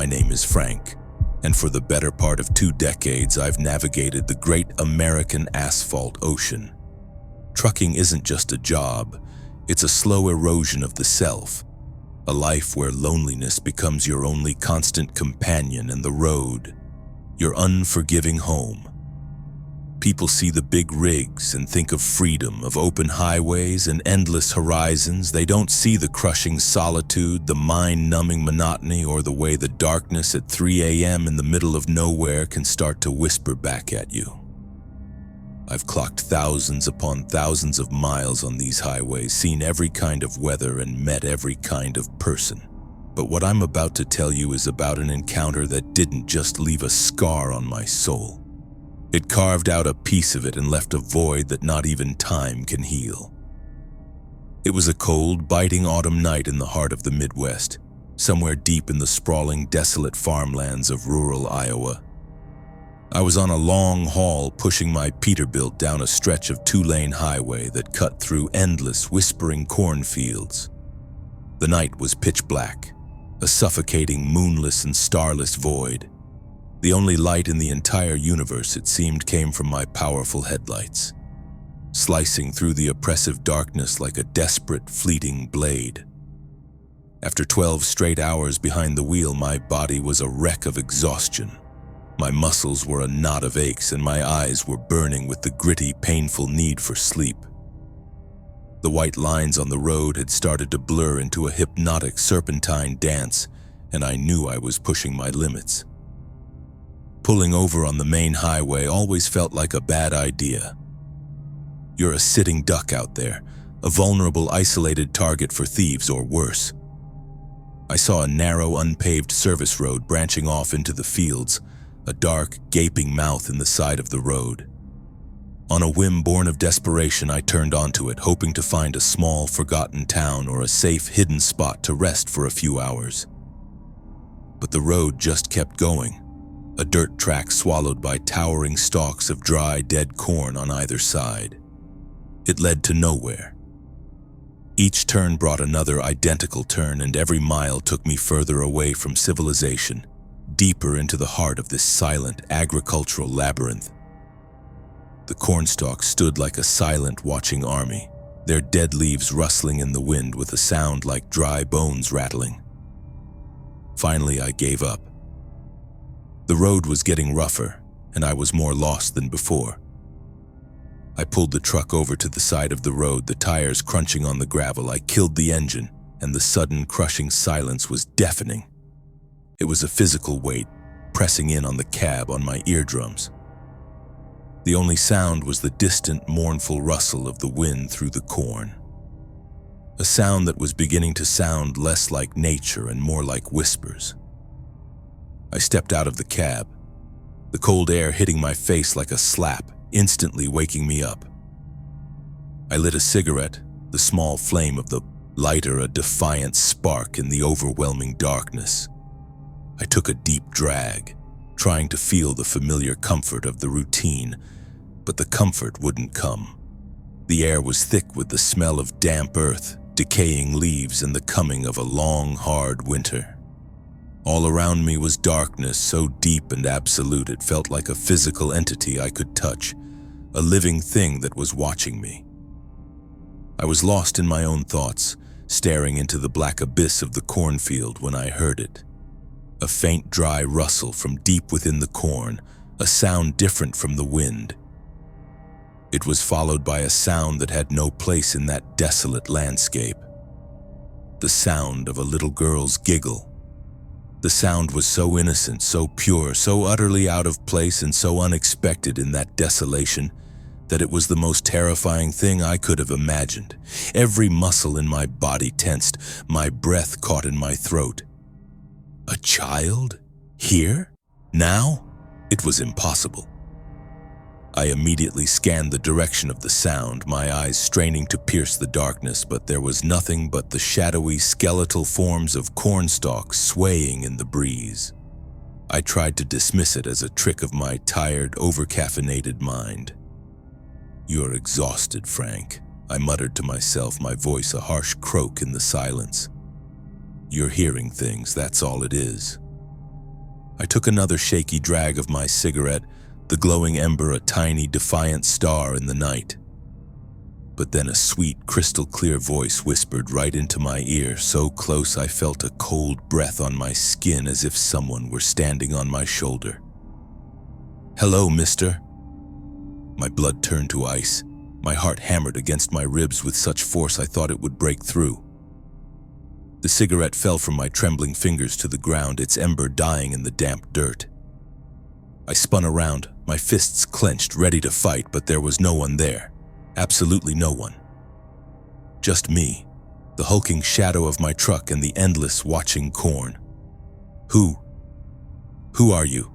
name is Frank, and for the better part of 2 decades I've navigated the great American asphalt ocean. Trucking isn't just a job, it's a slow erosion of the self, a life where loneliness becomes your only constant companion and the road, your unforgiving home. People see the big rigs and think of freedom, of open highways and endless horizons. They don't see the crushing solitude, the mind-numbing monotony, or the way the darkness at 3 a.m. in the middle of nowhere can start to whisper back at you. I've clocked thousands upon thousands of miles on these highways, seen every kind of weather and met every kind of person. But what I'm about to tell you is about an encounter that didn't just leave a scar on my soul. It carved out a piece of it and left a void that not even time can heal. It was a cold, biting autumn night in the heart of the Midwest, somewhere deep in the sprawling, desolate farmlands of rural Iowa. I was on a long haul pushing my Peterbilt down a stretch of 2-lane highway that cut through endless, whispering cornfields. The night was pitch black, a suffocating, moonless and starless void. The only light in the entire universe, it seemed, came from my powerful headlights, slicing through the oppressive darkness like a desperate, fleeting blade. After 12 straight hours behind the wheel, my body was a wreck of exhaustion. My muscles were a knot of aches, and my eyes were burning with the gritty, painful need for sleep. The white lines on the road had started to blur into a hypnotic serpentine dance, and I knew I was pushing my limits. Pulling over on the main highway always felt like a bad idea. You're a sitting duck out there, a vulnerable, isolated target for thieves or worse. I saw a narrow, unpaved service road branching off into the fields, a dark, gaping mouth in the side of the road. On a whim born of desperation, I turned onto it, hoping to find a small, forgotten town or a safe, hidden spot to rest for a few hours. But the road just kept going. A dirt track swallowed by towering stalks of dry, dead corn on either side. It led to nowhere. Each turn brought another identical turn, and every mile took me further away from civilization, deeper into the heart of this silent, agricultural labyrinth. The cornstalks stood like a silent, watching army, their dead leaves rustling in the wind with a sound like dry bones rattling. Finally, I gave up. The road was getting rougher, and I was more lost than before. I pulled the truck over to the side of the road, the tires crunching on the gravel. I killed the engine, and the sudden, crushing silence was deafening. It was a physical weight, pressing in on the cab, on my eardrums. The only sound was the distant, mournful rustle of the wind through the corn. A sound that was beginning to sound less like nature and more like whispers. I stepped out of the cab, the cold air hitting my face like a slap, instantly waking me up. I lit a cigarette, the small flame of the lighter a defiant spark in the overwhelming darkness. I took a deep drag, trying to feel the familiar comfort of the routine, but the comfort wouldn't come. The air was thick with the smell of damp earth, decaying leaves, and the coming of a long, hard winter. All around me was darkness so deep and absolute it felt like a physical entity I could touch, a living thing that was watching me. I was lost in my own thoughts, staring into the black abyss of the cornfield when I heard it. A faint, dry rustle from deep within the corn, a sound different from the wind. It was followed by a sound that had no place in that desolate landscape. The sound of a little girl's giggle. The sound was so innocent, so pure, so utterly out of place and so unexpected in that desolation that it was the most terrifying thing I could have imagined. Every muscle in my body tensed, my breath caught in my throat. A child? Here? Now? It was impossible. I immediately scanned the direction of the sound, my eyes straining to pierce the darkness, but there was nothing but the shadowy, skeletal forms of cornstalks swaying in the breeze. I tried to dismiss it as a trick of my tired, over-caffeinated mind. "You're exhausted, Frank," I muttered to myself, my voice a harsh croak in the silence. "You're hearing things, that's all it is." I took another shaky drag of my cigarette, the glowing ember a tiny, defiant star in the night. But then a sweet, crystal-clear voice whispered right into my ear, so close I felt a cold breath on my skin as if someone were standing on my shoulder. "Hello, mister." My blood turned to ice. My heart hammered against my ribs with such force I thought it would break through. The cigarette fell from my trembling fingers to the ground, its ember dying in the damp dirt. I spun around, my fists clenched, ready to fight, but there was no one there. Absolutely no one. Just me, the hulking shadow of my truck and the endless watching corn. Who are you?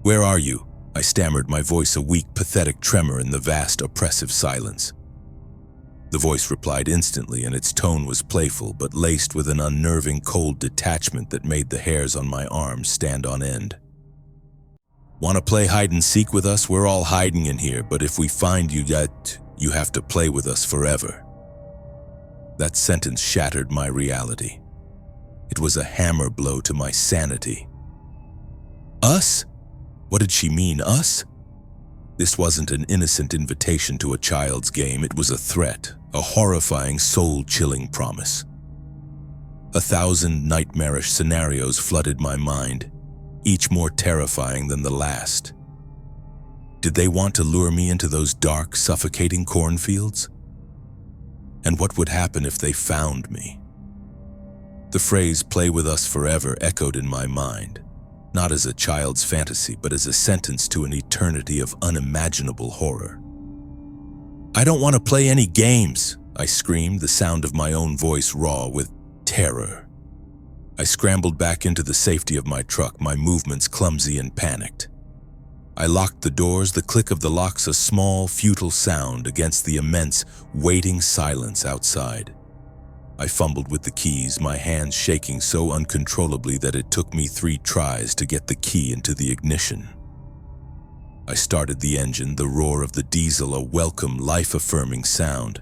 Where are you? I stammered, my voice a weak, pathetic tremor in the vast, oppressive silence. The voice replied instantly, and its tone was playful, but laced with an unnerving cold detachment that made the hairs on my arms stand on end. "Want to play hide and seek with us? We're all hiding in here, but if we find you yet, you have to play with us forever." That sentence shattered my reality. It was a hammer blow to my sanity. Us? What did she mean, us? This wasn't an innocent invitation to a child's game. It was a threat, a horrifying, soul-chilling promise. 1,000 nightmarish scenarios flooded my mind, each more terrifying than the last. Did they want to lure me into those dark, suffocating cornfields? And what would happen if they found me? The phrase, "play with us forever," echoed in my mind, not as a child's fantasy, but as a sentence to an eternity of unimaginable horror. "I don't want to play any games," I screamed, the sound of my own voice raw with terror. I scrambled back into the safety of my truck, my movements clumsy and panicked. I locked the doors, the click of the locks a small, futile sound against the immense, waiting silence outside. I fumbled with the keys, my hands shaking so uncontrollably that it took me 3 tries to get the key into the ignition. I started the engine, the roar of the diesel a welcome, life-affirming sound.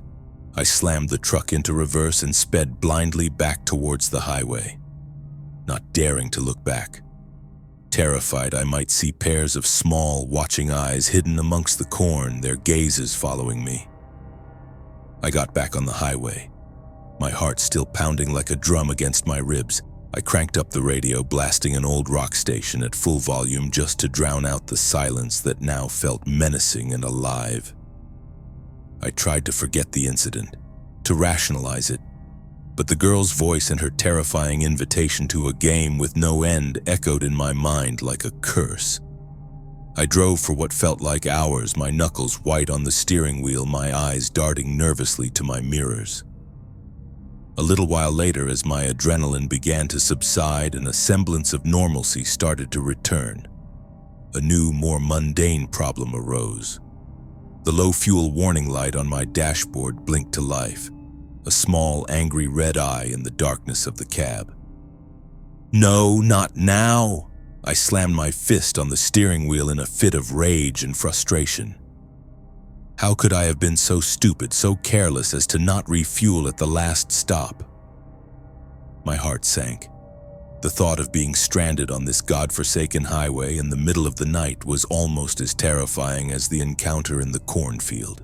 I slammed the truck into reverse and sped blindly back towards the highway, not daring to look back. Terrified I might see pairs of small, watching eyes hidden amongst the corn, their gazes following me. I got back on the highway, my heart still pounding like a drum against my ribs. I cranked up the radio, blasting an old rock station at full volume just to drown out the silence that now felt menacing and alive. I tried to forget the incident, to rationalize it, but the girl's voice and her terrifying invitation to a game with no end echoed in my mind like a curse. I drove for what felt like hours, my knuckles white on the steering wheel, my eyes darting nervously to my mirrors. A little while later, as my adrenaline began to subside and a semblance of normalcy started to return, a new, more mundane problem arose. The low fuel warning light on my dashboard blinked to life, a small, angry red eye in the darkness of the cab. "No, not now!" I slammed my fist on the steering wheel in a fit of rage and frustration. How could I have been so stupid, so careless as to not refuel at the last stop? My heart sank. The thought of being stranded on this godforsaken highway in the middle of the night was almost as terrifying as the encounter in the cornfield.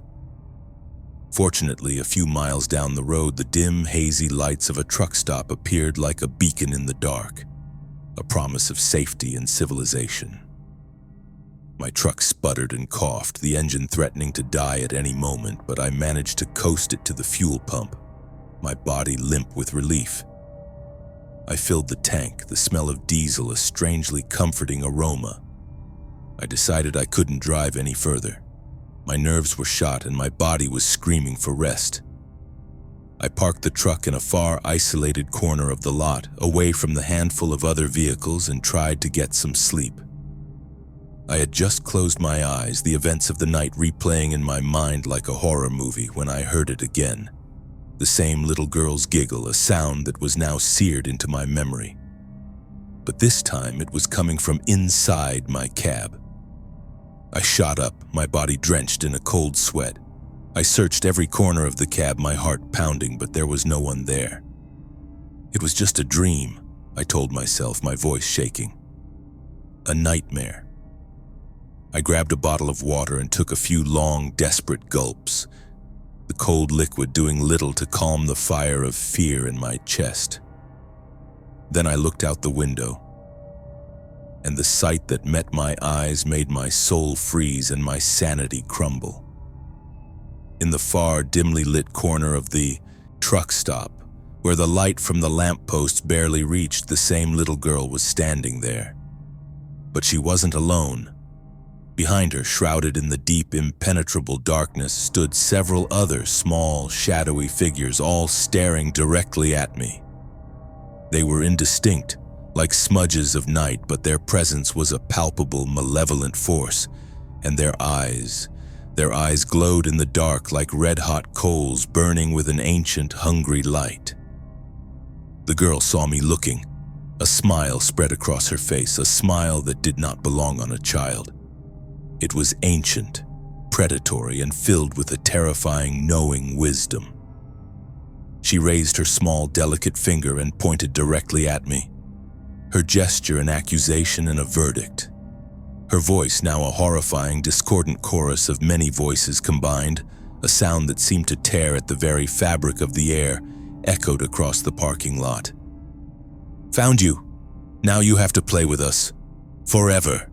Fortunately, a few miles down the road, the dim, hazy lights of a truck stop appeared like a beacon in the dark, a promise of safety and civilization. My truck sputtered and coughed, the engine threatening to die at any moment, but I managed to coast it to the fuel pump, my body limp with relief. I filled the tank, the smell of diesel a strangely comforting aroma. I decided I couldn't drive any further. My nerves were shot and my body was screaming for rest. I parked the truck in a far, isolated corner of the lot, away from the handful of other vehicles, and tried to get some sleep. I had just closed my eyes, the events of the night replaying in my mind like a horror movie, when I heard it again. The same little girl's giggle, a sound that was now seared into my memory. But this time it was coming from inside my cab. I shot up, my body drenched in a cold sweat. I searched every corner of the cab, my heart pounding, but there was no one there. It was just a dream, I told myself, my voice shaking. A nightmare. I grabbed a bottle of water and took a few long, desperate gulps, the cold liquid doing little to calm the fire of fear in my chest. Then I looked out the window, and the sight that met my eyes made my soul freeze and my sanity crumble. In the far, dimly lit corner of the truck stop, where the light from the lampposts barely reached, the same little girl was standing there. But she wasn't alone. Behind her, shrouded in the deep, impenetrable darkness, stood several other small, shadowy figures, all staring directly at me. They were indistinct, like smudges of night, but their presence was a palpable, malevolent force, and their eyes glowed in the dark like red-hot coals burning with an ancient, hungry light. The girl saw me looking. A smile spread across her face, a smile that did not belong on a child. It was ancient, predatory, and filled with a terrifying, knowing wisdom. She raised her small, delicate finger and pointed directly at me. Her gesture an accusation and a verdict. Her voice now a horrifying, discordant chorus of many voices combined, a sound that seemed to tear at the very fabric of the air, echoed across the parking lot. "Found you. Now you have to play with us. Forever."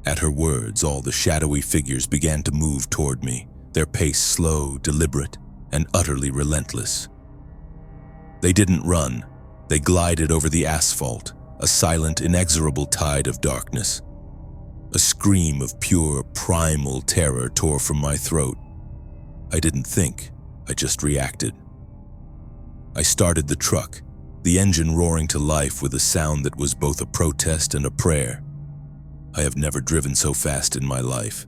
At her words, all the shadowy figures began to move toward me, their pace slow, deliberate, and utterly relentless. They didn't run. They glided over the asphalt, a silent, inexorable tide of darkness. A scream of pure, primal terror tore from my throat. I didn't think, I just reacted. I started the truck, the engine roaring to life with a sound that was both a protest and a prayer. I have never driven so fast in my life.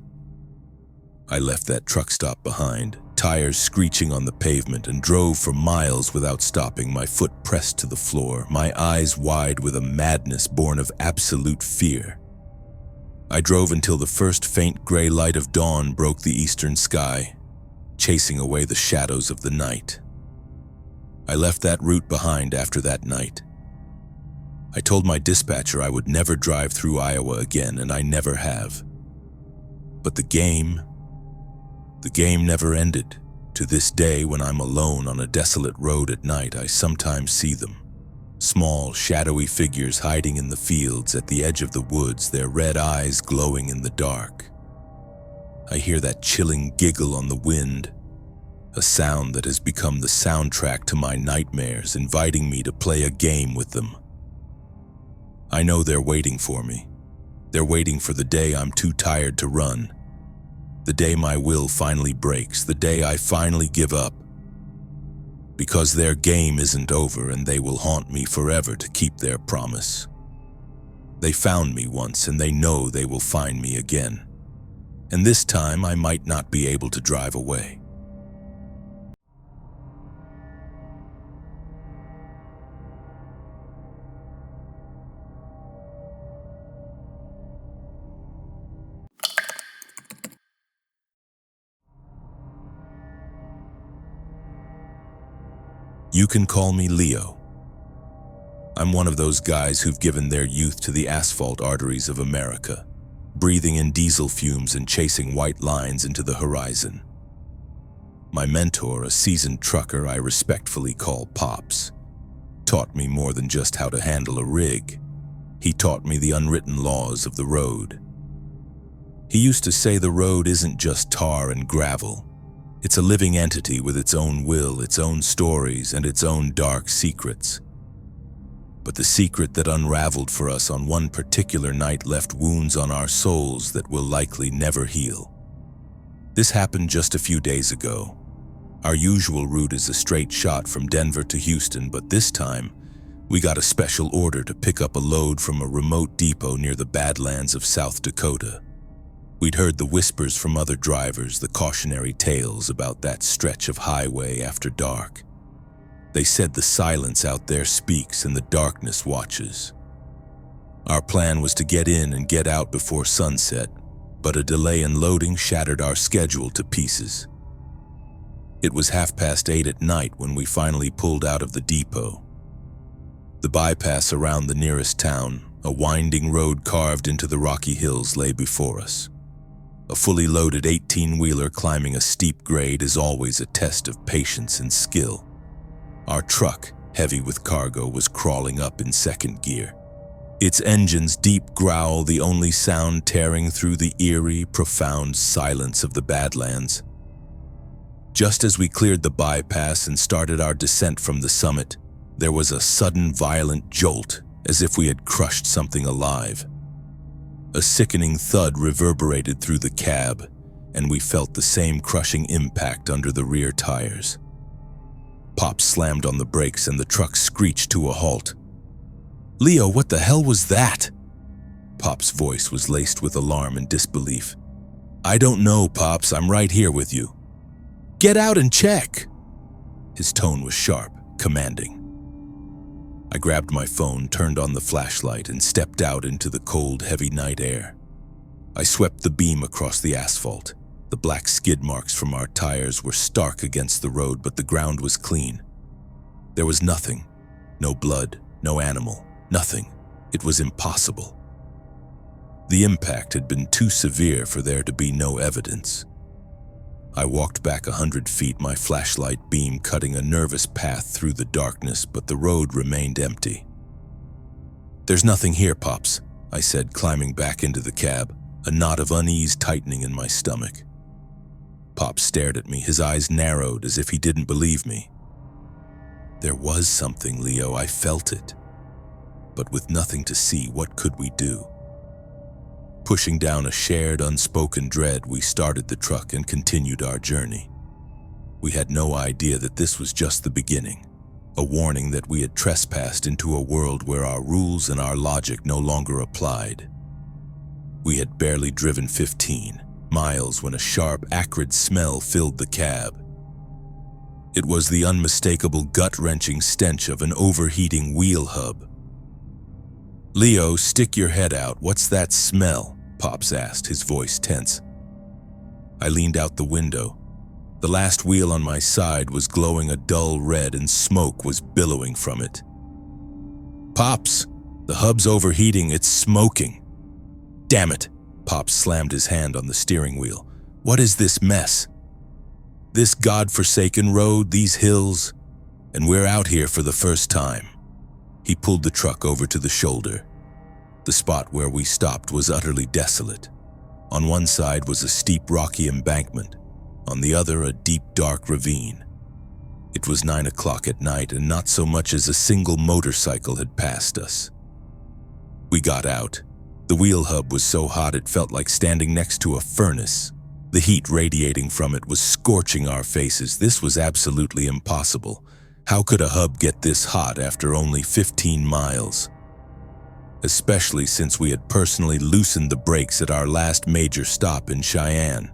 I left that truck stop behind, tires screeching on the pavement, and drove for miles without stopping, my foot pressed to the floor, my eyes wide with a madness born of absolute fear. I drove until the first faint gray light of dawn broke the eastern sky, chasing away the shadows of the night. I left that route behind after that night. I told my dispatcher I would never drive through Iowa again, and I never have. But the game never ended. To this day, when I'm alone on a desolate road at night, I sometimes see them. Small, shadowy figures hiding in the fields at the edge of the woods, their red eyes glowing in the dark. I hear that chilling giggle on the wind, a sound that has become the soundtrack to my nightmares, inviting me to play a game with them. I know they're waiting for me. They're waiting for the day I'm too tired to run. The day my will finally breaks, the day I finally give up. Because their game isn't over, and they will haunt me forever to keep their promise. They found me once, and they know they will find me again. And this time I might not be able to drive away. You can call me Leo. I'm one of those guys who've given their youth to the asphalt arteries of America, breathing in diesel fumes and chasing white lines into the horizon. My mentor, a seasoned trucker I respectfully call Pops, taught me more than just how to handle a rig. He taught me the unwritten laws of the road. He used to say the road isn't just tar and gravel. It's a living entity with its own will, its own stories, and its own dark secrets. But the secret that unraveled for us on one particular night left wounds on our souls that will likely never heal. This happened just a few days ago. Our usual route is a straight shot from Denver to Houston, but this time, we got a special order to pick up a load from a remote depot near the Badlands of South Dakota. We'd heard the whispers from other drivers, the cautionary tales about that stretch of highway after dark. They said the silence out there speaks and the darkness watches. Our plan was to get in and get out before sunset, but a delay in loading shattered our schedule to pieces. It was 8:30 at night when we finally pulled out of the depot. The bypass around the nearest town, A winding road carved into the rocky hills lay before us. A fully loaded 18-wheeler climbing a steep grade is always a test of patience and skill. Our truck, heavy with cargo, was crawling up in second gear. Its engine's deep growl the only sound tearing through the eerie, profound silence of the Badlands. Just as we cleared the bypass and started our descent from the summit, there was a sudden violent jolt, as if we had crushed something alive. A sickening thud reverberated through the cab, and we felt the same crushing impact under the rear tires. Pop slammed on the brakes and the truck screeched to a halt. "Leo, what the hell was that?" Pop's voice was laced with alarm and disbelief. "I don't know, Pops. I'm right here with you." "Get out and check!" His tone was sharp, commanding. I grabbed my phone, turned on the flashlight, and stepped out into the cold, heavy night air. I swept the beam across the asphalt. The black skid marks from our tires were stark against the road, but the ground was clean. There was nothing. No blood, no animal, nothing. It was impossible. The impact had been too severe for there to be no evidence. I walked back 100 feet, my flashlight beam cutting a nervous path through the darkness, but the road remained empty. "There's nothing here, Pops," I said, climbing back into the cab, a knot of unease tightening in my stomach. Pop stared at me, his eyes narrowed as if he didn't believe me. There was something, Leo, I felt it. But with nothing to see, what could we do? Pushing down a shared, unspoken dread, we started the truck and continued our journey. We had no idea that this was just the beginning, a warning that we had trespassed into a world where our rules and our logic no longer applied. We had barely driven 15 miles when a sharp, acrid smell filled the cab. It was the unmistakable, gut-wrenching stench of an overheating wheel hub. "Leo, stick your head out. What's that smell?" Pops asked, his voice tense. I leaned out the window. The last wheel on my side was glowing a dull red and smoke was billowing from it. "Pops, the hub's overheating. It's smoking." "Damn it!" Pops slammed his hand on the steering wheel. "What is this mess? This godforsaken road, these hills, and we're out here for the first time." He pulled the truck over to the shoulder. The spot where we stopped was utterly desolate. On one side was a steep, rocky embankment. On the other, a deep, dark ravine. It was 9 o'clock at night, and not so much as a single motorcycle had passed us. We got out. The wheel hub was so hot it felt like standing next to a furnace. The heat radiating from it was scorching our faces. This was absolutely impossible. How could a hub get this hot after only 15 miles? Especially since we had personally loosened the brakes at our last major stop in Cheyenne.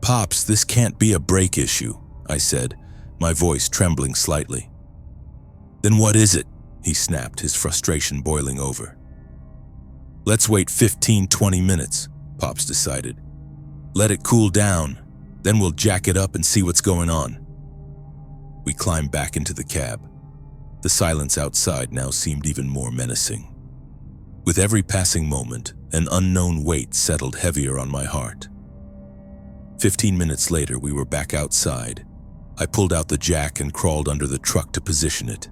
"Pops, this can't be a brake issue," I said, my voice trembling slightly. "Then what is it?" he snapped, his frustration boiling over. "Let's wait 15-20 minutes, Pops decided. "Let it cool down, then we'll jack it up and see what's going on." We climbed back into the cab. The silence outside now seemed even more menacing. With every passing moment, an unknown weight settled heavier on my heart. 15 minutes later, we were back outside. I pulled out the jack and crawled under the truck to position it.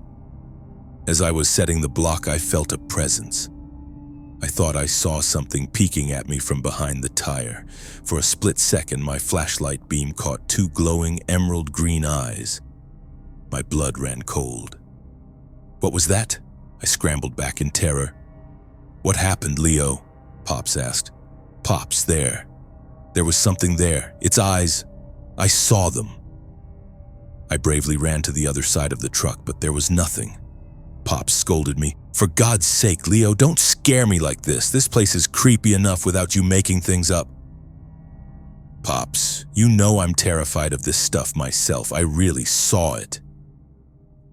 As I was setting the block, I felt a presence. I thought I saw something peeking at me from behind the tire. For a split second, my flashlight beam caught two glowing emerald green eyes. My blood ran cold. "What was that?" I scrambled back in terror. "What happened, Leo?" Pops asked. "Pops, there. There was something there. Its eyes. I saw them." I bravely ran to the other side of the truck, but there was nothing. Pops scolded me. "For God's sake, Leo, don't scare me like this. This place is creepy enough without you making things up." "Pops, you know I'm terrified of this stuff myself. I really saw it."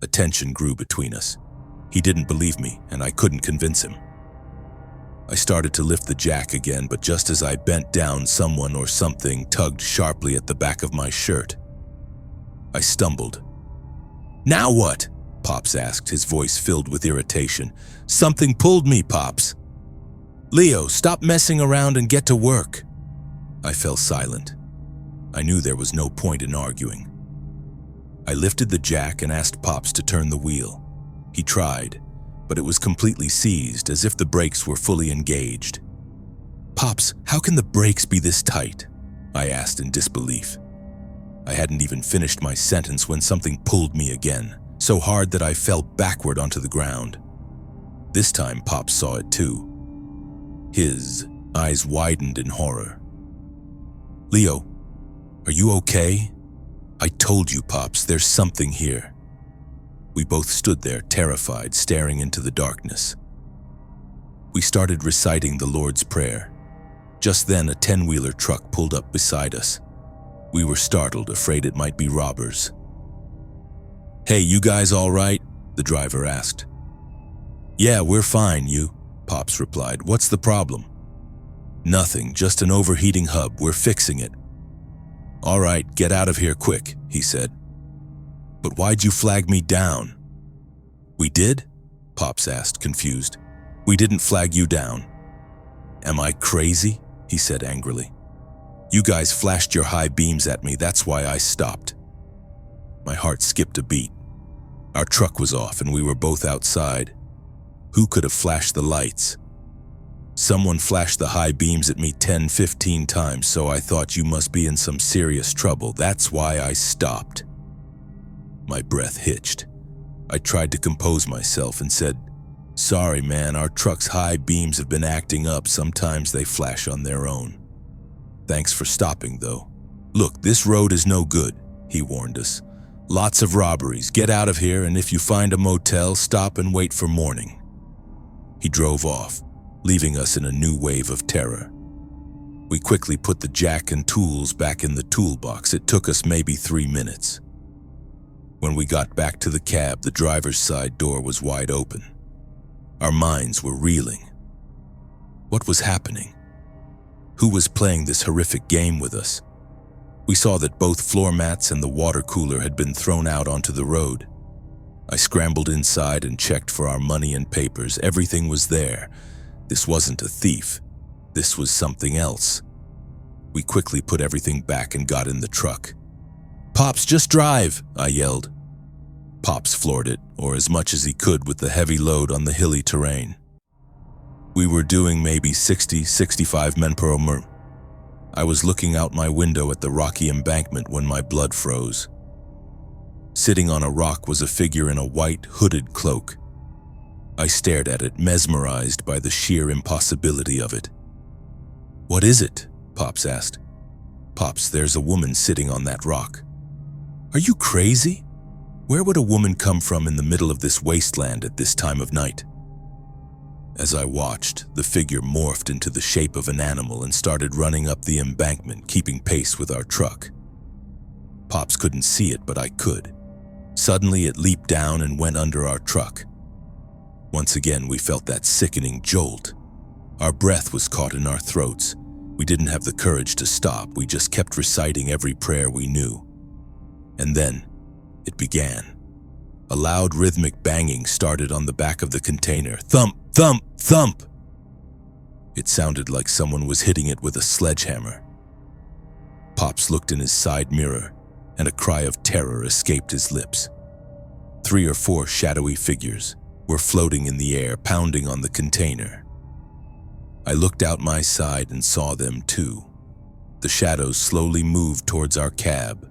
A tension grew between us. He didn't believe me, and I couldn't convince him. I started to lift the jack again, but just as I bent down, someone or something tugged sharply at the back of my shirt. I stumbled. "Now what?" Pops asked, his voice filled with irritation. "Something pulled me, Pops." "Leo, stop messing around and get to work." I fell silent. I knew there was no point in arguing. I lifted the jack and asked Pops to turn the wheel. He tried, but it was completely seized, as if the brakes were fully engaged. "Pops, how can the brakes be this tight?" I asked in disbelief. I hadn't even finished my sentence when something pulled me again, so hard that I fell backward onto the ground. This time Pops saw it too. His eyes widened in horror. "Leo, are you okay?" "I told you, Pops, there's something here." We both stood there, terrified, staring into the darkness. We started reciting the Lord's Prayer. Just then, a 10-wheeler truck pulled up beside us. We were startled, afraid it might be robbers. "Hey, you guys all right?" the driver asked. "Yeah, we're fine, you," Pops replied. "What's the problem?" "Nothing, just an overheating hub. We're fixing it." "All right, get out of here quick," he said. "But why'd you flag me down?" "We did?" Pops asked, confused. "We didn't flag you down." "Am I crazy?" he said angrily. "You guys flashed your high beams at me, that's why I stopped." My heart skipped a beat. Our truck was off and we were both outside. Who could have flashed the lights? "Someone flashed the high beams at me 10-15 times, so I thought you must be in some serious trouble. That's why I stopped." My breath hitched. I tried to compose myself and said, "Sorry, man, our truck's high beams have been acting up. Sometimes they flash on their own. Thanks for stopping, though. Look, this road is no good," he warned us. "Lots of robberies. Get out of here, and if you find a motel, stop and wait for morning." He drove off, leaving us in a new wave of terror. We quickly put the jack and tools back in the toolbox. It took us maybe 3 minutes. When we got back to the cab, the driver's side door was wide open. Our minds were reeling. What was happening? Who was playing this horrific game with us? We saw that both floor mats and the water cooler had been thrown out onto the road. I scrambled inside and checked for our money and papers. Everything was there. This wasn't a thief. This was something else. We quickly put everything back and got in the truck. "Pops, just drive," I yelled. Pops floored it, or as much as he could with the heavy load on the hilly terrain. We were doing maybe 60-65 men per hour. I was looking out my window at the rocky embankment when my blood froze. Sitting on a rock was a figure in a white, hooded cloak. I stared at it, mesmerized by the sheer impossibility of it. "What is it?" Pops asked. "Pops, there's a woman sitting on that rock." "Are you crazy? Where would a woman come from in the middle of this wasteland at this time of night?" As I watched, the figure morphed into the shape of an animal and started running up the embankment, keeping pace with our truck. Pops couldn't see it, but I could. Suddenly, it leaped down and went under our truck. Once again, we felt that sickening jolt. Our breath was caught in our throats. We didn't have the courage to stop. We just kept reciting every prayer we knew. And then, it began. A loud rhythmic banging started on the back of the container. Thump, thump, thump! It sounded like someone was hitting it with a sledgehammer. Pops looked in his side mirror, and a cry of terror escaped his lips. 3 or 4 shadowy figures were floating in the air, pounding on the container. I looked out my side and saw them too. The shadows slowly moved towards our cab.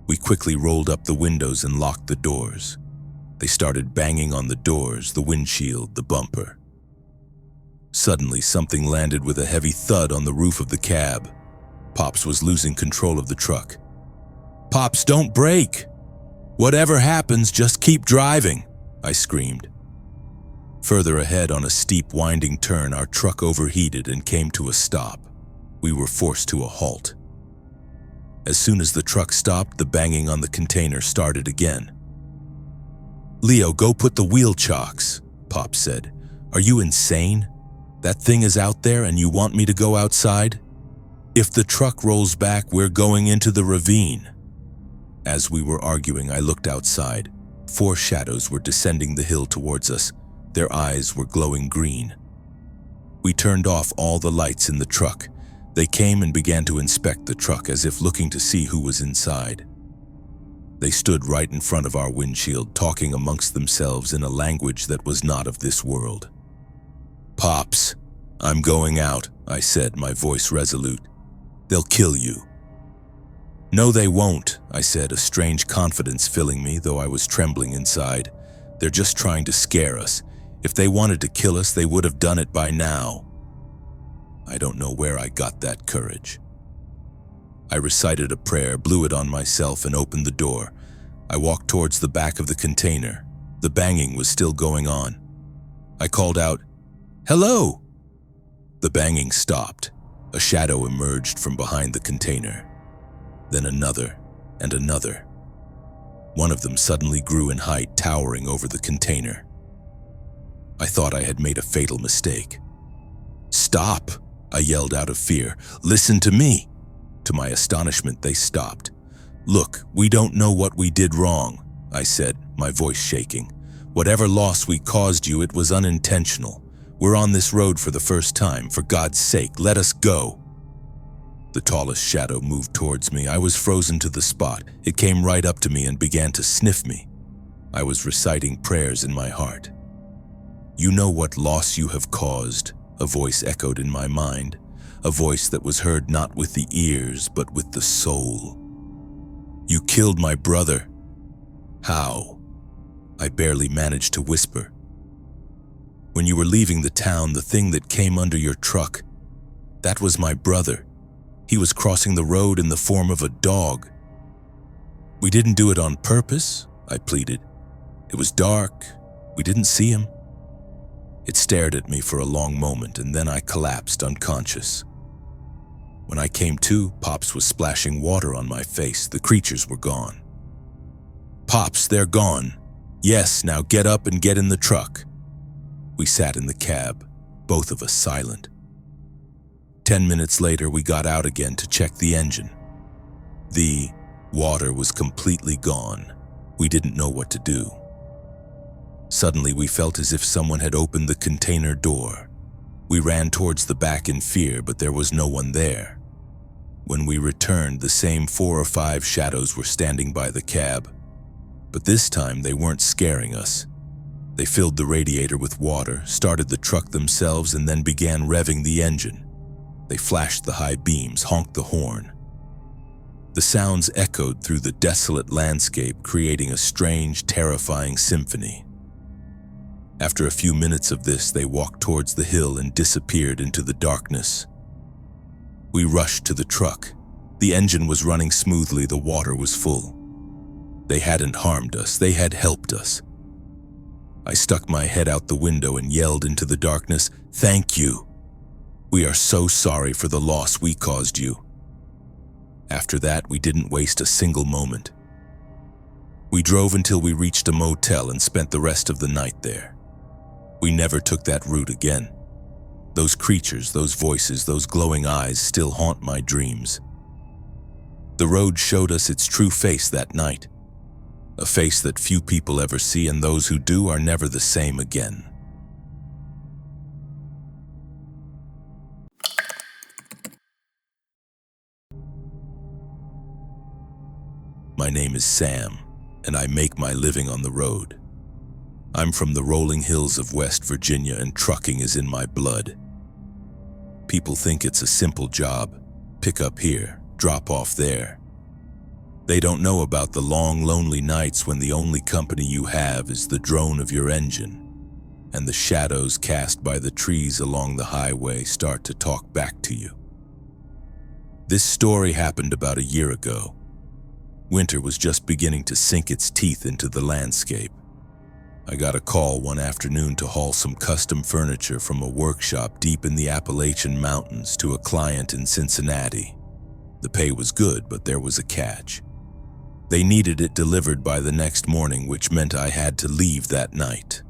We quickly rolled up the windows and locked the doors. They started banging on the doors, the windshield, the bumper. Suddenly, something landed with a heavy thud on the roof of the cab. Pops was losing control of the truck. "Pops, don't brake! Whatever happens, just keep driving!" I screamed. Further ahead, on a steep, winding turn, our truck overheated and came to a stop. We were forced to a halt. As soon as the truck stopped, the banging on the container started again. "Leo, go put the wheel chocks," Pop said. "Are you insane? That thing is out there and you want me to go outside? If the truck rolls back, we're going into the ravine." As we were arguing, I looked outside. 4 shadows were descending the hill towards us. Their eyes were glowing green. We turned off all the lights in the truck. They came and began to inspect the truck as if looking to see who was inside. They stood right in front of our windshield, talking amongst themselves in a language that was not of this world. "Pops, I'm going out," I said, my voice resolute. "They'll kill you." "No, they won't," I said, a strange confidence filling me, though I was trembling inside. "They're just trying to scare us. If they wanted to kill us, they would have done it by now." I don't know where I got that courage. I recited a prayer, blew it on myself, and opened the door. I walked towards the back of the container. The banging was still going on. I called out, "Hello!" The banging stopped. A shadow emerged from behind the container. Then another and another. One of them suddenly grew in height, towering over the container. I thought I had made a fatal mistake. "Stop!" I yelled out of fear. "Listen to me!" To my astonishment, they stopped. "Look, we don't know what we did wrong," I said, my voice shaking. "Whatever loss we caused you, it was unintentional. We're on this road for the first time. For God's sake, let us go." The tallest shadow moved towards me. I was frozen to the spot. It came right up to me and began to sniff me. I was reciting prayers in my heart. "You know what loss you have caused," a voice echoed in my mind. A voice that was heard not with the ears, but with the soul. "You killed my brother." "How?" I barely managed to whisper. "When you were leaving the town, the thing that came under your truck, that was my brother. He was crossing the road in the form of a dog." "We didn't do it on purpose," I pleaded. "It was dark. We didn't see him." It stared at me for a long moment, and then I collapsed unconscious. When I came to, Pops was splashing water on my face. The creatures were gone. "Pops, they're gone." "Yes, now get up and get in the truck." We sat in the cab, both of us silent. 10 minutes later, we got out again to check the engine. The water was completely gone. We didn't know what to do. Suddenly, we felt as if someone had opened the container door. We ran towards the back in fear, but there was no one there. When we returned, the same 4 or 5 shadows were standing by the cab. But this time, they weren't scaring us. They filled the radiator with water, started the truck themselves, and then began revving the engine. They flashed the high beams, honked the horn. The sounds echoed through the desolate landscape, creating a strange, terrifying symphony. After a few minutes of this, they walked towards the hill and disappeared into the darkness. We rushed to the truck. The engine was running smoothly, the water was full. They hadn't harmed us, they had helped us. I stuck my head out the window and yelled into the darkness, "Thank you. We are so sorry for the loss we caused you." After that, we didn't waste a single moment. We drove until we reached a motel and spent the rest of the night there. We never took that route again. Those creatures, those voices, those glowing eyes still haunt my dreams. The road showed us its true face that night. A face that few people ever see, and those who do are never the same again. My name is Sam, and I make my living on the road. I'm from the rolling hills of West Virginia, and trucking is in my blood. People think it's a simple job. Pick up here, drop off there. They don't know about the long, lonely nights when the only company you have is the drone of your engine, and the shadows cast by the trees along the highway start to talk back to you. This story happened about a year ago. Winter was just beginning to sink its teeth into the landscape. I got a call one afternoon to haul some custom furniture from a workshop deep in the Appalachian Mountains to a client in Cincinnati. The pay was good, but there was a catch. They needed it delivered by the next morning, which meant I had to leave that night.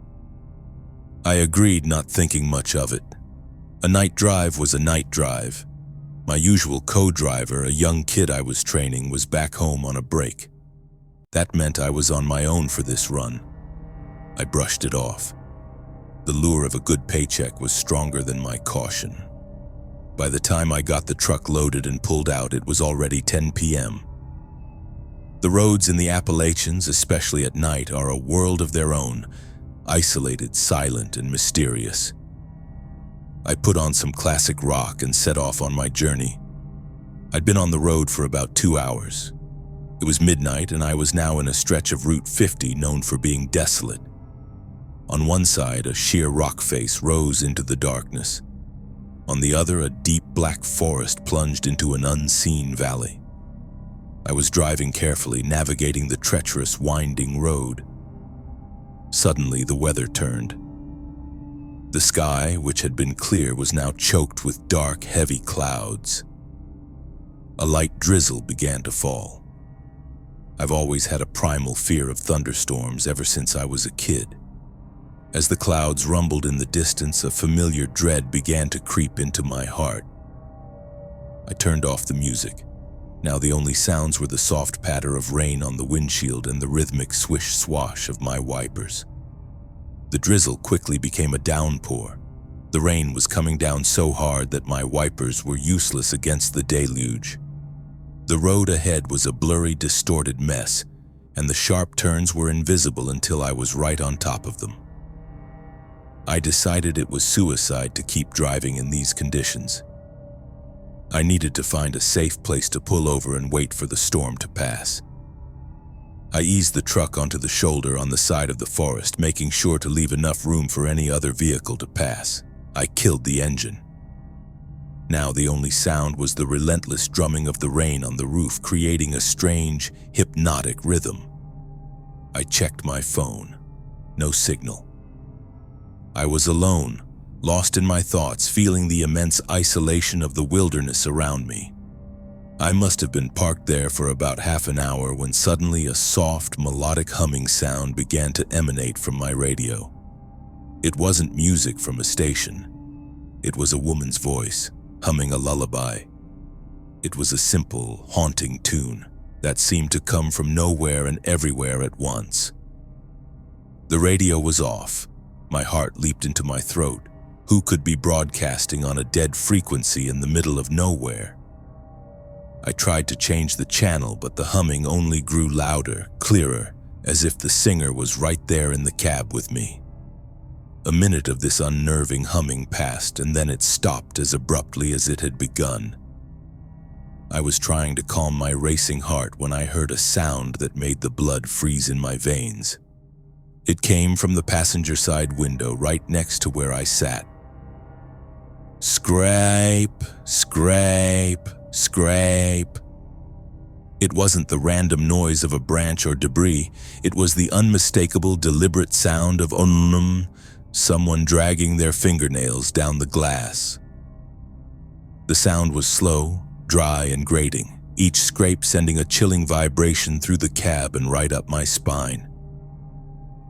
I agreed, not thinking much of it. A night drive was a night drive. My usual co-driver, a young kid I was training, was back home on a break. That meant I was on my own for this run. I brushed it off. The lure of a good paycheck was stronger than my caution. By the time I got the truck loaded and pulled out, it was already 10 p.m. The roads in the Appalachians, especially at night, are a world of their own, isolated, silent, and mysterious. I put on some classic rock and set off on my journey. I'd been on the road for about 2 hours. It was midnight, and I was now in a stretch of Route 50 known for being desolate. On one side, a sheer rock face rose into the darkness. On the other, a deep black forest plunged into an unseen valley. I was driving carefully, navigating the treacherous, winding road. Suddenly, the weather turned. The sky, which had been clear, was now choked with dark, heavy clouds. A light drizzle began to fall. I've always had a primal fear of thunderstorms ever since I was a kid. As the clouds rumbled in the distance, a familiar dread began to creep into my heart. I turned off the music. Now the only sounds were the soft patter of rain on the windshield and the rhythmic swish-swash of my wipers. The drizzle quickly became a downpour. The rain was coming down so hard that my wipers were useless against the deluge. The road ahead was a blurry, distorted mess, and the sharp turns were invisible until I was right on top of them. I decided it was suicide to keep driving in these conditions. I needed to find a safe place to pull over and wait for the storm to pass. I eased the truck onto the shoulder on the side of the forest, making sure to leave enough room for any other vehicle to pass. I killed the engine. Now the only sound was the relentless drumming of the rain on the roof, creating a strange, hypnotic rhythm. I checked my phone. No signal. I was alone, lost in my thoughts, feeling the immense isolation of the wilderness around me. I must have been parked there for about half an hour when suddenly a soft, melodic humming sound began to emanate from my radio. It wasn't music from a station. It was a woman's voice, humming a lullaby. It was a simple, haunting tune that seemed to come from nowhere and everywhere at once. The radio was off. My heart leaped into my throat. Who could be broadcasting on a dead frequency in the middle of nowhere? I tried to change the channel, but the humming only grew louder, clearer, as if the singer was right there in the cab with me. A minute of this unnerving humming passed, and then it stopped as abruptly as it had begun. I was trying to calm my racing heart when I heard a sound that made the blood freeze in my veins. It came from the passenger side window right next to where I sat. Scrape, scrape, scrape. It wasn't the random noise of a branch or debris. It was the unmistakable, deliberate sound of someone dragging their fingernails down the glass. The sound was slow, dry, and grating, each scrape sending a chilling vibration through the cab and right up my spine.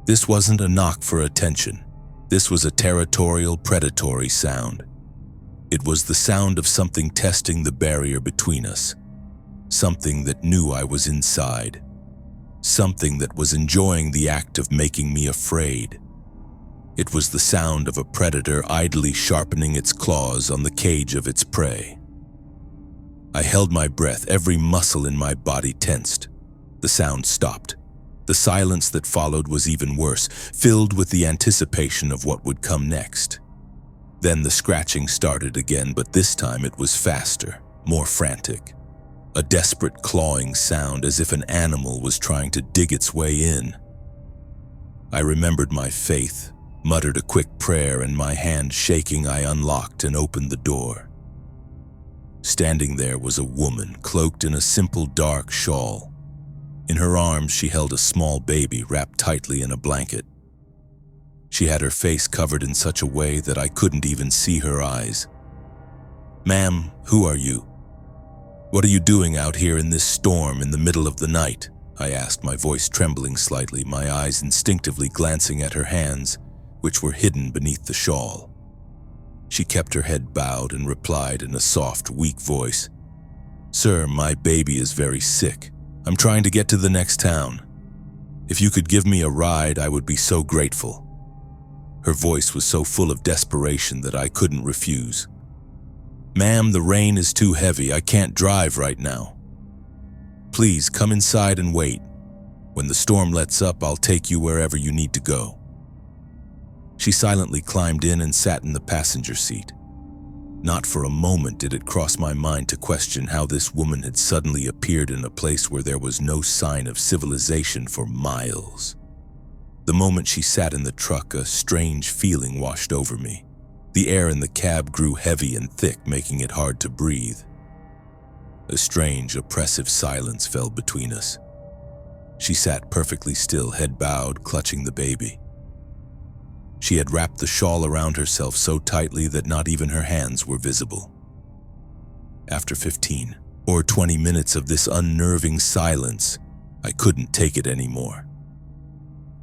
This wasn't a knock for attention. This was a territorial, predatory sound. It was the sound of something testing the barrier between us. Something that knew I was inside. Something that was enjoying the act of making me afraid. It was the sound of a predator idly sharpening its claws on the cage of its prey. I held my breath, every muscle in my body tensed. The sound stopped. The silence that followed was even worse, filled with the anticipation of what would come next. Then the scratching started again, but this time it was faster, more frantic. A desperate clawing sound, as if an animal was trying to dig its way in. I remembered my faith, muttered a quick prayer, and my hand shaking, I unlocked and opened the door. Standing there was a woman, cloaked in a simple dark shawl. In her arms, she held a small baby wrapped tightly in a blanket. She had her face covered in such a way that I couldn't even see her eyes. "Ma'am, who are you? What are you doing out here in this storm in the middle of the night?" I asked, my voice trembling slightly, my eyes instinctively glancing at her hands, which were hidden beneath the shawl. She kept her head bowed and replied in a soft, weak voice, "Sir, my baby is very sick. I'm trying to get to the next town. If you could give me a ride, I would be so grateful." Her voice was so full of desperation that I couldn't refuse. "Ma'am, the rain is too heavy. I can't drive right now. Please come inside and wait. When the storm lets up, I'll take you wherever you need to go." She silently climbed in and sat in the passenger seat. Not for a moment did it cross my mind to question how this woman had suddenly appeared in a place where there was no sign of civilization for miles. The moment she sat in the truck, a strange feeling washed over me. The air in the cab grew heavy and thick, making it hard to breathe. A strange, oppressive silence fell between us. She sat perfectly still, head bowed, clutching the baby. She had wrapped the shawl around herself so tightly that not even her hands were visible. After 15 or 20 minutes of this unnerving silence, I couldn't take it anymore.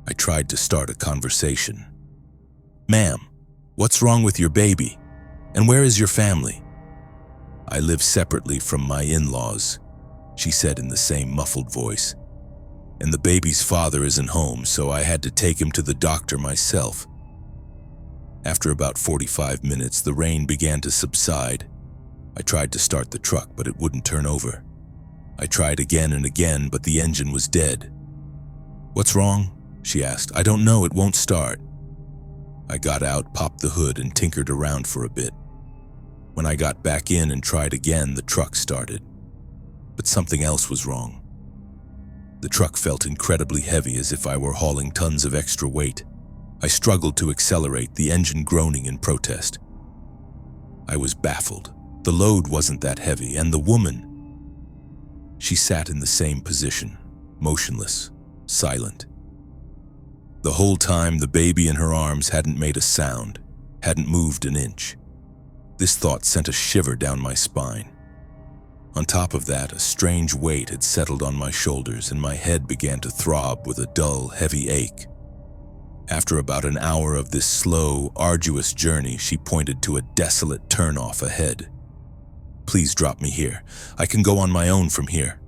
I tried to start a conversation. "Ma'am, what's wrong with your baby? And where is your family?" "I live separately from my in-laws," she said in the same muffled voice. "And the baby's father isn't home, so I had to take him to the doctor myself." After about 45 minutes, the rain began to subside. I tried to start the truck, but it wouldn't turn over. I tried again and again, but the engine was dead. "What's wrong?" she asked. "I don't know, it won't start." I got out, popped the hood, and tinkered around for a bit. When I got back in and tried again, the truck started. But something else was wrong. The truck felt incredibly heavy, as if I were hauling tons of extra weight. I struggled to accelerate, the engine groaning in protest. I was baffled. The load wasn't that heavy, and the woman... She sat in the same position, motionless, silent. The whole time, the baby in her arms hadn't made a sound, hadn't moved an inch. This thought sent a shiver down my spine. On top of that, a strange weight had settled on my shoulders, and my head began to throb with a dull, heavy ache. After about an hour of this slow, arduous journey, she pointed to a desolate turnoff ahead. "Please drop me here. I can go on my own from here."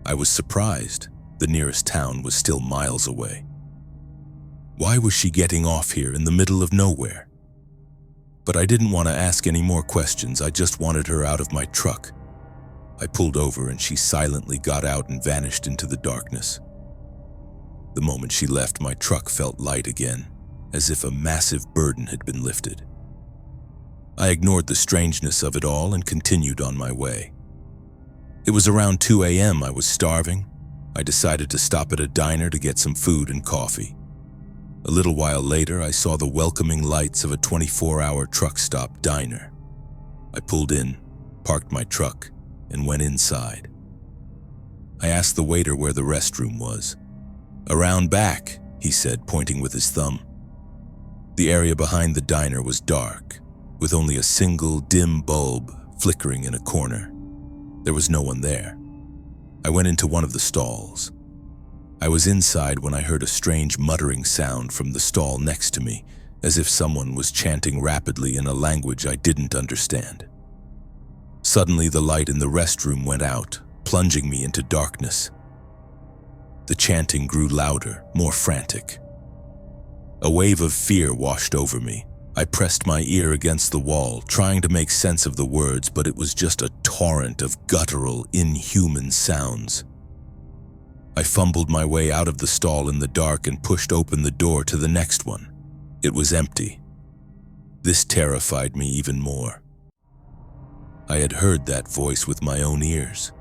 I was surprised. The nearest town was still miles away. Why was she getting off here in the middle of nowhere? But I didn't want to ask any more questions. I just wanted her out of my truck. I pulled over and she silently got out and vanished into the darkness. The moment she left, my truck felt light again, as if a massive burden had been lifted. I ignored the strangeness of it all and continued on my way. It was around 2 a.m. I was starving. I decided to stop at a diner to get some food and coffee. A little while later, I saw the welcoming lights of a 24-hour truck stop diner. I pulled in, parked my truck, and went inside. I asked the waiter where the restroom was. "Around back," he said, pointing with his thumb. The area behind the diner was dark, with only a single dim bulb flickering in a corner. There was no one there. I went into one of the stalls. I was inside when I heard a strange muttering sound from the stall next to me, as if someone was chanting rapidly in a language I didn't understand. Suddenly, the light in the restroom went out, plunging me into darkness. The chanting grew louder, more frantic. A wave of fear washed over me. I pressed my ear against the wall, trying to make sense of the words, but it was just a torrent of guttural, inhuman sounds. I fumbled my way out of the stall in the dark and pushed open the door to the next one. It was empty. This terrified me even more. I had heard that voice with my own ears.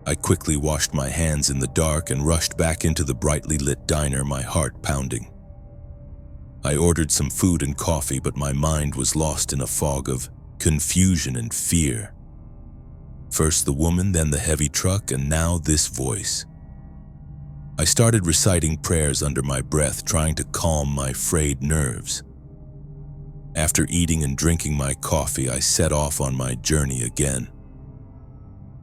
I quickly washed my hands in the dark and rushed back into the brightly lit diner, my heart pounding. I ordered some food and coffee, but my mind was lost in a fog of confusion and fear. First the woman, then the heavy truck, and now this voice. I started reciting prayers under my breath, trying to calm my frayed nerves. After eating and drinking my coffee, I set off on my journey again.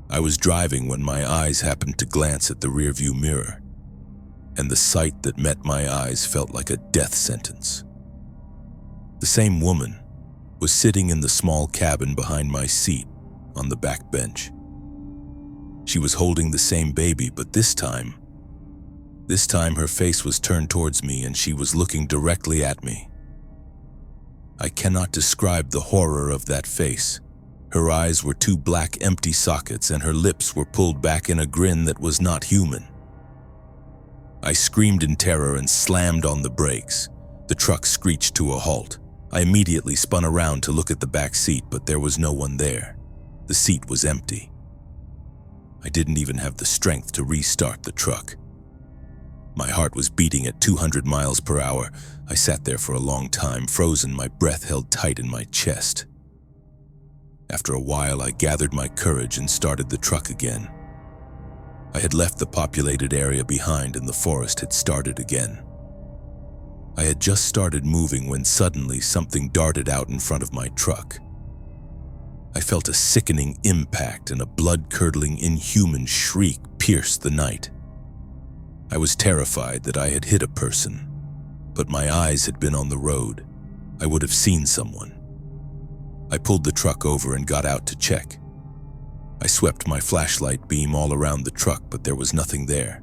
I was driving when my eyes happened to glance at the rearview mirror, and the sight that met my eyes felt like a death sentence. The same woman was sitting in the small cabin behind my seat on the back bench. She was holding the same baby, but this time, This time her face was turned towards me and she was looking directly at me. I cannot describe the horror of that face. Her eyes were two black empty sockets and her lips were pulled back in a grin that was not human. I screamed in terror and slammed on the brakes. The truck screeched to a halt. I immediately spun around to look at the back seat, but there was no one there. The seat was empty. I didn't even have the strength to restart the truck. My heart was beating at 200 miles per hour. I sat there for a long time, frozen, my breath held tight in my chest. After a while, I gathered my courage and started the truck again. I had left the populated area behind and the forest had started again. I had just started moving when suddenly something darted out in front of my truck. I felt a sickening impact and a blood-curdling, inhuman shriek pierced the night. I was terrified that I had hit a person, but my eyes had been on the road. I would have seen someone. I pulled the truck over and got out to check. I swept my flashlight beam all around the truck, but there was nothing there.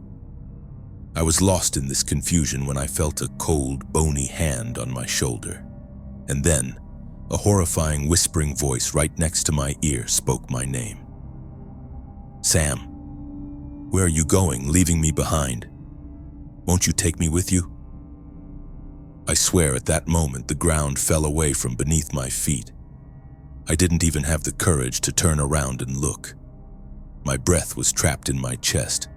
I was lost in this confusion when I felt a cold, bony hand on my shoulder. And then, a horrifying whispering voice right next to my ear spoke my name. "Sam, where are you going, leaving me behind? Won't you take me with you?" I swear at that moment the ground fell away from beneath my feet. I didn't even have the courage to turn around and look. My breath was trapped in my chest.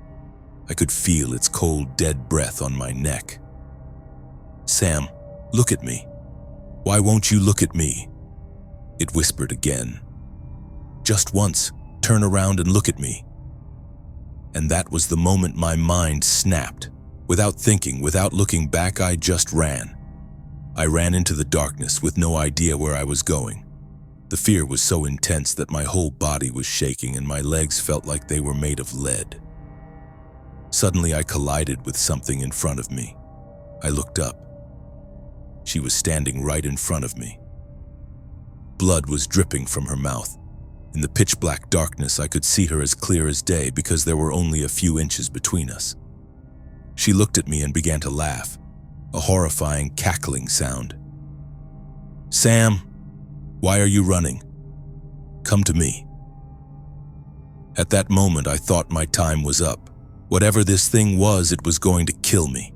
I could feel its cold, dead breath on my neck. "Sam, look at me. Why won't you look at me?" It whispered again. "Just once, turn around and look at me." And that was the moment my mind snapped. Without thinking, without looking back, I just ran. I ran into the darkness with no idea where I was going. The fear was so intense that my whole body was shaking and my legs felt like they were made of lead. Suddenly I collided with something in front of me. I looked up. She was standing right in front of me. Blood was dripping from her mouth. In the pitch-black darkness, I could see her as clear as day because there were only a few inches between us. She looked at me and began to laugh, a horrifying, cackling sound. "Sam, why are you running? Come to me." At that moment, I thought my time was up. Whatever this thing was, it was going to kill me.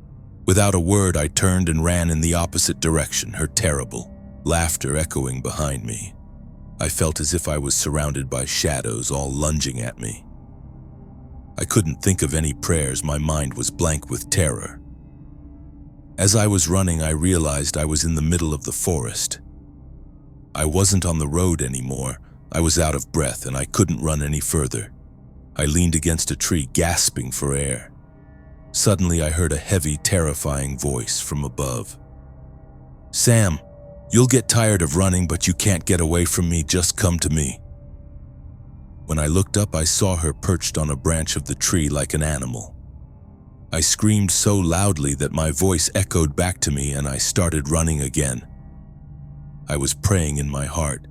Without a word, I turned and ran in the opposite direction, her terrible laughter echoing behind me. I felt as if I was surrounded by shadows, all lunging at me. I couldn't think of any prayers, my mind was blank with terror. As I was running, I realized I was in the middle of the forest. I wasn't on the road anymore. I was out of breath and I couldn't run any further. I leaned against a tree, gasping for air. Suddenly, I heard a heavy, terrifying voice from above. "Sam, you'll get tired of running, but you can't get away from me. Just come to me." When I looked up, I saw her perched on a branch of the tree like an animal. I screamed so loudly that my voice echoed back to me and I started running again. I was praying in my heart,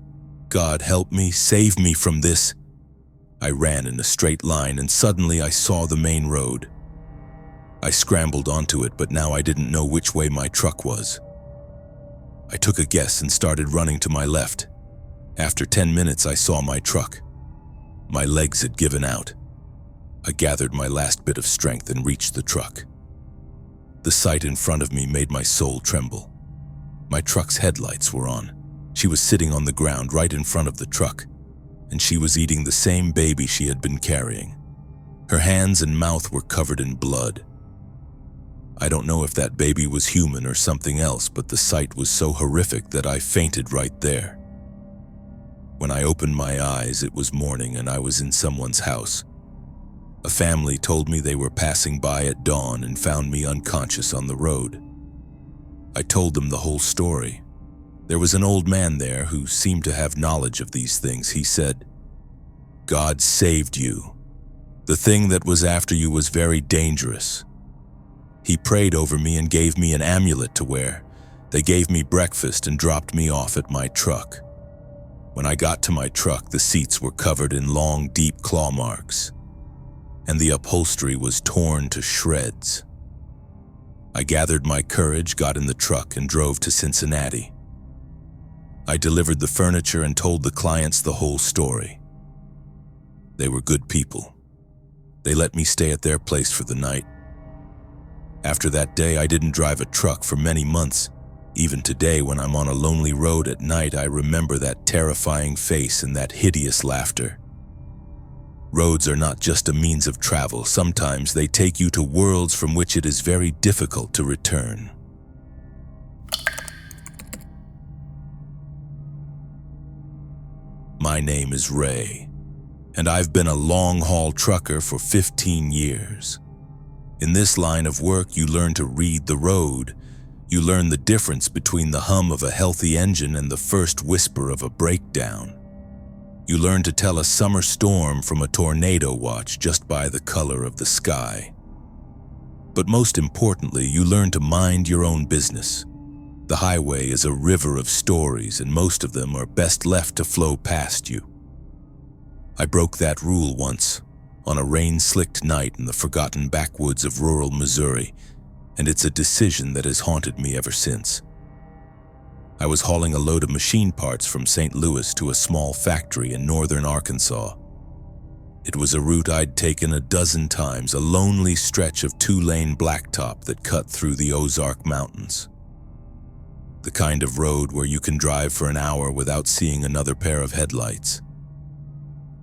"God, help me, save me from this." I ran in a straight line and suddenly I saw the main road. I scrambled onto it, but now I didn't know which way my truck was. I took a guess and started running to my left. After 10 minutes, I saw my truck. My legs had given out. I gathered my last bit of strength and reached the truck. The sight in front of me made my soul tremble. My truck's headlights were on. She was sitting on the ground right in front of the truck, and she was eating the same baby she had been carrying. Her hands and mouth were covered in blood. I don't know if that baby was human or something else, but the sight was so horrific that I fainted right there. When I opened my eyes, it was morning and I was in someone's house. A family told me they were passing by at dawn and found me unconscious on the road. I told them the whole story. There was an old man there who seemed to have knowledge of these things. He said, "God saved you. The thing that was after you was very dangerous." He prayed over me and gave me an amulet to wear. They gave me breakfast and dropped me off at my truck. When I got to my truck, the seats were covered in long, deep claw marks, and the upholstery was torn to shreds. I gathered my courage, got in the truck, and drove to Cincinnati. I delivered the furniture and told the clients the whole story. They were good people. They let me stay at their place for the night. After that day, I didn't drive a truck for many months. Even today, when I'm on a lonely road at night, I remember that terrifying face and that hideous laughter. Roads are not just a means of travel. Sometimes they take you to worlds from which it is very difficult to return. My name is Ray, and I've been a long-haul trucker for 15 years. In this line of work, you learn to read the road. You learn the difference between the hum of a healthy engine and the first whisper of a breakdown. You learn to tell a summer storm from a tornado watch just by the color of the sky. But most importantly, you learn to mind your own business. The highway is a river of stories, and most of them are best left to flow past you. I broke that rule once, on a rain-slicked night in the forgotten backwoods of rural Missouri, and it's a decision that has haunted me ever since. I was hauling a load of machine parts from St. Louis to a small factory in northern Arkansas. It was a route I'd taken a dozen times, a lonely stretch of two-lane blacktop that cut through the Ozark Mountains. The kind of road where you can drive for an hour without seeing another pair of headlights.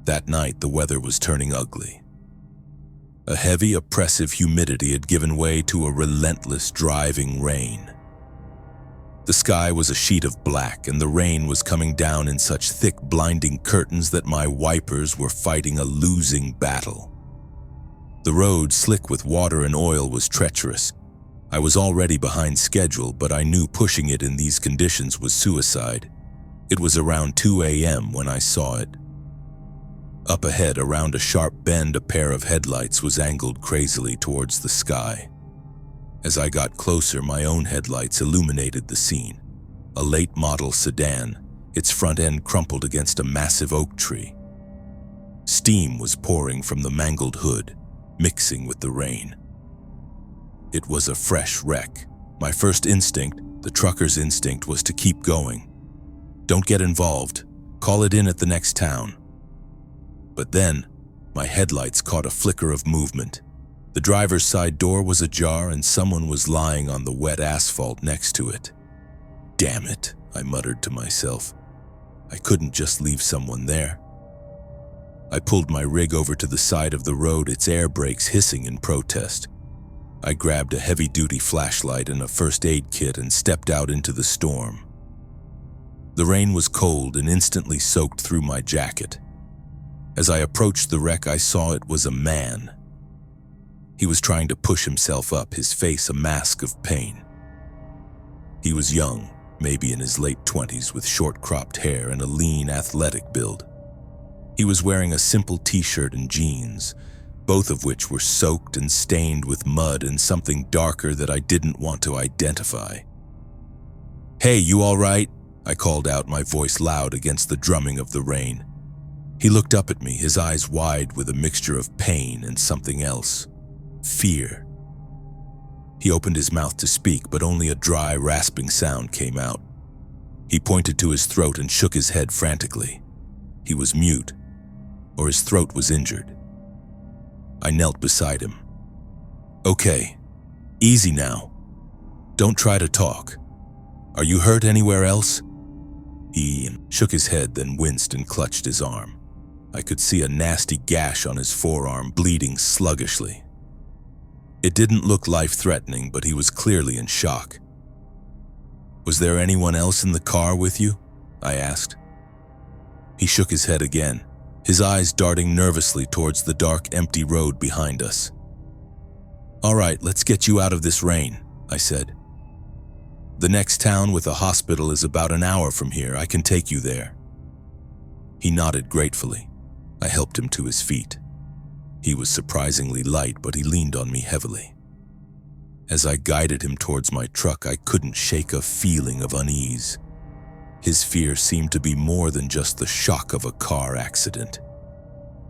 That night, the weather was turning ugly. A heavy, oppressive humidity had given way to a relentless, driving rain. The sky was a sheet of black, and the rain was coming down in such thick, blinding curtains that my wipers were fighting a losing battle. The road, slick with water and oil, was treacherous. I was already behind schedule, but I knew pushing it in these conditions was suicide. It was around 2 a.m. when I saw it. Up ahead, around a sharp bend, a pair of headlights was angled crazily towards the sky. As I got closer, my own headlights illuminated the scene. A late-model sedan, its front end crumpled against a massive oak tree. Steam was pouring from the mangled hood, mixing with the rain. It was a fresh wreck. My first instinct, the trucker's instinct, was to keep going. Don't get involved. Call it in at the next town. But then, my headlights caught a flicker of movement. The driver's side door was ajar and someone was lying on the wet asphalt next to it. Damn it, I muttered to myself. I couldn't just leave someone there. I pulled my rig over to the side of the road, its air brakes hissing in protest. I grabbed a heavy-duty flashlight and a first aid kit and stepped out into the storm. The rain was cold and instantly soaked through my jacket. As I approached the wreck, I saw it was a man. He was trying to push himself up, his face a mask of pain. He was young, maybe in his late 20s, with short-cropped hair and a lean, athletic build. He was wearing a simple t-shirt and jeans, both of which were soaked and stained with mud and something darker that I didn't want to identify. "Hey, you all right?" I called out, my voice loud against the drumming of the rain. He looked up at me, his eyes wide with a mixture of pain and something else. Fear. He opened his mouth to speak, but only a dry, rasping sound came out. He pointed to his throat and shook his head frantically. He was mute, or his throat was injured. I knelt beside him. "Okay, easy now. Don't try to talk. Are you hurt anywhere else?" He shook his head, then winced and clutched his arm. I could see a nasty gash on his forearm, bleeding sluggishly. It didn't look life-threatening, but he was clearly in shock. "Was there anyone else in the car with you?" I asked. He shook his head again, his eyes darting nervously towards the dark, empty road behind us. "All right, let's get you out of this rain," I said. "The next town with a hospital is about an hour from here. I can take you there." He nodded gratefully. I helped him to his feet. He was surprisingly light, but he leaned on me heavily. As I guided him towards my truck, I couldn't shake a feeling of unease. His fear seemed to be more than just the shock of a car accident.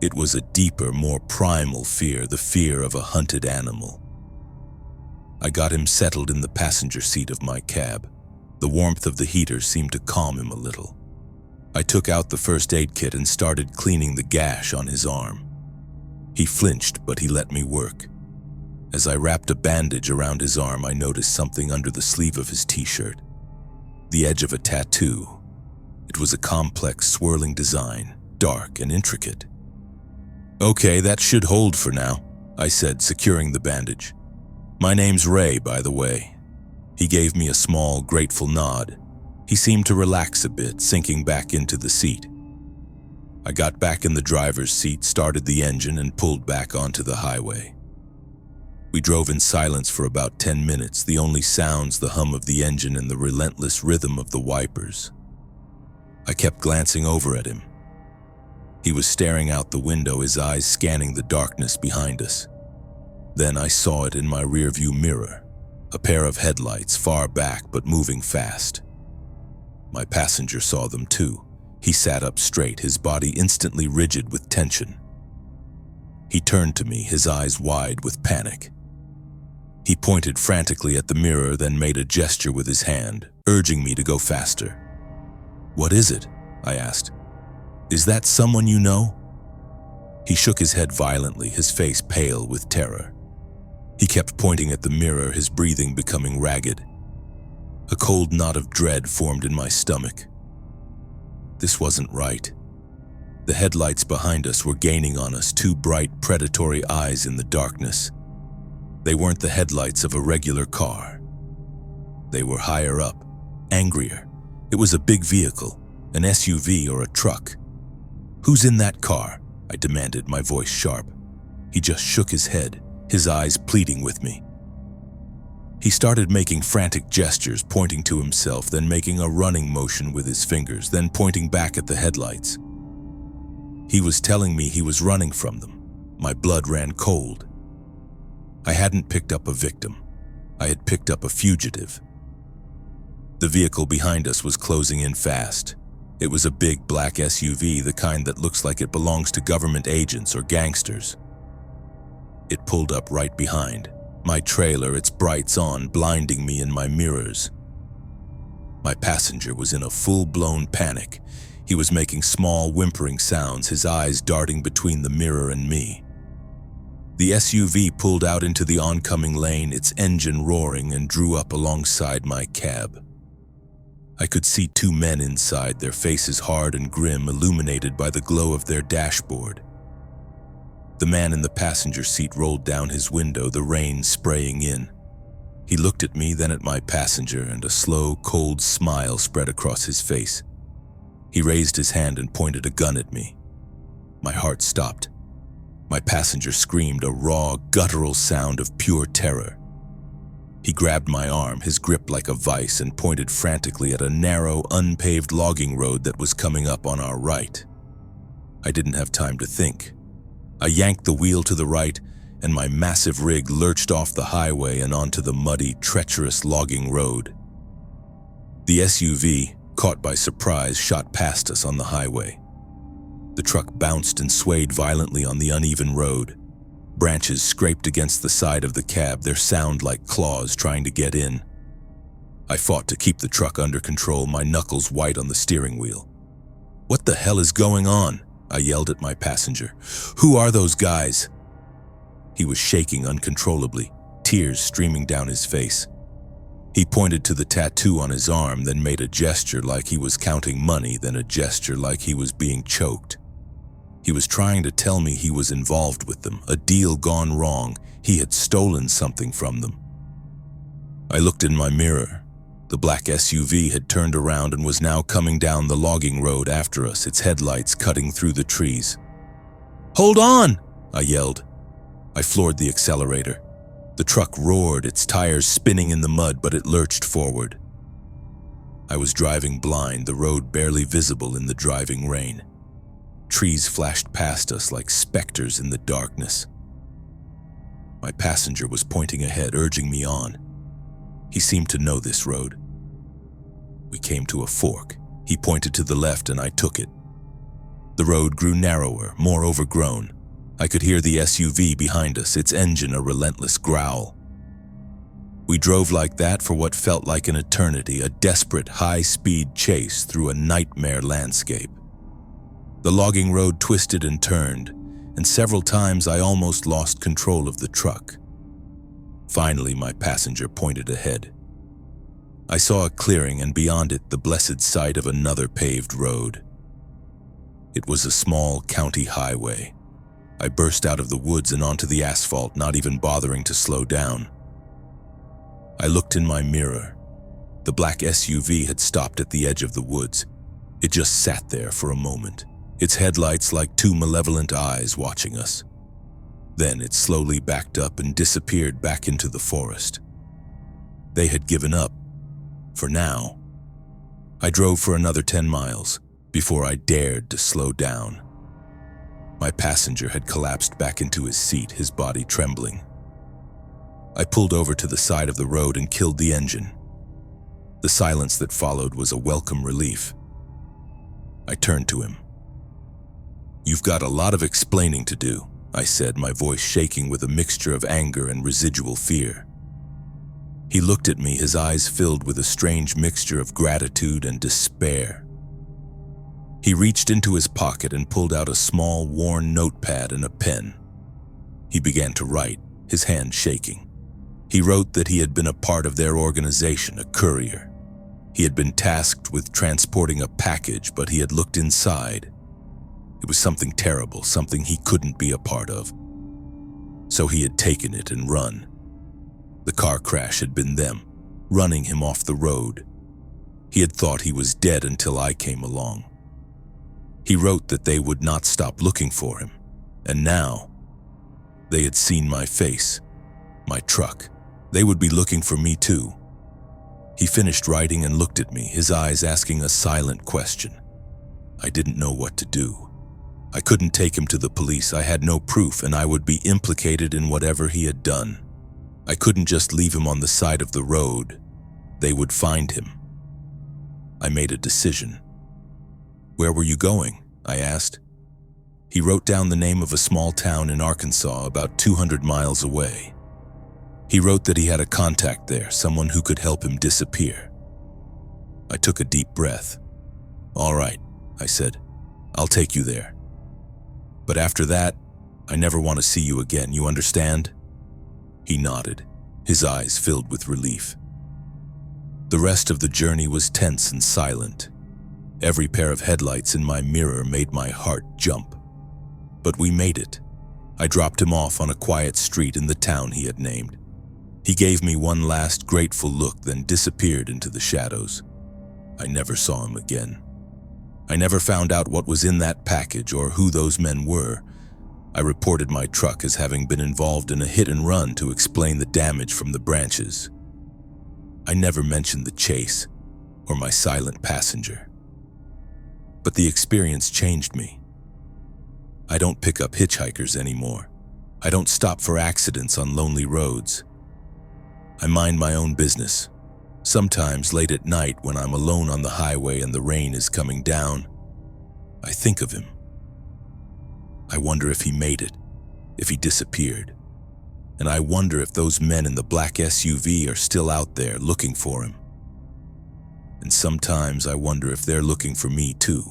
It was a deeper, more primal fear, the fear of a hunted animal. I got him settled in the passenger seat of my cab. The warmth of the heater seemed to calm him a little. I took out the first aid kit and started cleaning the gash on his arm. He flinched, but he let me work. As I wrapped a bandage around his arm, I noticed something under the sleeve of his t-shirt. The edge of a tattoo. It was a complex, swirling design, dark and intricate. "Okay, that should hold for now," I said, securing the bandage. "My name's Ray, by the way." He gave me a small, grateful nod. He seemed to relax a bit, sinking back into the seat. I got back in the driver's seat, started the engine, and pulled back onto the highway. We drove in silence for about 10 minutes, the only sounds the hum of the engine and the relentless rhythm of the wipers. I kept glancing over at him. He was staring out the window, his eyes scanning the darkness behind us. Then I saw it in my rearview mirror, a pair of headlights far back but moving fast. My passenger saw them too. He sat up straight, his body instantly rigid with tension. He turned to me, his eyes wide with panic. He pointed frantically at the mirror, then made a gesture with his hand, urging me to go faster. "What is it?" I asked. "Is that someone you know?" He shook his head violently, his face pale with terror. He kept pointing at the mirror, his breathing becoming ragged. A cold knot of dread formed in my stomach. This wasn't right. The headlights behind us were gaining on us, two bright, predatory eyes in the darkness. They weren't the headlights of a regular car. They were higher up, angrier. It was a big vehicle, an SUV or a truck. "Who's in that car?" I demanded, my voice sharp. He just shook his head, his eyes pleading with me. He started making frantic gestures, pointing to himself, then making a running motion with his fingers, then pointing back at the headlights. He was telling me he was running from them. My blood ran cold. I hadn't picked up a victim. I had picked up a fugitive. The vehicle behind us was closing in fast. It was a big black SUV, the kind that looks like it belongs to government agents or gangsters. It pulled up right behind. My trailer, its brights on, blinding me in my mirrors. My passenger was in a full-blown panic. He was making small, whimpering sounds, his eyes darting between the mirror and me. The SUV pulled out into the oncoming lane, its engine roaring, and drew up alongside my cab. I could see two men inside, their faces hard and grim, illuminated by the glow of their dashboard. The man in the passenger seat rolled down his window, the rain spraying in. He looked at me, then at my passenger, and a slow, cold smile spread across his face. He raised his hand and pointed a gun at me. My heart stopped. My passenger screamed, a raw, guttural sound of pure terror. He grabbed my arm, his grip like a vice, and pointed frantically at a narrow, unpaved logging road that was coming up on our right. I didn't have time to think. I yanked the wheel to the right, and my massive rig lurched off the highway and onto the muddy, treacherous logging road. The SUV, caught by surprise, shot past us on the highway. The truck bounced and swayed violently on the uneven road. Branches scraped against the side of the cab, their sound like claws trying to get in. I fought to keep the truck under control, my knuckles white on the steering wheel. "What the hell is going on?" I yelled at my passenger. "Who are those guys?" He was shaking uncontrollably, tears streaming down his face. He pointed to the tattoo on his arm, then made a gesture like he was counting money, then a gesture like he was being choked. He was trying to tell me he was involved with them, a deal gone wrong. He had stolen something from them. I looked in my mirror. The black SUV had turned around and was now coming down the logging road after us, its headlights cutting through the trees. "Hold on!" I yelled. I floored the accelerator. The truck roared, its tires spinning in the mud, but it lurched forward. I was driving blind, the road barely visible in the driving rain. Trees flashed past us like specters in the darkness. My passenger was pointing ahead, urging me on. He seemed to know this road. We came to a fork. He pointed to the left and I took it. The road grew narrower, more overgrown. I could hear the SUV behind us, its engine a relentless growl. We drove like that for what felt like an eternity, a desperate high-speed chase through a nightmare landscape. The logging road twisted and turned, and several times I almost lost control of the truck. Finally, my passenger pointed ahead. I saw a clearing, and beyond it, the blessed sight of another paved road. It was a small county highway. I burst out of the woods and onto the asphalt, not even bothering to slow down. I looked in my mirror. The black SUV had stopped at the edge of the woods. It just sat there for a moment, its headlights like two malevolent eyes watching us. Then it slowly backed up and disappeared back into the forest. They had given up, for now. I drove for another 10 miles before I dared to slow down. My passenger had collapsed back into his seat, his body trembling. I pulled over to the side of the road and killed the engine. The silence that followed was a welcome relief. I turned to him. "You've got a lot of explaining to do," I said, my voice shaking with a mixture of anger and residual fear. He looked at me, his eyes filled with a strange mixture of gratitude and despair. He reached into his pocket and pulled out a small, worn notepad and a pen. He began to write, his hand shaking. He wrote that he had been a part of their organization, a courier. He had been tasked with transporting a package, but he had looked inside. It was something terrible, something he couldn't be a part of. So he had taken it and run. The car crash had been them, running him off the road. He had thought he was dead until I came along. He wrote that they would not stop looking for him, and now they had seen my face, my truck. They would be looking for me too. He finished writing and looked at me, his eyes asking a silent question. I didn't know what to do. I couldn't take him to the police. I had no proof, and I would be implicated in whatever he had done. I couldn't just leave him on the side of the road. They would find him. I made a decision. "Where were you going?" I asked. He wrote down the name of a small town in Arkansas about 200 miles away. He wrote that he had a contact there, someone who could help him disappear. I took a deep breath. "All right," I said. "I'll take you there. But after that, I never want to see you again, you understand?" He nodded, his eyes filled with relief. The rest of the journey was tense and silent. Every pair of headlights in my mirror made my heart jump. But we made it. I dropped him off on a quiet street in the town he had named. He gave me one last grateful look, then disappeared into the shadows. I never saw him again. I never found out what was in that package or who those men were. I reported my truck as having been involved in a hit and run to explain the damage from the branches. I never mentioned the chase or my silent passenger. But the experience changed me. I don't pick up hitchhikers anymore. I don't stop for accidents on lonely roads. I mind my own business. Sometimes late at night when I'm alone on the highway and the rain is coming down, I think of him. I wonder if he made it, if he disappeared. And I wonder if those men in the black SUV are still out there looking for him. And sometimes I wonder if they're looking for me too.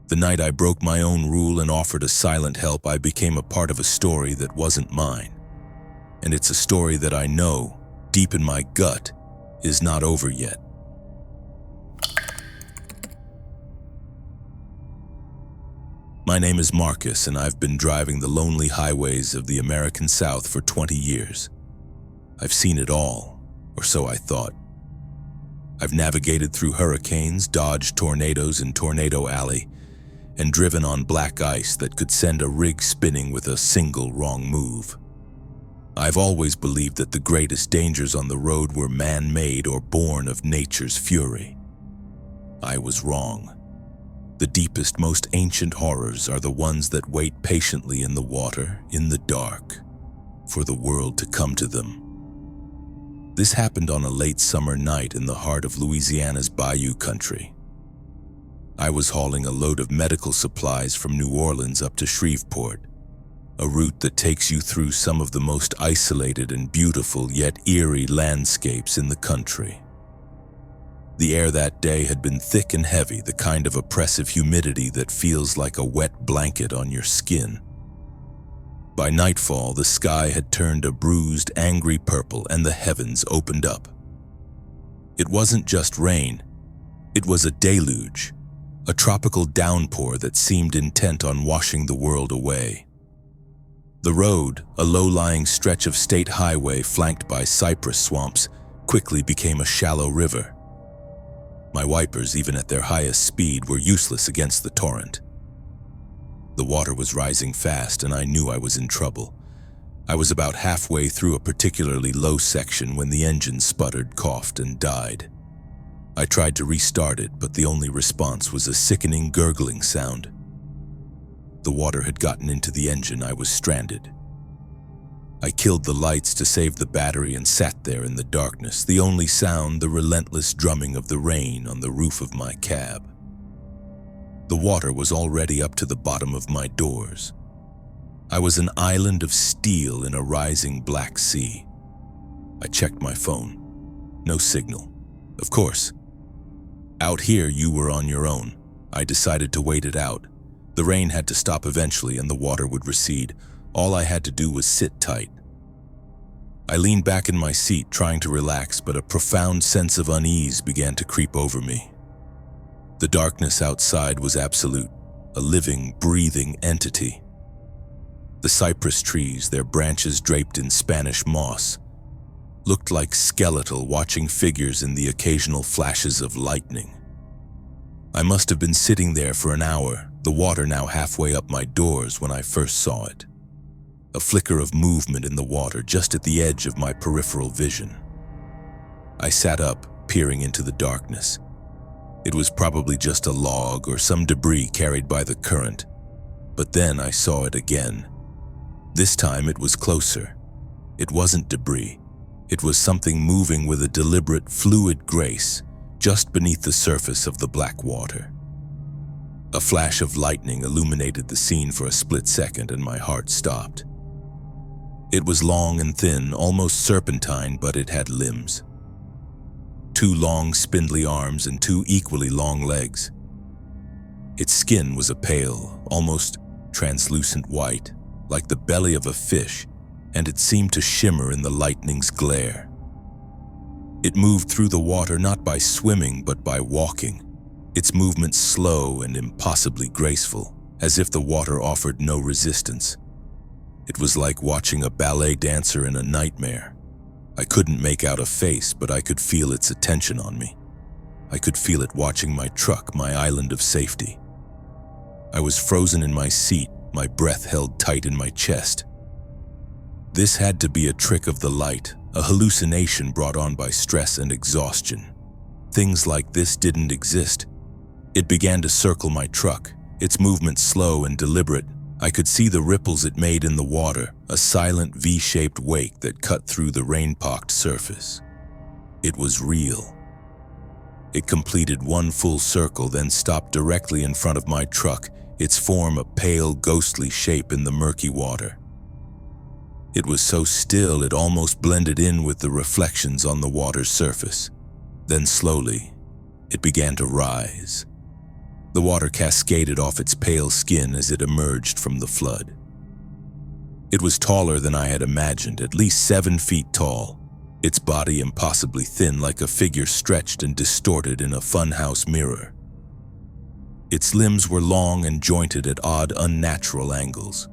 The night I broke my own rule and offered a silent help, I became a part of a story that wasn't mine. And it's a story that I know, deep in my gut, is not over yet. My name is Marcus, and I've been driving the lonely highways of the American South for 20 years. I've seen it all, or so I thought. I've navigated through hurricanes, dodged tornadoes in Tornado Alley, and driven on black ice that could send a rig spinning with a single wrong move. I've always believed that the greatest dangers on the road were man-made or born of nature's fury. I was wrong. The deepest, most ancient horrors are the ones that wait patiently in the water, in the dark, for the world to come to them. This happened on a late summer night in the heart of Louisiana's Bayou country. I was hauling a load of medical supplies from New Orleans up to Shreveport. a route that takes you through some of the most isolated and beautiful yet eerie landscapes in the country. The air that day had been thick and heavy, the kind of oppressive humidity that feels like a wet blanket on your skin. By nightfall, the sky had turned a bruised, angry purple and the heavens opened up. It wasn't just rain, it was a deluge, a tropical downpour that seemed intent on washing the world away. The road, a low-lying stretch of state highway flanked by cypress swamps, quickly became a shallow river. My wipers, even at their highest speed, were useless against the torrent. The water was rising fast, and I knew I was in trouble. I was about halfway through a particularly low section when the engine sputtered, coughed, and died. I tried to restart it, but the only response was a sickening gurgling sound. The water had gotten into the engine. I was stranded. I killed the lights to save the battery and sat there in the darkness, the only sound the relentless drumming of the rain on the roof of my cab. The water was already up to the bottom of my doors. I was an island of steel in a rising black sea. I checked my phone. No signal. Of course. Out here, you were on your own. I decided to wait it out. The rain had to stop eventually and the water would recede. All I had to do was sit tight. I leaned back in my seat, trying to relax, but a profound sense of unease began to creep over me. The darkness outside was absolute, a living, breathing entity. The cypress trees, their branches draped in Spanish moss, looked like skeletal, watching figures in the occasional flashes of lightning. I must have been sitting there for an hour, the water now halfway up my doors, when I first saw it. A flicker of movement in the water just at the edge of my peripheral vision. I sat up, peering into the darkness. It was probably just a log or some debris carried by the current. But then I saw it again. This time it was closer. It wasn't debris. It was something moving with a deliberate, fluid grace just beneath the surface of the black water. A flash of lightning illuminated the scene for a split second, and my heart stopped. It was long and thin, almost serpentine, but it had limbs. 2 long, spindly arms and 2 equally long legs. Its skin was a pale, almost translucent white, like the belly of a fish, and it seemed to shimmer in the lightning's glare. It moved through the water not by swimming, but by walking, its movements slow and impossibly graceful, as if the water offered no resistance. It was like watching a ballet dancer in a nightmare. I couldn't make out a face, but I could feel its attention on me. I could feel it watching my truck, my island of safety. I was frozen in my seat, my breath held tight in my chest. This had to be a trick of the light, a hallucination brought on by stress and exhaustion. Things like this didn't exist. It began to circle my truck, its movement slow and deliberate. I could see the ripples it made in the water, a silent V-shaped wake that cut through the rain-pocked surface. It was real. It completed 1 full circle, then stopped directly in front of my truck, its form a pale, ghostly shape in the murky water. It was so still it almost blended in with the reflections on the water's surface. Then slowly, it began to rise. The water cascaded off its pale skin as it emerged from the flood. It was taller than I had imagined, at least 7 feet tall, its body impossibly thin, like a figure stretched and distorted in a funhouse mirror. Its limbs were long and jointed at odd, unnatural angles.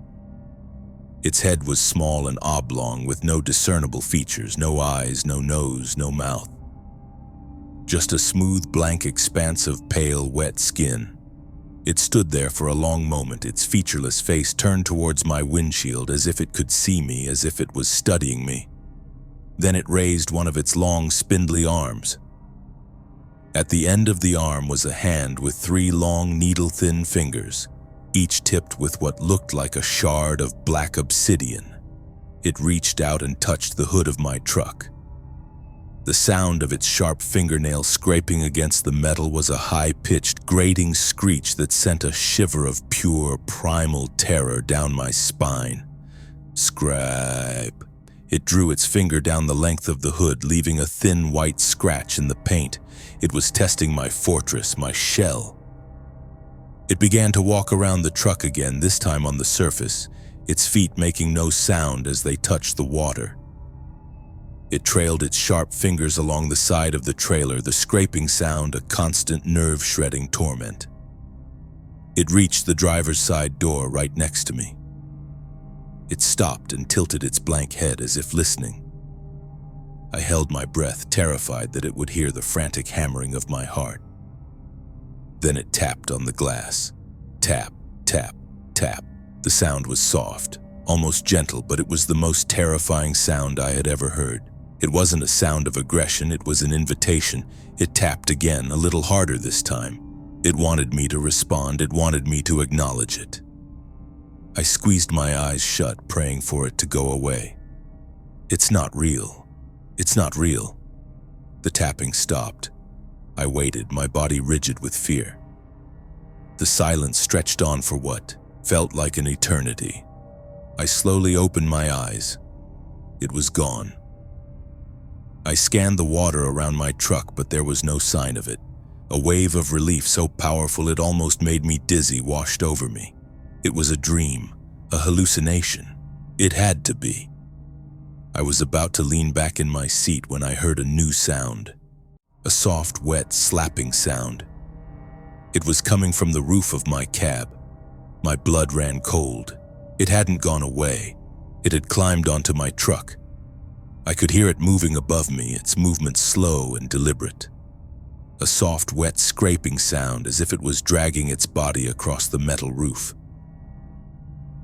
Its head was small and oblong, with no discernible features, no eyes, no nose, no mouth. Just a smooth, blank expanse of pale, wet skin. It stood there for a long moment, its featureless face turned towards my windshield as if it could see me, as if it was studying me. Then it raised one of its long, spindly arms. At the end of the arm was a hand with 3 long, needle-thin fingers, each tipped with what looked like a shard of black obsidian. It reached out and touched the hood of my truck. The sound of its sharp fingernail scraping against the metal was a high-pitched, grating screech that sent a shiver of pure, primal terror down my spine. Scrape. It drew its finger down the length of the hood, leaving a thin white scratch in the paint. It was testing my fortress, my shell. It began to walk around the truck again, this time on the surface, its feet making no sound as they touched the water. It trailed its sharp fingers along the side of the trailer, the scraping sound a constant nerve-shredding torment. It reached the driver's side door right next to me. It stopped and tilted its blank head as if listening. I held my breath, terrified that it would hear the frantic hammering of my heart. Then it tapped on the glass. Tap, tap, tap. The sound was soft, almost gentle, but it was the most terrifying sound I had ever heard. It wasn't a sound of aggression, it was an invitation. It tapped again, a little harder this time. It wanted me to respond, it wanted me to acknowledge it. I squeezed my eyes shut, praying for it to go away. It's not real. It's not real. The tapping stopped. I waited, my body rigid with fear. The silence stretched on for what felt like an eternity. I slowly opened my eyes. It was gone. I scanned the water around my truck, but there was no sign of it. A wave of relief so powerful it almost made me dizzy washed over me. It was a dream, a hallucination. It had to be. I was about to lean back in my seat when I heard a new sound. A soft, wet, slapping sound. It was coming from the roof of my cab. My blood ran cold. It hadn't gone away. It had climbed onto my truck. I could hear it moving above me, its movement slow and deliberate. A soft, wet scraping sound as if it was dragging its body across the metal roof.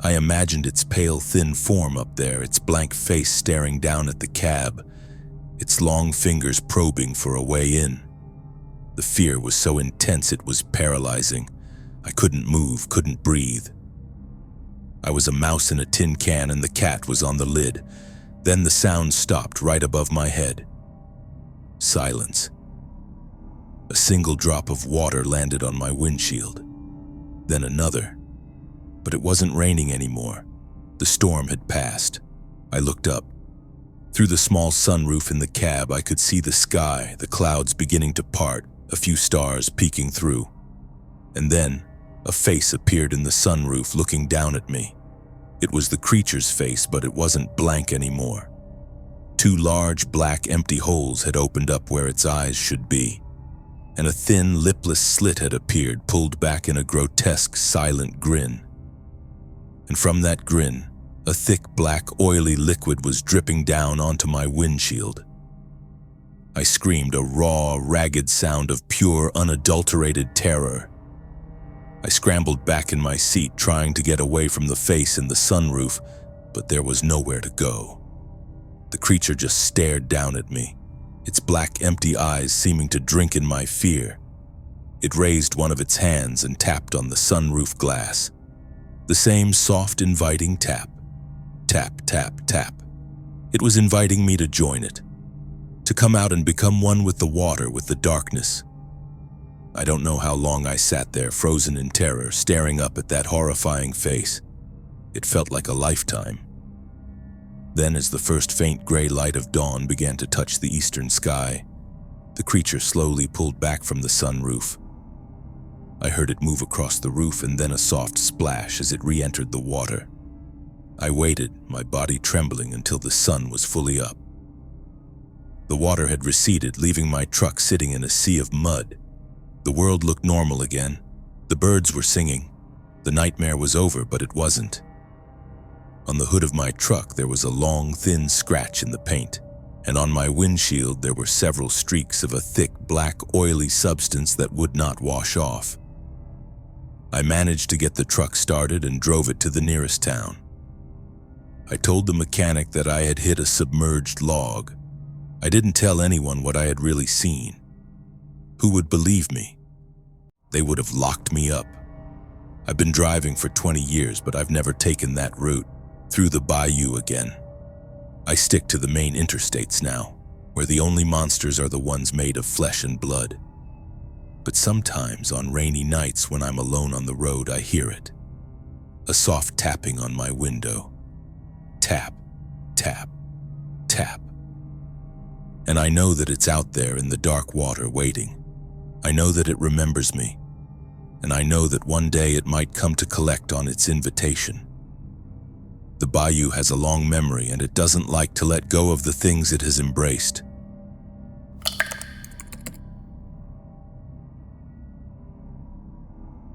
I imagined its pale, thin form up there, its blank face staring down at the cab, its long fingers probing for a way in. The fear was so intense it was paralyzing. I couldn't move, couldn't breathe. I was a mouse in a tin can and the cat was on the lid. Then the sound stopped right above my head. Silence. A single drop of water landed on my windshield. Then another. But it wasn't raining anymore. The storm had passed. I looked up. Through the small sunroof in the cab, I could see the sky, the clouds beginning to part, a few stars peeking through. And then, a face appeared in the sunroof looking down at me. It was the creature's face, but it wasn't blank anymore. Two large, black, empty holes had opened up where its eyes should be, and a thin, lipless slit had appeared, pulled back in a grotesque, silent grin. And from that grin, a thick, black, oily liquid was dripping down onto my windshield. I screamed, a raw, ragged sound of pure, unadulterated terror. I scrambled back in my seat, trying to get away from the face in the sunroof, but there was nowhere to go. The creature just stared down at me, its black, empty eyes seeming to drink in my fear. It raised one of its hands and tapped on the sunroof glass. The same soft, inviting tap. Tap, tap, tap. It was inviting me to join it, to come out and become one with the water, with the darkness. I don't know how long I sat there, frozen in terror, staring up at that horrifying face. It felt like a lifetime. Then, as the first faint gray light of dawn began to touch the eastern sky, the creature slowly pulled back from the sunroof. I heard it move across the roof and then a soft splash as it re-entered the water. I waited, my body trembling, until the sun was fully up. The water had receded, leaving my truck sitting in a sea of mud. The world looked normal again. The birds were singing. The nightmare was over, but it wasn't. On the hood of my truck, there was a long, thin scratch in the paint, and on my windshield there were several streaks of a thick, black, oily substance that would not wash off. I managed to get the truck started and drove it to the nearest town. I told the mechanic that I had hit a submerged log. I didn't tell anyone what I had really seen. Who would believe me? They would have locked me up. I've been driving for 20 years, but I've never taken that route, through the bayou again. I stick to the main interstates now, where the only monsters are the ones made of flesh and blood. But sometimes on rainy nights when I'm alone on the road, I hear it. A soft tapping on my window. Tap, tap, tap. And I know that it's out there in the dark water waiting. I know that it remembers me. And I know that one day it might come to collect on its invitation. The bayou has a long memory, and it doesn't like to let go of the things it has embraced.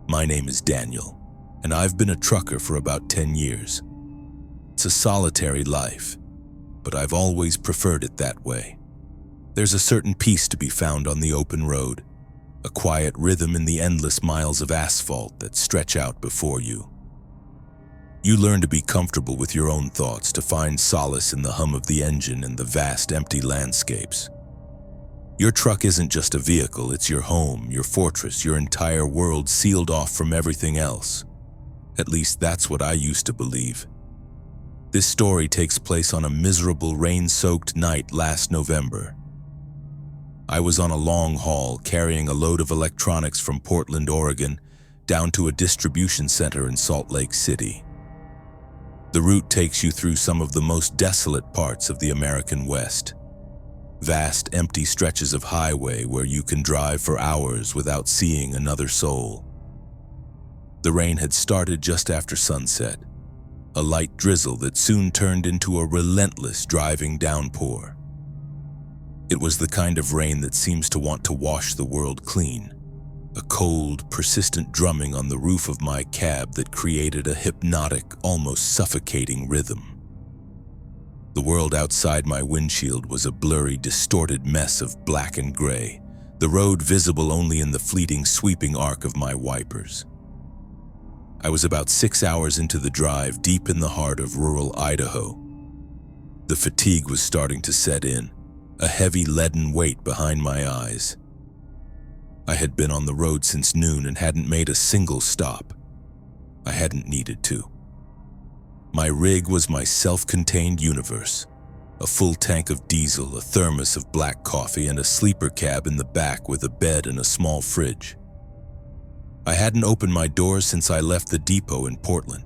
My name is Daniel, and I've been a trucker for about 10 years. It's a solitary life, but I've always preferred it that way. There's a certain peace to be found on the open road, a quiet rhythm in the endless miles of asphalt that stretch out before you. You learn to be comfortable with your own thoughts, to find solace in the hum of the engine and the vast empty landscapes. Your truck isn't just a vehicle, it's your home, your fortress, your entire world sealed off from everything else. At least that's what I used to believe. This story takes place on a miserable rain-soaked night last November. I was on a long haul carrying a load of electronics from Portland, Oregon, down to a distribution center in Salt Lake City. The route takes you through some of the most desolate parts of the American West. Vast, empty stretches of highway where you can drive for hours without seeing another soul. The rain had started just after sunset, a light drizzle that soon turned into a relentless driving downpour. It was the kind of rain that seems to want to wash the world clean. A cold, persistent drumming on the roof of my cab that created a hypnotic, almost suffocating rhythm. The world outside my windshield was a blurry, distorted mess of black and gray, the road visible only in the fleeting, sweeping arc of my wipers. I was about 6 hours into the drive, deep in the heart of rural Idaho. The fatigue was starting to set in, a heavy leaden weight behind my eyes. I had been on the road since noon and hadn't made a single stop. I hadn't needed to. My rig was my self-contained universe. A full tank of diesel, a thermos of black coffee, and a sleeper cab in the back with a bed and a small fridge. I hadn't opened my doors since I left the depot in Portland.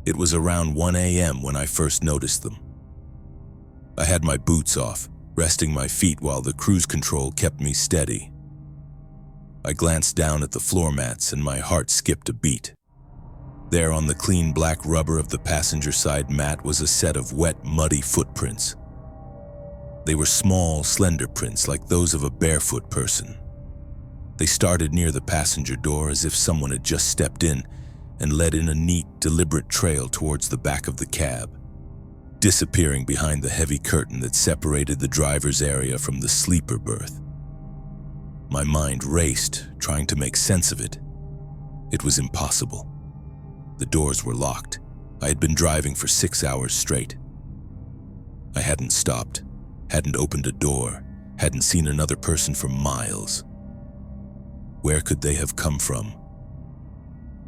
It was around 1 a.m. when I first noticed them. I had my boots off, resting my feet while the cruise control kept me steady. I glanced down at the floor mats and my heart skipped a beat. There on the clean black rubber of the passenger side mat was a set of wet, muddy footprints. They were small, slender prints like those of a barefoot person. They started near the passenger door as if someone had just stepped in and led in a neat, deliberate trail towards the back of the cab, disappearing behind the heavy curtain that separated the driver's area from the sleeper berth. My mind raced, trying to make sense of it. It was impossible. The doors were locked. I had been driving for 6 hours straight. I hadn't stopped, hadn't opened a door, hadn't seen another person for miles. Where could they have come from?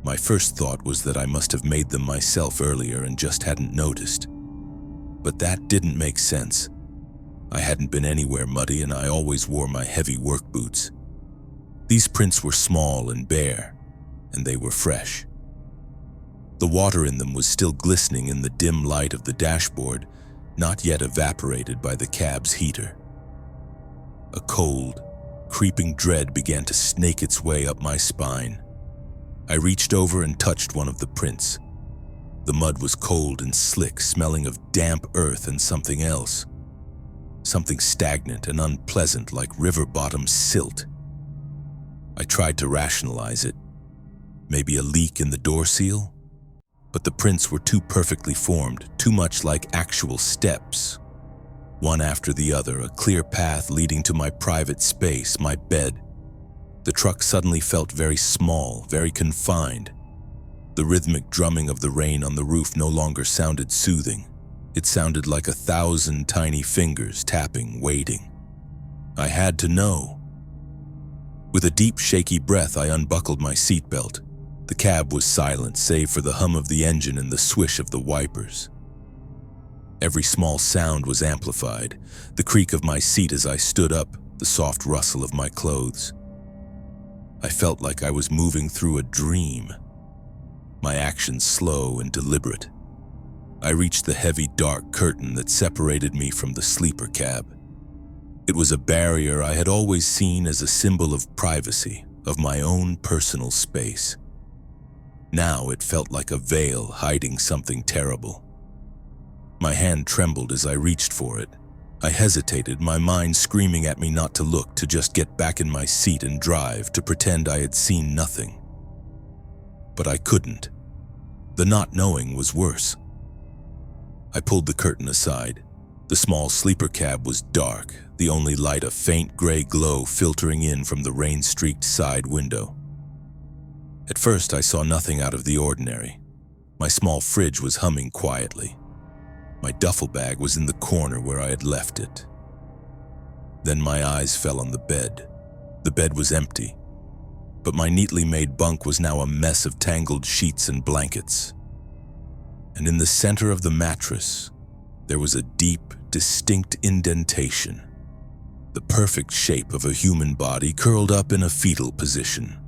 My first thought was that I must have made them myself earlier and just hadn't noticed. But that didn't make sense. I hadn't been anywhere muddy and I always wore my heavy work boots. These prints were small and bare, and they were fresh. The water in them was still glistening in the dim light of the dashboard, not yet evaporated by the cab's heater. A cold, creeping dread began to snake its way up my spine. I reached over and touched one of the prints. The mud was cold and slick, smelling of damp earth and something else. Something stagnant and unpleasant like river bottom silt. I tried to rationalize it. Maybe a leak in the door seal? But the prints were too perfectly formed, too much like actual steps. One after the other, a clear path leading to my private space, my bed. The truck suddenly felt very small, very confined. The rhythmic drumming of the rain on the roof no longer sounded soothing. It sounded like 1,000 tiny fingers tapping, waiting. I had to know. With a deep, shaky breath, I unbuckled my seatbelt. The cab was silent, save for the hum of the engine and the swish of the wipers. Every small sound was amplified, the creak of my seat as I stood up, the soft rustle of my clothes. I felt like I was moving through a dream, my actions slow and deliberate. I reached the heavy, dark curtain that separated me from the sleeper cab. It was a barrier I had always seen as a symbol of privacy, of my own personal space. Now it felt like a veil hiding something terrible. My hand trembled as I reached for it. I hesitated, my mind screaming at me not to look, to just get back in my seat and drive, to pretend I had seen nothing. But I couldn't. The not knowing was worse. I pulled the curtain aside. The small sleeper cab was dark, the only light a faint gray glow filtering in from the rain-streaked side window. At first I saw nothing out of the ordinary. My small fridge was humming quietly. My duffel bag was in the corner where I had left it. Then my eyes fell on the bed. The bed was empty, but my neatly made bunk was now a mess of tangled sheets and blankets. And in the center of the mattress, there was a deep, distinct indentation, the perfect shape of a human body curled up in a fetal position.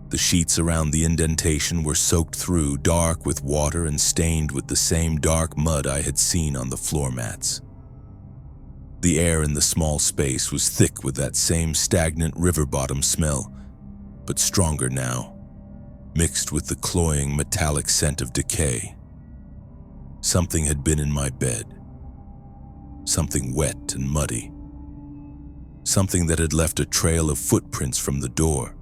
The sheets around the indentation were soaked through, dark with water and stained with the same dark mud I had seen on the floor mats. The air in the small space was thick with that same stagnant river bottom smell, but stronger now, mixed with the cloying metallic scent of decay. Something had been in my bed. Something wet and muddy. Something that had left a trail of footprints from the door,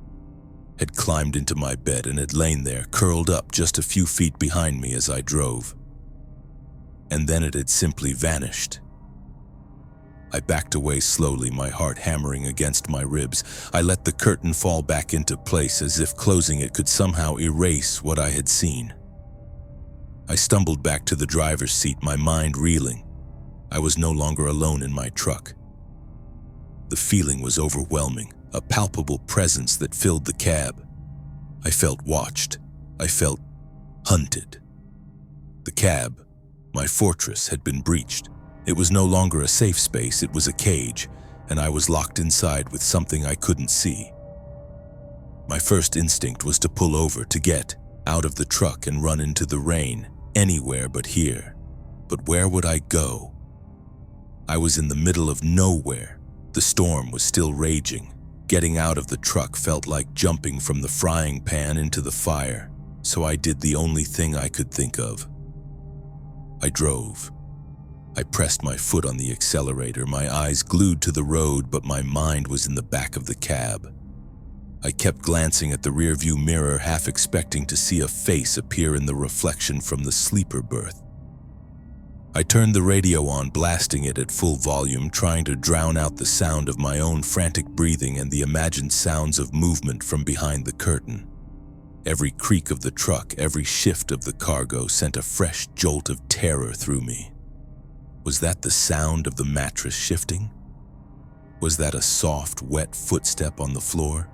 had climbed into my bed and had lain there, curled up just a few feet behind me as I drove. And then it had simply vanished. I backed away slowly, my heart hammering against my ribs. I let the curtain fall back into place as if closing it could somehow erase what I had seen. I stumbled back to the driver's seat, my mind reeling. I was no longer alone in my truck. The feeling was overwhelming, a palpable presence that filled the cab. I felt watched. I felt hunted. The cab, my fortress, had been breached. It was no longer a safe space, it was a cage, and I was locked inside with something I couldn't see. My first instinct was to pull over, to get out of the truck and run into the rain, anywhere but here. But where would I go? I was in the middle of nowhere. The storm was still raging. Getting out of the truck felt like jumping from the frying pan into the fire, so I did the only thing I could think of. I drove. I pressed my foot on the accelerator, my eyes glued to the road, but my mind was in the back of the cab. I kept glancing at the rearview mirror, half expecting to see a face appear in the reflection from the sleeper berth. I turned the radio on, blasting it at full volume, trying to drown out the sound of my own frantic breathing and the imagined sounds of movement from behind the curtain. Every creak of the truck, every shift of the cargo sent a fresh jolt of terror through me. Was that the sound of the mattress shifting? Was that a soft, wet footstep on the floor?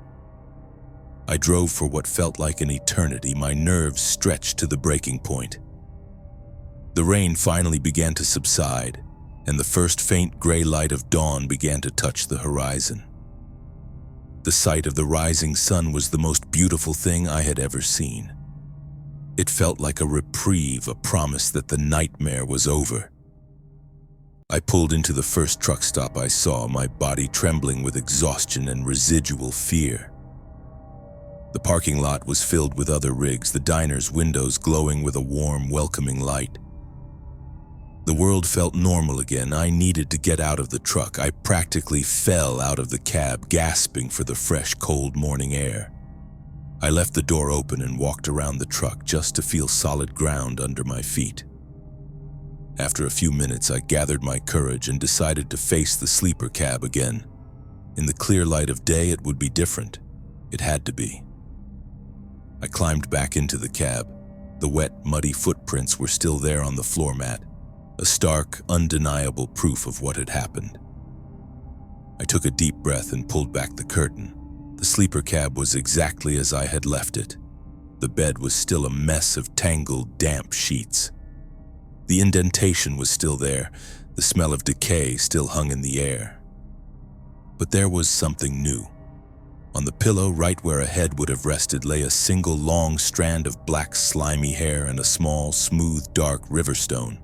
I drove for what felt like an eternity, my nerves stretched to the breaking point. The rain finally began to subside, and the first faint gray light of dawn began to touch the horizon. The sight of the rising sun was the most beautiful thing I had ever seen. It felt like a reprieve, a promise that the nightmare was over. I pulled into the first truck stop I saw, my body trembling with exhaustion and residual fear. The parking lot was filled with other rigs, the diner's windows glowing with a warm, welcoming light. The world felt normal again. I needed to get out of the truck. I practically fell out of the cab, gasping for the fresh, cold morning air. I left the door open and walked around the truck just to feel solid ground under my feet. After a few minutes, I gathered my courage and decided to face the sleeper cab again. In the clear light of day, it would be different. It had to be. I climbed back into the cab. The wet, muddy footprints were still there on the floor mat, a stark, undeniable proof of what had happened. I took a deep breath and pulled back the curtain. The sleeper cab was exactly as I had left it. The bed was still a mess of tangled, damp sheets. The indentation was still there. The smell of decay still hung in the air. But there was something new. On the pillow, right where a head would have rested, lay a single long strand of black slimy hair and a small, smooth, dark river stone.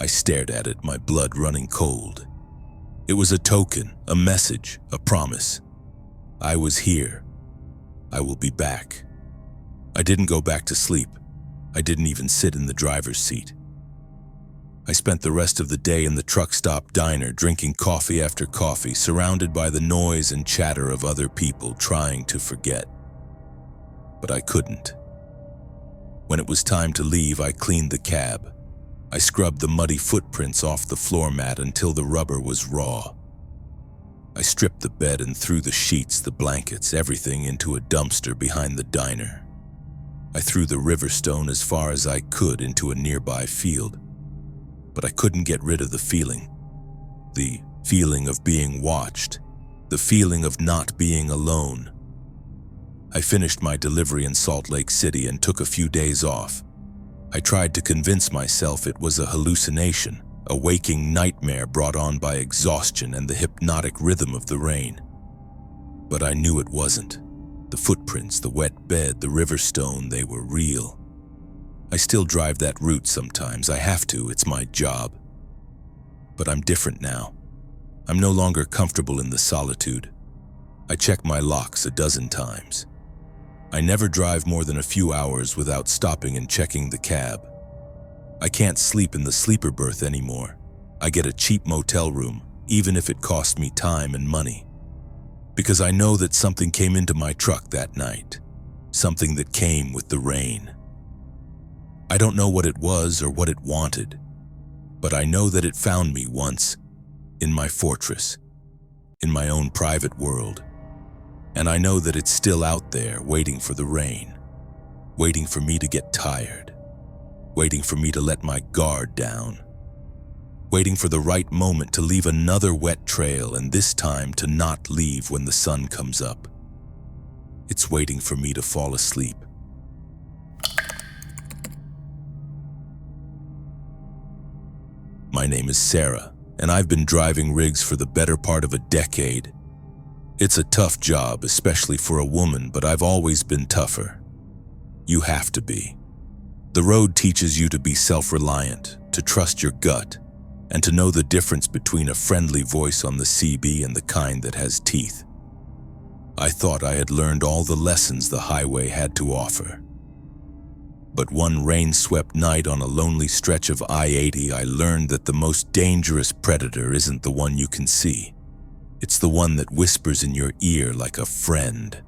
I stared at it, my blood running cold. It was a token, a message, a promise. I was here. I will be back. I didn't go back to sleep. I didn't even sit in the driver's seat. I spent the rest of the day in the truck stop diner, drinking coffee after coffee, surrounded by the noise and chatter of other people trying to forget. But I couldn't. When it was time to leave, I cleaned the cab. I scrubbed the muddy footprints off the floor mat until the rubber was raw. I stripped the bed and threw the sheets, the blankets, everything into a dumpster behind the diner. I threw the river stone as far as I could into a nearby field. But I couldn't get rid of the feeling of being watched, the feeling of not being alone. I finished my delivery in Salt Lake City and took a few days off. I tried to convince myself it was a hallucination, a waking nightmare brought on by exhaustion and the hypnotic rhythm of the rain. But I knew it wasn't. The footprints, the wet bed, the river stone, they were real. I still drive that route sometimes. I have to, it's my job. But I'm different now. I'm no longer comfortable in the solitude. I check my locks a dozen times. I never drive more than a few hours without stopping and checking the cab. I can't sleep in the sleeper berth anymore. I get a cheap motel room, even if it costs me time and money. Because I know that something came into my truck that night. Something that came with the rain. I don't know what it was or what it wanted, but I know that it found me once, in my fortress, in my own private world. And I know that it's still out there waiting for the rain, waiting for me to get tired, waiting for me to let my guard down, waiting for the right moment to leave another wet trail and this time to not leave when the sun comes up. It's waiting for me to fall asleep. My name is Sarah, and I've been driving rigs for the better part of a decade. It's a tough job, especially for a woman, but I've always been tougher. You have to be. The road teaches you to be self-reliant, to trust your gut, and to know the difference between a friendly voice on the CB and the kind that has teeth. I thought I had learned all the lessons the highway had to offer. But one rain-swept night on a lonely stretch of I-80, I learned that the most dangerous predator isn't the one you can see. It's the one that whispers in your ear like a friend.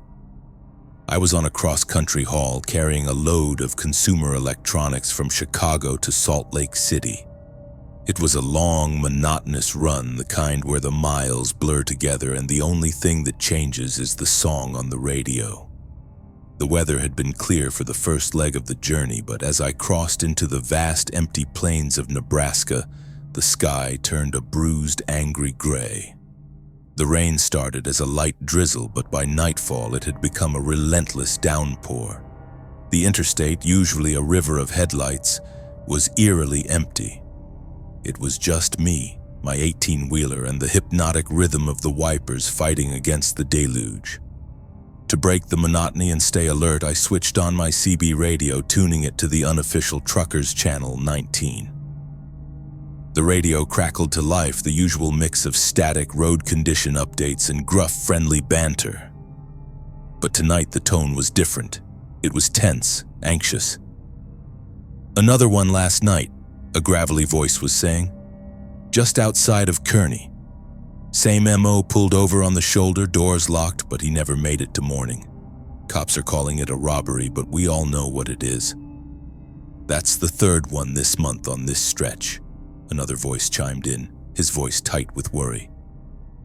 I was on a cross-country haul carrying a load of consumer electronics from Chicago to Salt Lake City. It was a long, monotonous run, the kind where the miles blur together and the only thing that changes is the song on the radio. The weather had been clear for the first leg of the journey, but as I crossed into the vast empty plains of Nebraska, the sky turned a bruised, angry gray. The rain started as a light drizzle, but by nightfall it had become a relentless downpour. The interstate, usually a river of headlights, was eerily empty. It was just me, my 18-wheeler, and the hypnotic rhythm of the wipers fighting against the deluge. To break the monotony and stay alert, I switched on my CB radio, tuning it to the unofficial Truckers Channel 19. The radio crackled to life, the usual mix of static road condition updates and gruff, friendly banter. But tonight the tone was different. It was tense, anxious. "Another one last night," a gravelly voice was saying. "Just outside of Kearney. Same MO, pulled over on the shoulder, doors locked, but he never made it to morning. Cops are calling it a robbery, but we all know what it is." "That's the third one this month on this stretch," another voice chimed in, his voice tight with worry.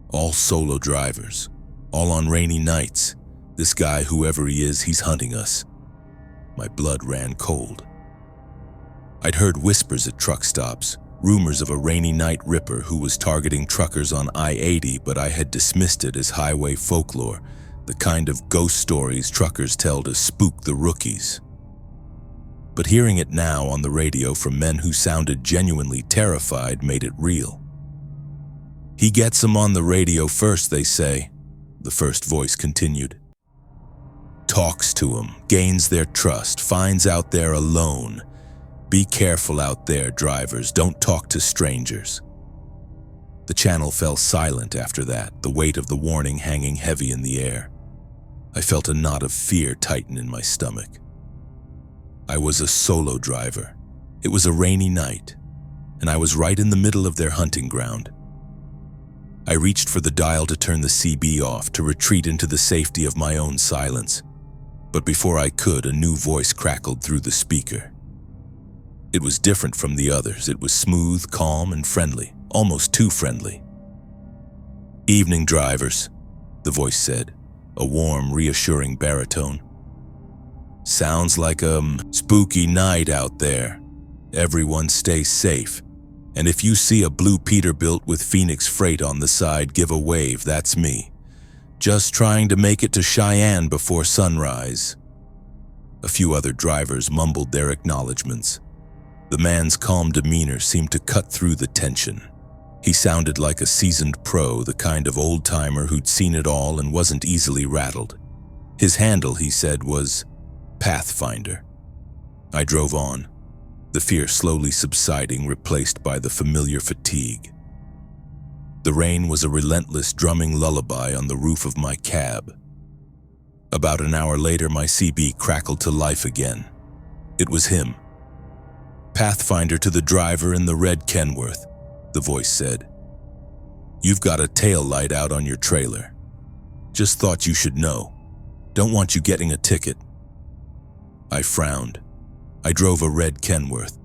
"All solo drivers, all on rainy nights. This guy, whoever he is, he's hunting us." My blood ran cold. I'd heard whispers at truck stops, rumors of a rainy night ripper who was targeting truckers on I-80, but I had dismissed it as highway folklore, the kind of ghost stories truckers tell to spook the rookies. But hearing it now on the radio from men who sounded genuinely terrified made it real. "He gets 'em on the radio first," they say. the first voice continued. Talks to them, gains their trust, finds out they're alone. Be careful out there, drivers. Don't talk to strangers. The channel fell silent after that, the weight of the warning hanging heavy in the air. I felt a knot of fear tighten in my stomach. I was a solo driver. It was a rainy night, and I was right in the middle of their hunting ground. I reached for the dial to turn the CB off, to retreat into the safety of my own silence. But before I could, a new voice crackled through the speaker. It was different from the others. It was smooth, calm, and friendly, almost too friendly. Evening, drivers, the voice said, a warm, reassuring baritone. Sounds like a spooky night out there. Everyone stay safe. And if you see a blue Peterbilt with Phoenix Freight on the side, give a wave, that's me. Just trying to make it to Cheyenne before sunrise. A few other drivers mumbled their acknowledgments. The man's calm demeanor seemed to cut through the tension. He sounded like a seasoned pro, the kind of old-timer who'd seen it all and wasn't easily rattled. His handle, he said, was Pathfinder. I drove on, the fear slowly subsiding, replaced by the familiar fatigue. The rain was a relentless drumming lullaby on the roof of my cab. About an hour later, my CB crackled to life again. It was him. Pathfinder to the driver in the red Kenworth, the voice said. You've got a tail light out on your trailer. Just thought you should know. Don't want you getting a ticket. I frowned. I drove a red Kenworth.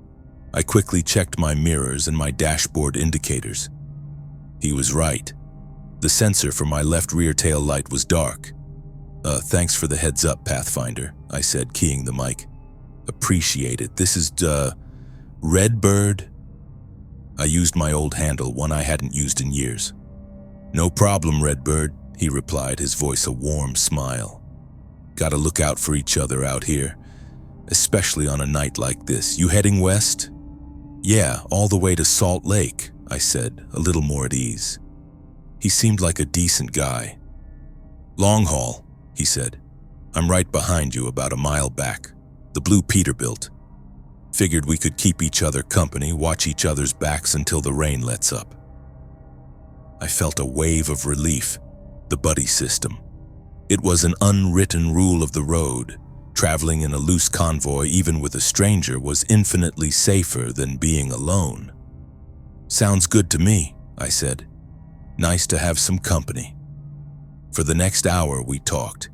I quickly checked my mirrors and my dashboard indicators. He was right. The sensor for my left rear tail light was dark. Thanks for the heads up, Pathfinder, I said, keying the mic. Appreciate it. This is, Redbird? I used my old handle, one I hadn't used in years. No problem, Redbird, he replied, his voice a warm smile. Gotta look out for each other out here, especially on a night like this. You heading west? Yeah, all the way to Salt Lake, I said, a little more at ease. He seemed like a decent guy. Long haul, he said. I'm right behind you, about a mile back. The blue Peterbilt. Figured we could keep each other company, watch each other's backs until the rain lets up. I felt a wave of relief. The buddy system. It was an unwritten rule of the road. Traveling in a loose convoy, even with a stranger, was infinitely safer than being alone. Sounds good to me, I said. Nice to have some company. For the next hour we talked.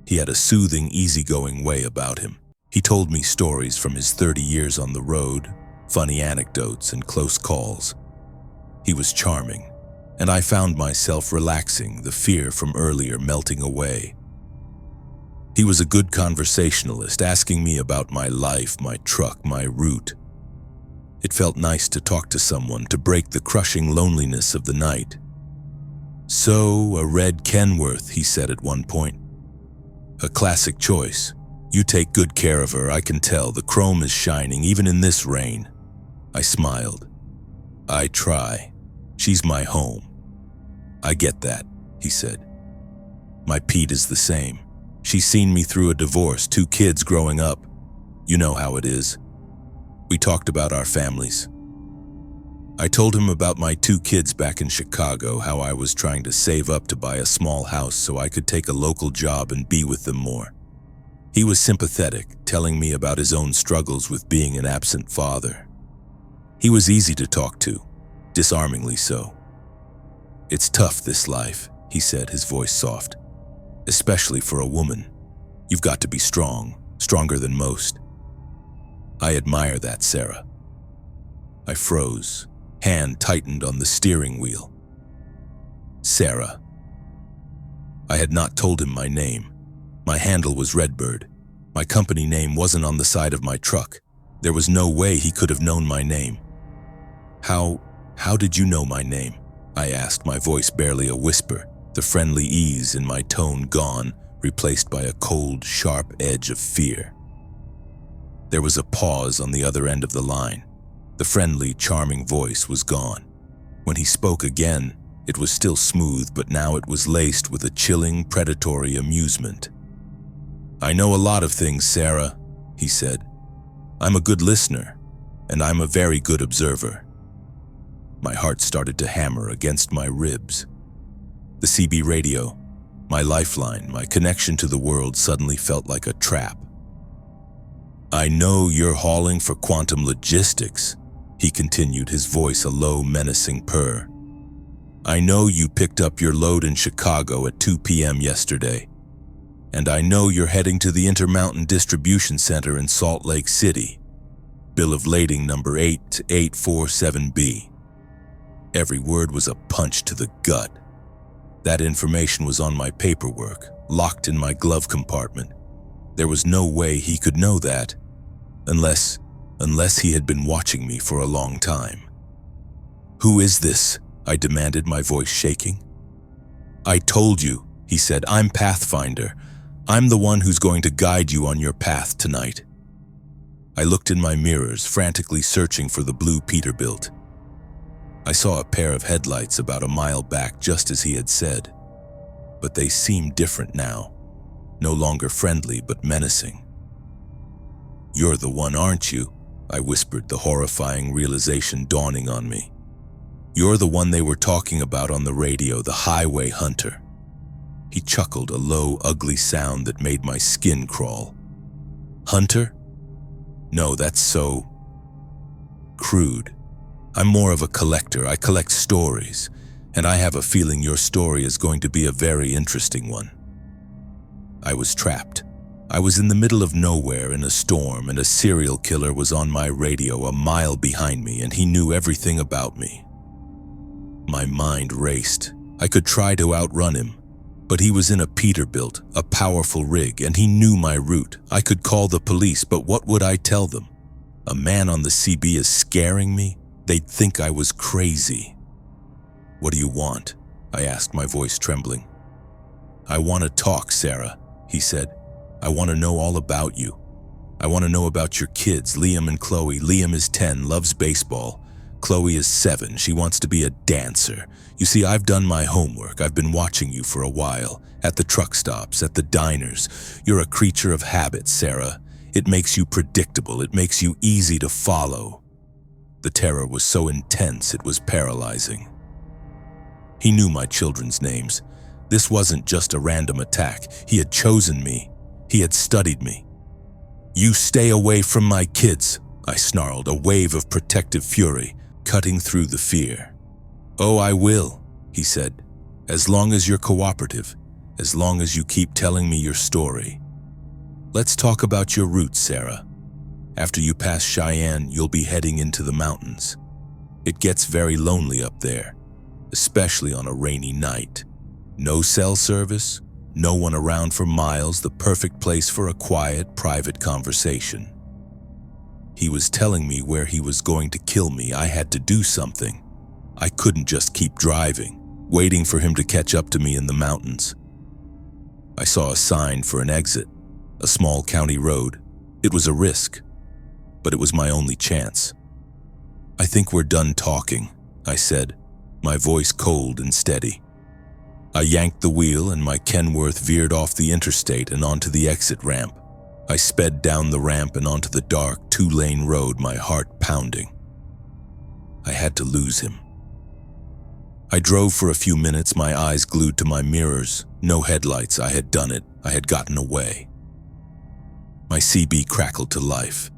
He had a soothing, easygoing way about him. He told me stories from his 30 years on the road, funny anecdotes and close calls. He was charming, and I found myself relaxing, the fear from earlier melting away. He was a good conversationalist, asking me about my life, my truck, my route. It felt nice to talk to someone, to break the crushing loneliness of the night. So, a red Kenworth, he said at one point. A classic choice. You take good care of her, I can tell. The chrome is shining, even in this rain. I smiled. I try. She's my home. I get that, he said. My Pete is the same. She's seen me through a divorce, 2 kids growing up. You know how it is. We talked about our families. I told him about my 2 kids back in Chicago, how I was trying to save up to buy a small house so I could take a local job and be with them more. He was sympathetic, telling me about his own struggles with being an absent father. He was easy to talk to, disarmingly so. It's tough, this life, he said, his voice soft. Especially for a woman. You've got to be strong, stronger than most. I admire that, Sarah. I froze, hand tightened on the steering wheel. Sarah. I had not told him my name. My handle was Redbird. My company name wasn't on the side of my truck. There was no way he could have known my name. How did you know my name? I asked, my voice barely a whisper, the friendly ease in my tone gone, replaced by a cold, sharp edge of fear. There was a pause on the other end of the line. The friendly, charming voice was gone. When he spoke again, It was still smooth, but now it was laced with a chilling, predatory amusement. "I know a lot of things, Sarah," he said. "I'm a good listener, and I'm a very good observer." My heart started to hammer against my ribs. The CB radio, my lifeline, my connection to the world, suddenly felt like a trap. "I know you're hauling for quantum logistics," he continued, his voice a low, menacing purr. "I know you picked up your load in Chicago at 2 p.m. yesterday. And I know you're heading to the Intermountain Distribution Center in Salt Lake City. Bill of lading number 8847B. Every word was a punch to the gut. That information was on my paperwork, locked in my glove compartment. There was no way he could know that, unless he had been watching me for a long time. "Who is this?" I demanded, my voice shaking. "I told you," he said. "I'm Pathfinder. I'm the one who's going to guide you on your path tonight." I looked in my mirrors, frantically searching for the blue Peterbilt. I saw a pair of headlights about a mile back, just as he had said. But they seemed different now, no longer friendly but menacing. "You're the one, aren't you?" I whispered, the horrifying realization dawning on me. "You're the one they were talking about on the radio, the highway hunter." He chuckled, a low, ugly sound that made my skin crawl. "Hunter? No, that's so crude. I'm more of a collector. I collect stories, and I have a feeling your story is going to be a very interesting one." I was trapped. I was in the middle of nowhere in a storm, and a serial killer was on my radio a mile behind me, and he knew everything about me. My mind raced. I could try to outrun him, but he was in a Peterbilt, a powerful rig, and he knew my route. I could call the police, but what would I tell them? A man on the CB is scaring me? They'd think I was crazy. "What do you want?" I asked, my voice trembling. "I want to talk, Sarah," he said. "I want to know all about you. I want to know about your kids, Liam and Chloe. Liam is 10, loves baseball. Chloe is 7, she wants to be a dancer. You see, I've done my homework. I've been watching you for a while, at the truck stops, at the diners. You're a creature of habit, Sarah. It makes you predictable. It makes you easy to follow." The terror was so intense it was paralyzing. He knew my children's names. This wasn't just a random attack. He had chosen me. He had studied me. "You stay away from my kids," I snarled, a wave of protective fury cutting through the fear. "Oh, I will," he said, "as long as you're cooperative, as long as you keep telling me your story. Let's talk about your route, Sarah. After you pass Cheyenne, you'll be heading into the mountains. It gets very lonely up there, especially on a rainy night. No cell service, no one around for miles, the perfect place for a quiet, private conversation." He was telling me where he was going to kill me. I had to do something. I couldn't just keep driving, waiting for him to catch up to me in the mountains. I saw a sign for an exit, a small county road. It was a risk, but it was my only chance. "I think we're done talking," I said, my voice cold and steady. I yanked the wheel and my Kenworth veered off the interstate and onto the exit ramp. I sped down the ramp and onto the dark, 2-lane road, my heart pounding. I had to lose him. I drove for a few minutes, my eyes glued to my mirrors. No headlights. I had done it. I had gotten away. My CB crackled to life.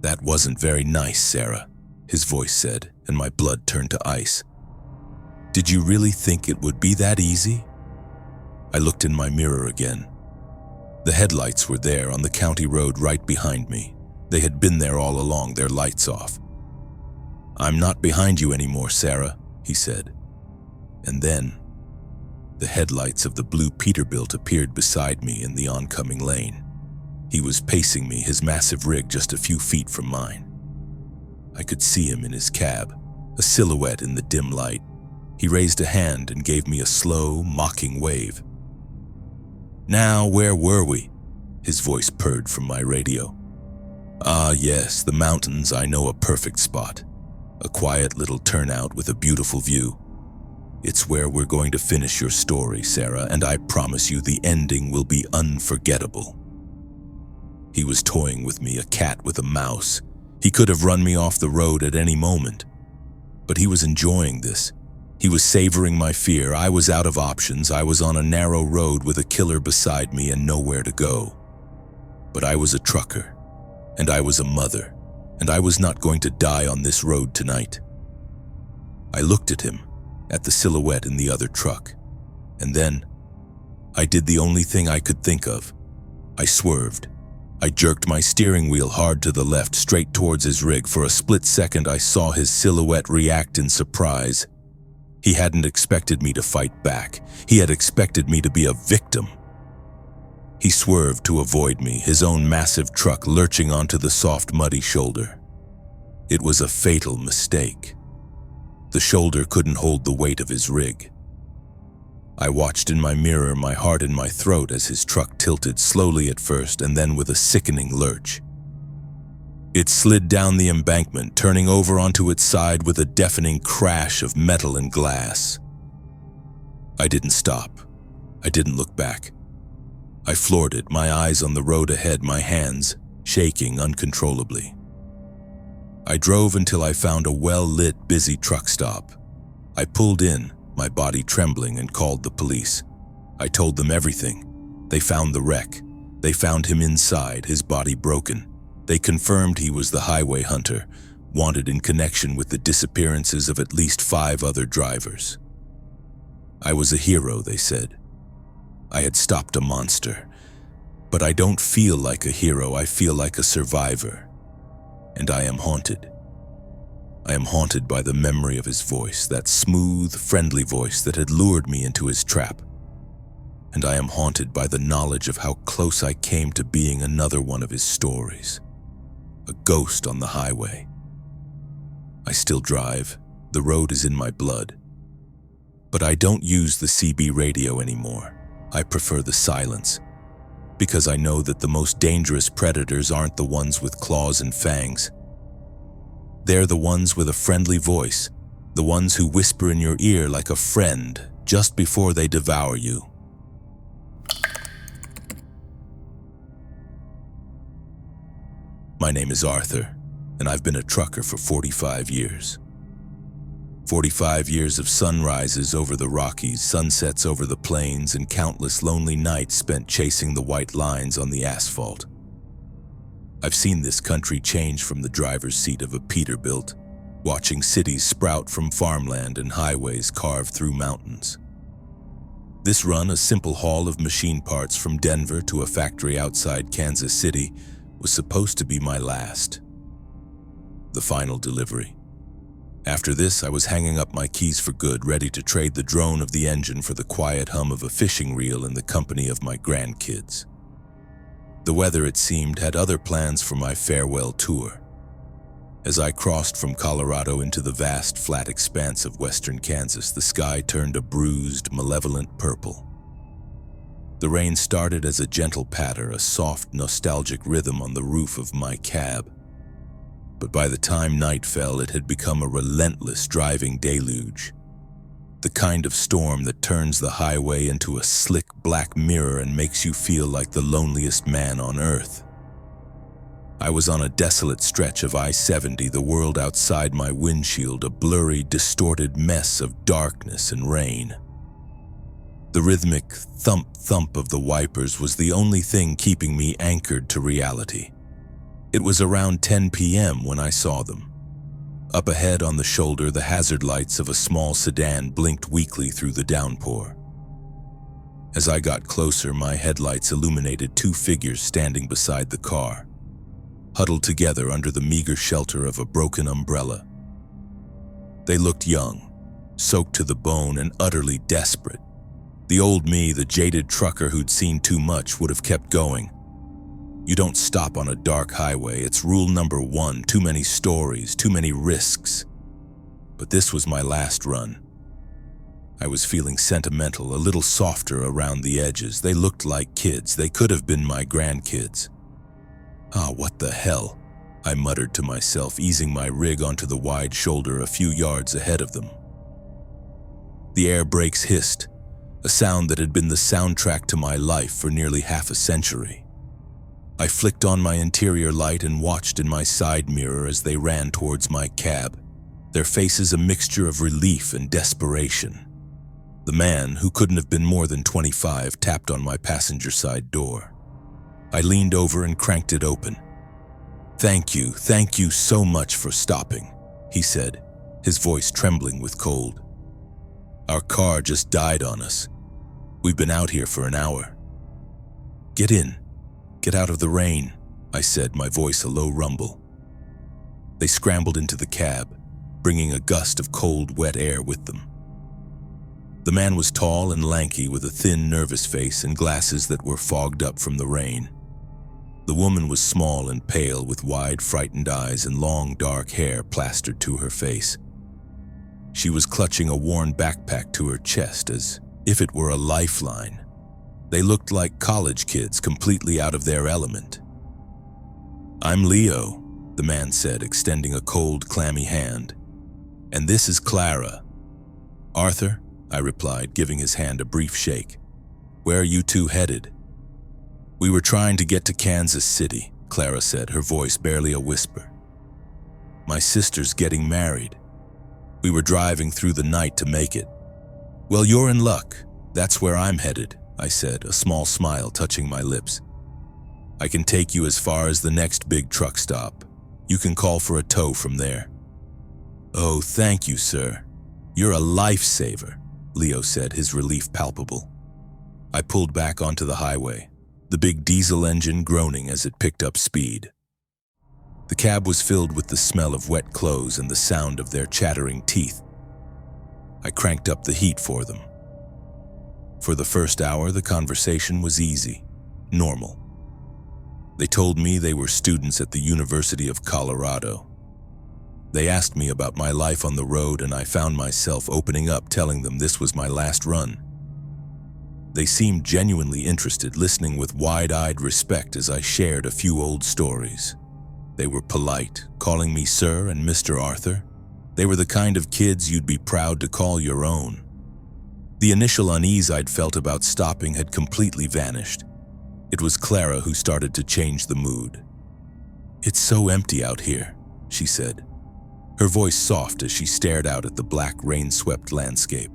"That wasn't very nice, Sarah," his voice said, and my blood turned to ice. "Did you really think it would be that easy?" I looked in my mirror again. The headlights were there on the county road right behind me. They had been there all along, their lights off. "I'm not behind you anymore, Sarah," he said. And then, the headlights of the blue Peterbilt appeared beside me in the oncoming lane. He was pacing me, his massive rig just a few feet from mine. I could see him in his cab, a silhouette in the dim light. He raised a hand and gave me a slow, mocking wave. "Now, where were we?" His voice purred from my radio. "Ah, yes, the mountains. I know a perfect spot. A quiet little turnout with a beautiful view." It's where we're going to finish your story, Sarah, and I promise you the ending will be unforgettable. He was toying with me, a cat with a mouse. He could have run me off the road at any moment. But he was enjoying this. He was savoring my fear. I was out of options. I was on a narrow road with a killer beside me and nowhere to go. But I was a trucker, and I was a mother, and I was not going to die on this road tonight. I looked at him, at the silhouette in the other truck, and then I did the only thing I could think of. I swerved. I jerked my steering wheel hard to the left, straight towards his rig. For a split second, I saw his silhouette react in surprise. He hadn't expected me to fight back. He had expected me to be a victim. He swerved to avoid me, his own massive truck lurching onto the soft, muddy shoulder. It was a fatal mistake. The shoulder couldn't hold the weight of his rig. I watched in my mirror, my heart in my throat, as his truck tilted slowly at first and then with a sickening lurch. It slid down the embankment, turning over onto its side with a deafening crash of metal and glass. I didn't stop. I didn't look back. I floored it, my eyes on the road ahead, my hands shaking uncontrollably. I drove until I found a well-lit, busy truck stop. I pulled in, my body trembling, and called the police. I told them everything. They found the wreck. They found him inside, his body broken. They confirmed he was the highway hunter, wanted in connection with the disappearances of at least 5 other drivers. I was a hero, they said. I had stopped a monster. But I don't feel like a hero, I feel like a survivor. And I am haunted. I am haunted by the memory of his voice, that smooth, friendly voice that had lured me into his trap. And I am haunted by the knowledge of how close I came to being another one of his stories. A ghost on the highway. I still drive. The road is in my blood. But I don't use the CB radio anymore. I prefer the silence. Because I know that the most dangerous predators aren't the ones with claws and fangs. They're the ones with a friendly voice, the ones who whisper in your ear like a friend just before they devour you. My name is Arthur, and I've been a trucker for 45 years. 45 years of sunrises over the Rockies, sunsets over the plains, and countless lonely nights spent chasing the white lines on the asphalt. I've seen this country change from the driver's seat of a Peterbilt, watching cities sprout from farmland and highways carved through mountains. This run, a simple haul of machine parts from Denver to a factory outside Kansas City, was supposed to be my last. The final delivery. After this, I was hanging up my keys for good, ready to trade the drone of the engine for the quiet hum of a fishing reel in the company of my grandkids. The weather, it seemed, had other plans for my farewell tour. As I crossed from Colorado into the vast, flat expanse of western Kansas, the sky turned a bruised, malevolent purple. The rain started as a gentle patter, a soft, nostalgic rhythm on the roof of my cab. But by the time night fell, it had become a relentless driving deluge. The kind of storm that turns the highway into a slick black mirror and makes you feel like the loneliest man on earth. I was on a desolate stretch of I-70, the world outside my windshield, a blurry, distorted mess of darkness and rain. The rhythmic thump-thump of the wipers was the only thing keeping me anchored to reality. It was around 10 p.m. when I saw them. Up ahead on the shoulder, the hazard lights of a small sedan blinked weakly through the downpour. As I got closer, my headlights illuminated 2 figures standing beside the car, huddled together under the meager shelter of a broken umbrella. They looked young, soaked to the bone, and utterly desperate. The old me, the jaded trucker who'd seen too much, would have kept going. You don't stop on a dark highway. It's rule number 1, too many stories, too many risks. But this was my last run. I was feeling sentimental, a little softer around the edges. They looked like kids. They could have been my grandkids. Ah, what the hell? I muttered to myself, easing my rig onto the wide shoulder a few yards ahead of them. The air brakes hissed, a sound that had been the soundtrack to my life for nearly half a century. I flicked on my interior light and watched in my side mirror as they ran towards my cab, their faces a mixture of relief and desperation. The man, who couldn't have been more than 25, tapped on my passenger side door. I leaned over and cranked it open. Thank you so much for stopping," he said, his voice trembling with cold. "Our car just died on us. We've been out here for an hour." "Get in. Get out of the rain," I said, my voice a low rumble. They scrambled into the cab, bringing a gust of cold, wet air with them. The man was tall and lanky with a thin, nervous face and glasses that were fogged up from the rain. The woman was small and pale with wide, frightened eyes and long, dark hair plastered to her face. She was clutching a worn backpack to her chest as if it were a lifeline. They looked like college kids completely out of their element. "I'm Leo," the man said, extending a cold, clammy hand. "And this is Clara." "Arthur," I replied, giving his hand a brief shake. "Where are you two headed?" "We were trying to get to Kansas City," Clara said, her voice barely a whisper. "My sister's getting married. We were driving through the night to make it." "Well, you're in luck. That's where I'm headed," I said, a small smile touching my lips. "I can take you as far as the next big truck stop. You can call for a tow from there." "Oh, thank you, sir. You're a lifesaver," Leo said, his relief palpable. I pulled back onto the highway, the big diesel engine groaning as it picked up speed. The cab was filled with the smell of wet clothes and the sound of their chattering teeth. I cranked up the heat for them. For the first hour, the conversation was easy, normal. They told me they were students at the University of Colorado. They asked me about my life on the road, and I found myself opening up, telling them this was my last run. They seemed genuinely interested, listening with wide-eyed respect as I shared a few old stories. They were polite, calling me Sir and Mr. Arthur. They were the kind of kids you'd be proud to call your own. The initial unease I'd felt about stopping had completely vanished. It was Clara who started to change the mood. "It's so empty out here," she said, her voice soft as she stared out at the black, rain-swept landscape.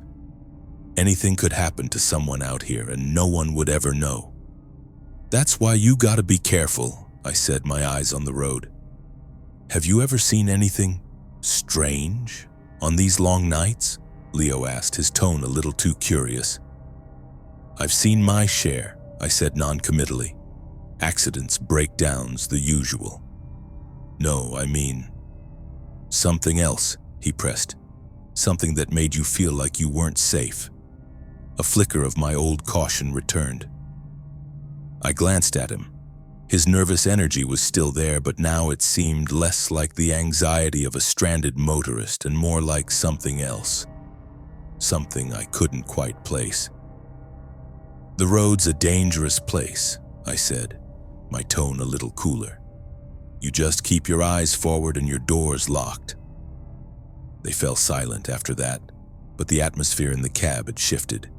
"Anything could happen to someone out here, and no one would ever know." "That's why you gotta be careful," I said, my eyes on the road. "Have you ever seen anything strange on these long nights?" Leo asked, his tone a little too curious. "I've seen my share," I said non-committally. "Accidents, breakdowns, the usual." "No, I mean something else," he pressed. "Something that made you feel like you weren't safe." A flicker of my old caution returned. I glanced at him. His nervous energy was still there, but now it seemed less like the anxiety of a stranded motorist and more like something else. Something I couldn't quite place. "The road's a dangerous place," I said, my tone a little cooler. "You just keep your eyes forward and your doors locked." They fell silent after that, but the atmosphere in the cab had shifted.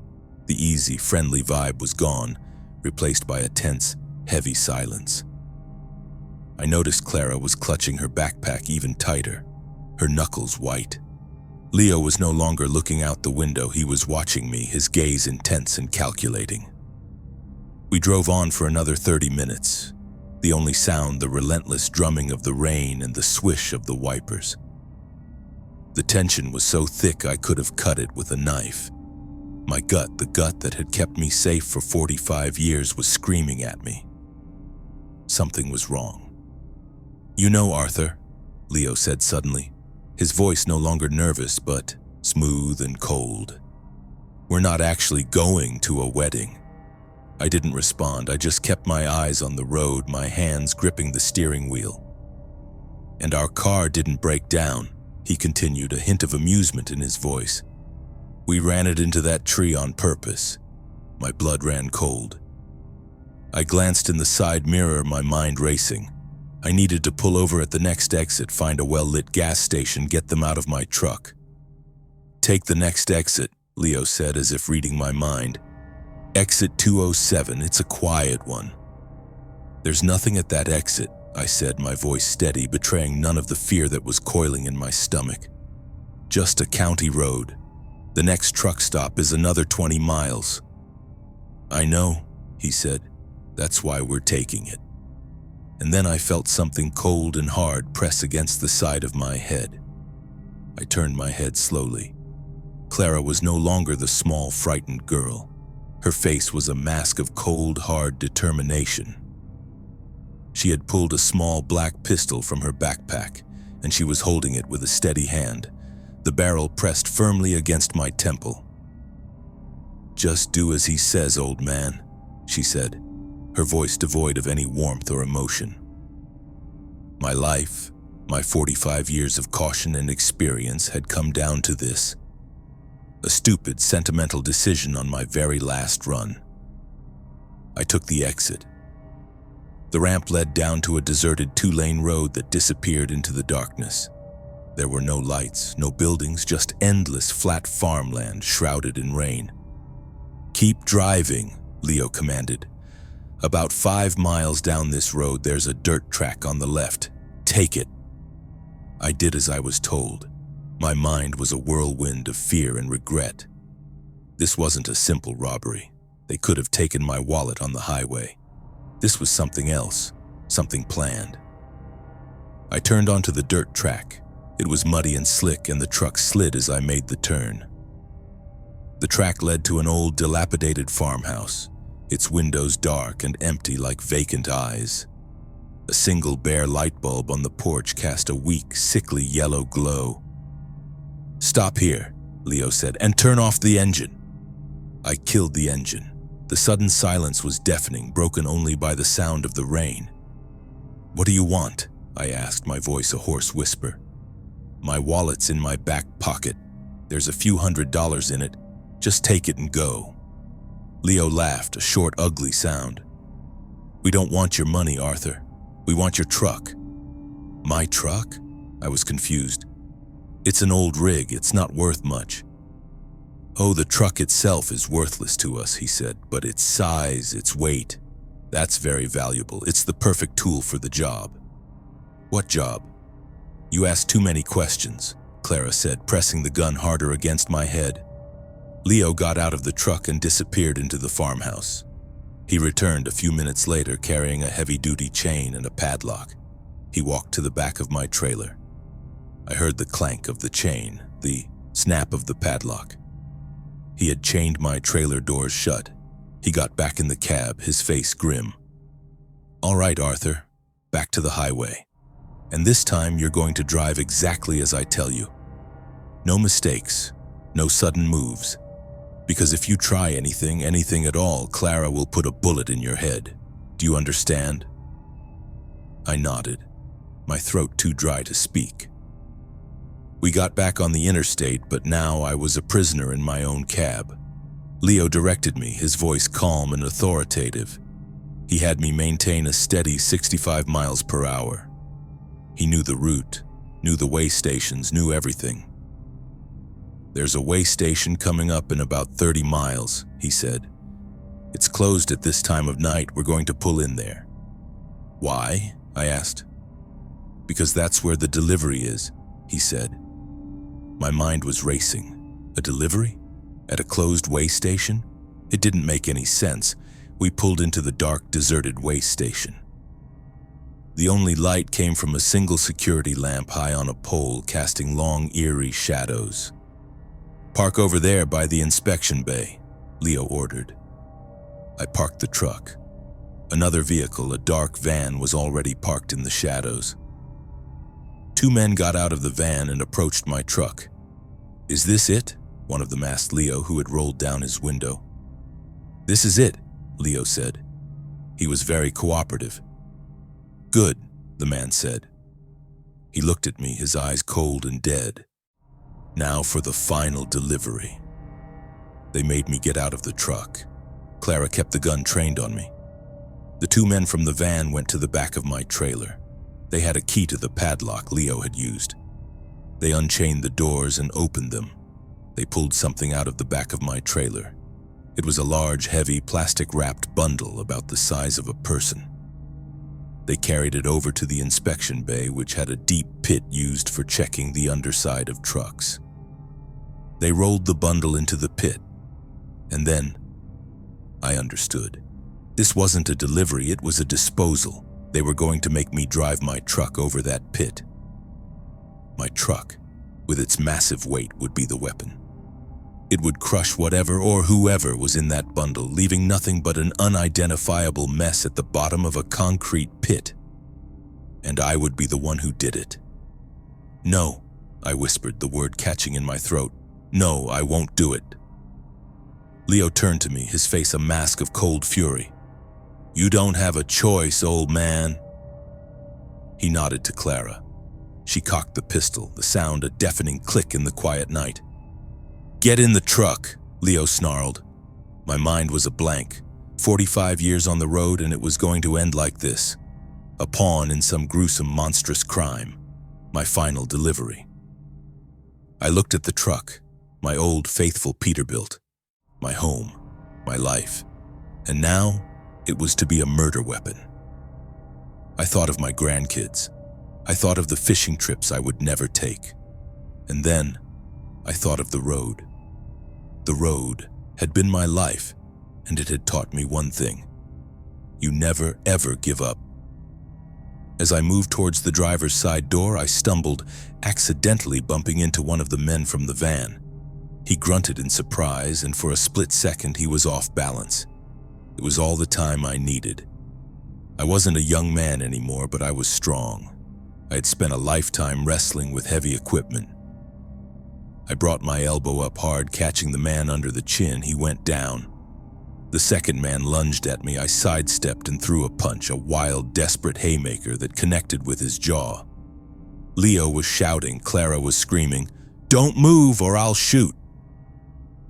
The easy, friendly vibe was gone, replaced by a tense, heavy silence. I noticed Clara was clutching her backpack even tighter, her knuckles white. Leo was no longer looking out the window. He was watching me, his gaze intense and calculating. We drove on for another 30 minutes, the only sound the relentless drumming of the rain and the swish of the wipers. The tension was so thick I could have cut it with a knife. My gut, the gut that had kept me safe for 45 years, was screaming at me. Something was wrong. "You know, Arthur," Leo said suddenly, his voice no longer nervous but smooth and cold, "we're not actually going to a wedding." I didn't respond. I just kept my eyes on the road, my hands gripping the steering wheel. "And our car didn't break down," he continued, a hint of amusement in his voice. "We ran it into that tree on purpose." My blood ran cold. I glanced in the side mirror, my mind racing. I needed to pull over at the next exit, find a well-lit gas station, get them out of my truck. "Take the next exit," Leo said as if reading my mind. Exit 207, it's a quiet one. There's nothing at that exit, I said, my voice steady, betraying none of the fear that was coiling in my stomach. Just a county road. The next truck stop is another 20 miles. I know, he said. That's why we're taking it. And then I felt something cold and hard press against the side of my head. I turned my head slowly. Clara was no longer the small, frightened girl. Her face was a mask of cold, hard determination. She had pulled a small black pistol from her backpack, and she was holding it with a steady hand, the barrel pressed firmly against my temple. Just do as he says, old man, she said, her voice devoid of any warmth or emotion. My life, my 45 years of caution and experience had come down to this. A stupid, sentimental decision on my very last run. I took the exit. The ramp led down to a deserted 2-lane road that disappeared into the darkness. There were no lights, no buildings, just endless flat farmland shrouded in rain. Keep driving, Leo commanded. About 5 miles down this road, there's a dirt track on the left. Take it. I did as I was told. My mind was a whirlwind of fear and regret. This wasn't a simple robbery. They could have taken my wallet on the highway. This was something else, something planned. I turned onto the dirt track. It was muddy and slick, and the truck slid as I made the turn. The track led to an old, dilapidated farmhouse, its windows dark and empty like vacant eyes. A single bare light bulb on the porch cast a weak, sickly yellow glow. Stop here, Leo said, and turn off the engine. I killed the engine. The sudden silence was deafening, broken only by the sound of the rain. What do you want? I asked, my voice a hoarse whisper. My wallet's in my back pocket. There's a few $100s in it. Just take it and go. Leo laughed, a short, ugly sound. We don't want your money, Arthur. We want your truck. My truck? I was confused. It's an old rig. It's not worth much. Oh, the truck itself is worthless to us, he said, but its size, its weight, that's very valuable. It's the perfect tool for the job. What job? You ask too many questions, Clara said, pressing the gun harder against my head. Leo got out of the truck and disappeared into the farmhouse. He returned a few minutes later carrying a heavy-duty chain and a padlock. He walked to the back of my trailer. I heard the clank of the chain, the snap of the padlock. He had chained my trailer doors shut. He got back in the cab, his face grim. All right, Arthur, back to the highway. And this time you're going to drive exactly as I tell you. No mistakes, no sudden moves. Because if you try anything at all, Clara will put a bullet in your head. Do you understand? I nodded, my throat too dry to speak. We got back on the interstate, but now I was a prisoner in my own cab. Leo directed me, his voice calm and authoritative. He had me maintain a steady 65 miles per hour. He knew the route, knew the way stations, knew everything. There's a way station coming up in about 30 miles, he said. It's closed at this time of night. We're going to pull in there. Why? I asked. Because that's where the delivery is, he said. My mind was racing. A delivery? At a closed way station? It didn't make any sense. We pulled into the dark, deserted way station. The only light came from a single security lamp high on a pole, casting long, eerie shadows. Park over there by the inspection bay, Leo ordered. I parked the truck. Another vehicle, a dark van, was already parked in the shadows. 2 men got out of the van and approached my truck. Is this it? One of them asked Leo, who had rolled down his window. This is it, Leo said. He was very cooperative. Good, the man said. He looked at me, his eyes cold and dead. Now for the final delivery. They made me get out of the truck. Clara kept the gun trained on me. The 2 men from the van went to the back of my trailer. They had a key to the padlock Leo had used. They unchained the doors and opened them. They pulled something out of the back of my trailer. It was a large, heavy, plastic-wrapped bundle about the size of a person. They carried it over to the inspection bay, which had a deep pit used for checking the underside of trucks. They rolled the bundle into the pit, and then I understood. This wasn't a delivery, it was a disposal. They were going to make me drive my truck over that pit. My truck, with its massive weight, would be the weapon. It would crush whatever or whoever was in that bundle, leaving nothing but an unidentifiable mess at the bottom of a concrete pit. And I would be the one who did it. "No," I whispered, the word catching in my throat. "No, I won't do it." Leo turned to me, his face a mask of cold fury. "You don't have a choice, old man." He nodded to Clara. She cocked the pistol, the sound a deafening click in the quiet night. "Get in the truck," Leo snarled. My mind was a blank. 45 years on the road and it was going to end like this. A pawn in some gruesome, monstrous crime. My final delivery. I looked at the truck, my old, faithful Peterbilt, my home, my life, and now it was to be a murder weapon. I thought of my grandkids. I thought of the fishing trips I would never take. And then I thought of the road. The road had been my life, and it had taught me one thing. You never, ever give up. As I moved towards the driver's side door, I stumbled, accidentally bumping into one of the men from the van. He grunted in surprise, and for a split second he was off balance. It was all the time I needed. I wasn't a young man anymore, but I was strong. I had spent a lifetime wrestling with heavy equipment. I brought my elbow up hard, catching the man under the chin. He went down. The second man lunged at me. I sidestepped and threw a punch, a wild, desperate haymaker that connected with his jaw. Leo was shouting. Clara was screaming, "Don't move or I'll shoot."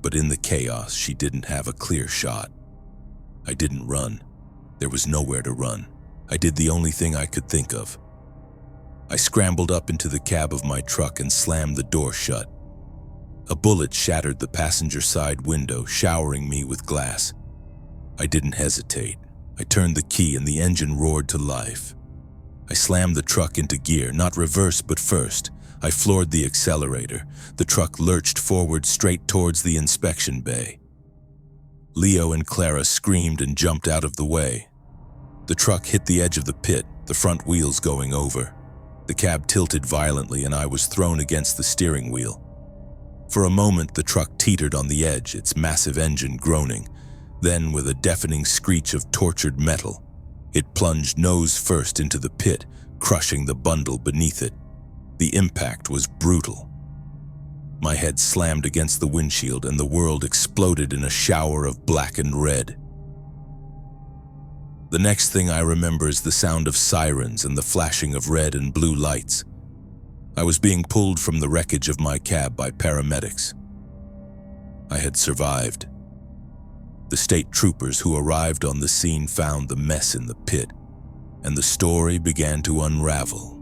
But in the chaos, she didn't have a clear shot. I didn't run. There was nowhere to run. I did the only thing I could think of. I scrambled up into the cab of my truck and slammed the door shut. A bullet shattered the passenger side window, showering me with glass. I didn't hesitate. I turned the key and the engine roared to life. I slammed the truck into gear, not reverse but first. I floored the accelerator. The truck lurched forward straight towards the inspection bay. Leo and Clara screamed and jumped out of the way. The truck hit the edge of the pit, the front wheels going over. The cab tilted violently and I was thrown against the steering wheel. For a moment, the truck teetered on the edge, its massive engine groaning. Then, with a deafening screech of tortured metal, it plunged nose first into the pit, crushing the bundle beneath it. The impact was brutal. My head slammed against the windshield and the world exploded in a shower of black and red. The next thing I remember is the sound of sirens and the flashing of red and blue lights. I was being pulled from the wreckage of my cab by paramedics. I had survived. The state troopers who arrived on the scene found the mess in the pit, and the story began to unravel.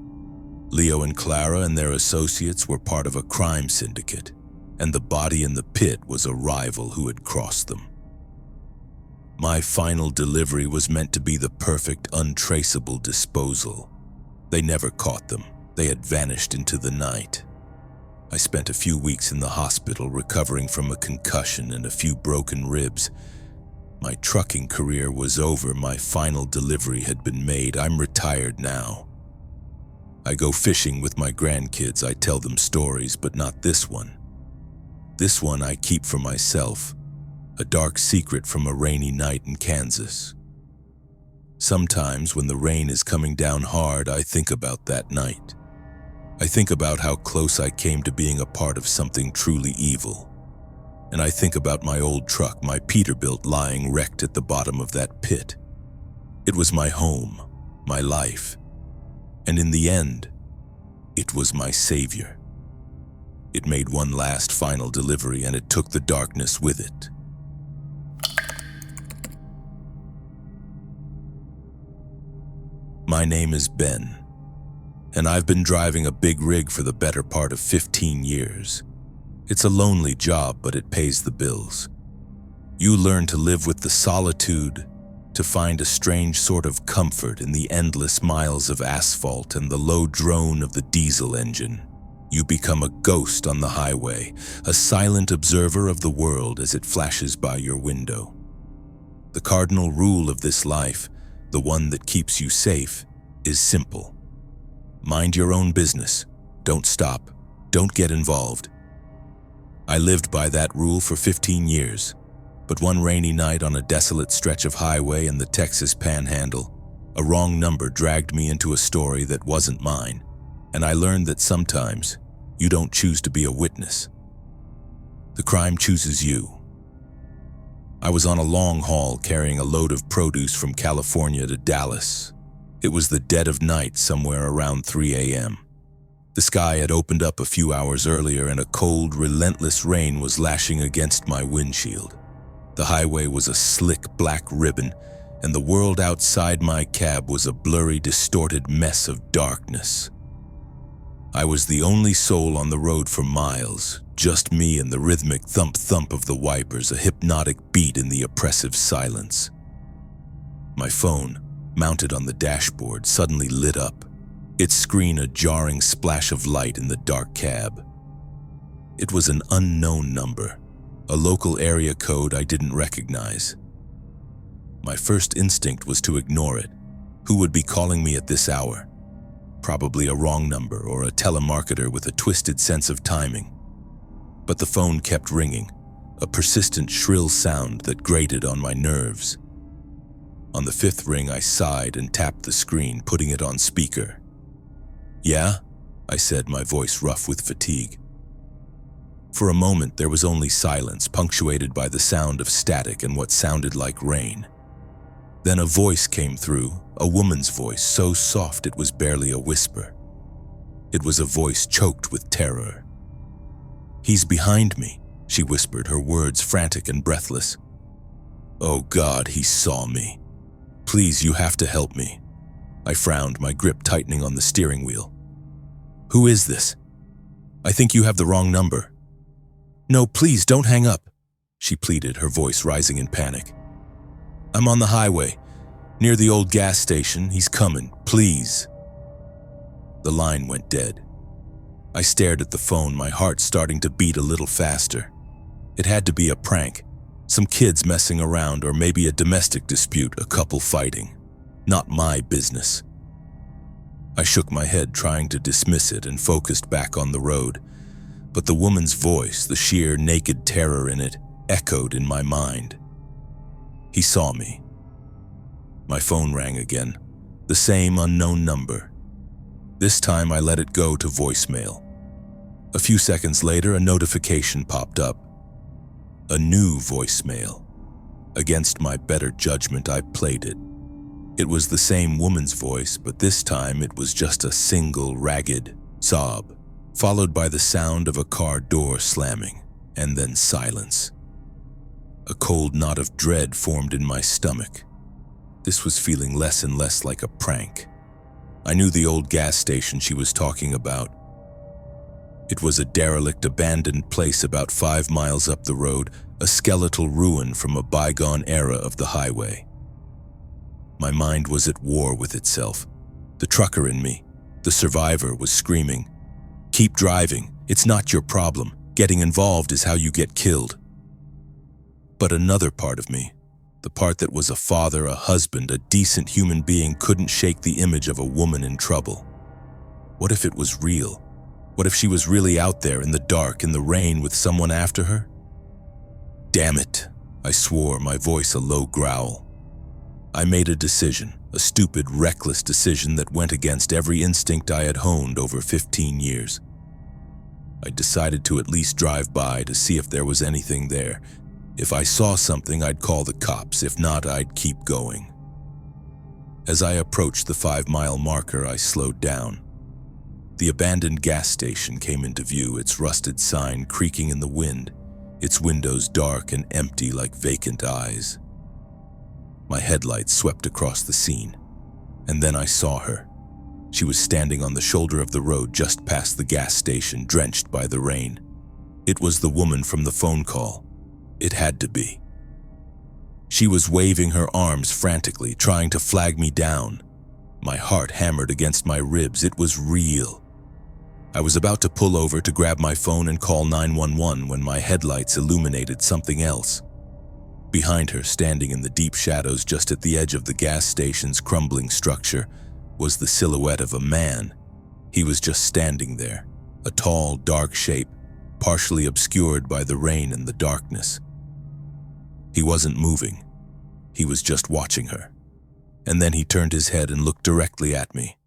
Leo and Clara and their associates were part of a crime syndicate, and the body in the pit was a rival who had crossed them. My final delivery was meant to be the perfect, untraceable disposal. They never caught them. They had vanished into the night. I spent a few weeks in the hospital recovering from a concussion and a few broken ribs. My trucking career was over. My final delivery had been made. I'm retired now. I go fishing with my grandkids. I tell them stories, but not this one. This one I keep for myself, a dark secret from a rainy night in Kansas. Sometimes when the rain is coming down hard, I think about that night. I think about how close I came to being a part of something truly evil. And I think about my old truck, my Peterbilt, lying wrecked at the bottom of that pit. It was my home, my life. And in the end, it was my savior. It made one last final delivery and it took the darkness with it. My name is Ben, and I've been driving a big rig for the better part of 15 years. It's a lonely job, but it pays the bills. You learn to live with the solitude, to find a strange sort of comfort in the endless miles of asphalt and the low drone of the diesel engine. You become a ghost on the highway, a silent observer of the world as it flashes by your window. The cardinal rule of this life, the one that keeps you safe, is simple. Mind your own business. Don't stop. Don't get involved. I lived by that rule for 15 years, but one rainy night on a desolate stretch of highway in the Texas Panhandle, a wrong number dragged me into a story that wasn't mine, and I learned that sometimes you don't choose to be a witness. The crime chooses you. I was on a long haul carrying a load of produce from California to Dallas. It was the dead of night, somewhere around 3 a.m. The sky had opened up a few hours earlier and a cold, relentless rain was lashing against my windshield. The highway was a slick black ribbon, and the world outside my cab was a blurry, distorted mess of darkness. I was the only soul on the road for miles, just me and the rhythmic thump-thump of the wipers, a hypnotic beat in the oppressive silence. My phone, mounted on the dashboard, suddenly lit up, its screen a jarring splash of light in the dark cab. It was an unknown number, a local area code I didn't recognize. My first instinct was to ignore it. Who would be calling me at this hour? Probably a wrong number or a telemarketer with a twisted sense of timing. But the phone kept ringing, a persistent shrill sound that grated on my nerves. On the fifth ring, I sighed and tapped the screen, putting it on speaker. "Yeah?" I said, my voice rough with fatigue. For a moment, there was only silence, punctuated by the sound of static and what sounded like rain. Then a voice came through, a woman's voice, so soft it was barely a whisper. It was a voice choked with terror. "He's behind me," she whispered, her words frantic and breathless. "Oh God, he saw me. Please, you have to help me." I frowned, my grip tightening on the steering wheel. "Who is this? I think you have the wrong number." "No, please, don't hang up," she pleaded, her voice rising in panic. "I'm on the highway, near the old gas station. He's coming, please." The line went dead. I stared at the phone, my heart starting to beat a little faster. It had to be a prank, some kids messing around, or maybe a domestic dispute, a couple fighting. Not my business. I shook my head, trying to dismiss it, and focused back on the road. But the woman's voice, the sheer naked terror in it, echoed in my mind. He saw me. My phone rang again, the same unknown number. This time I let it go to voicemail. A few seconds later, a notification popped up. A new voicemail. Against my better judgment, I played it. It was the same woman's voice, but this time it was just a single, ragged sob, followed by the sound of a car door slamming, and then silence. A cold knot of dread formed in my stomach. This was feeling less and less like a prank. I knew the old gas station she was talking about. It was a derelict, abandoned place about 5 miles up the road, a skeletal ruin from a bygone era of the highway. My mind was at war with itself. The trucker in me, the survivor, was screaming, "Keep driving. It's not your problem. Getting involved is how you get killed." But another part of me, the part that was a father, a husband, a decent human being, couldn't shake the image of a woman in trouble. What if it was real? What if she was really out there in the dark, in the rain, with someone after her? "Damn it," I swore, my voice a low growl. I made a decision, a stupid, reckless decision that went against every instinct I had honed over 15 years. I decided to at least drive by to see if there was anything there. If I saw something, I'd call the cops. If not, I'd keep going. As I approached the 5-mile marker, I slowed down. The abandoned gas station came into view, its rusted sign creaking in the wind, its windows dark and empty like vacant eyes. My headlights swept across the scene, and then I saw her. She was standing on the shoulder of the road just past the gas station, drenched by the rain. It was the woman from the phone call. It had to be. She was waving her arms frantically, trying to flag me down. My heart hammered against my ribs. It was real. I was about to pull over to grab my phone and call 911 when my headlights illuminated something else. Behind her, standing in the deep shadows just at the edge of the gas station's crumbling structure, was the silhouette of a man. He was just standing there, a tall, dark shape, partially obscured by the rain and the darkness. He wasn't moving. He was just watching her. And then he turned his head and looked directly at me.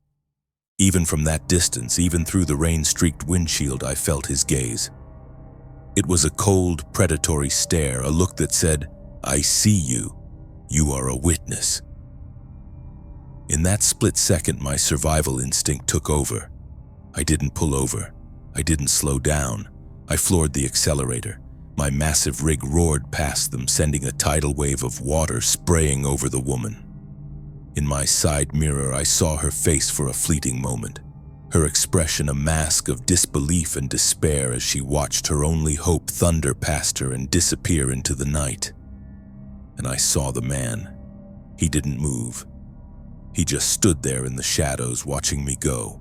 Even from that distance, even through the rain-streaked windshield, I felt his gaze. It was a cold, predatory stare, a look that said, "I see you. You are a witness." In that split second, my survival instinct took over. I didn't pull over. I didn't slow down. I floored the accelerator. My massive rig roared past them, sending a tidal wave of water spraying over the woman. In my side mirror, I saw her face for a fleeting moment, her expression a mask of disbelief and despair as she watched her only hope thunder past her and disappear into the night. And I saw the man. He didn't move. He just stood there in the shadows watching me go.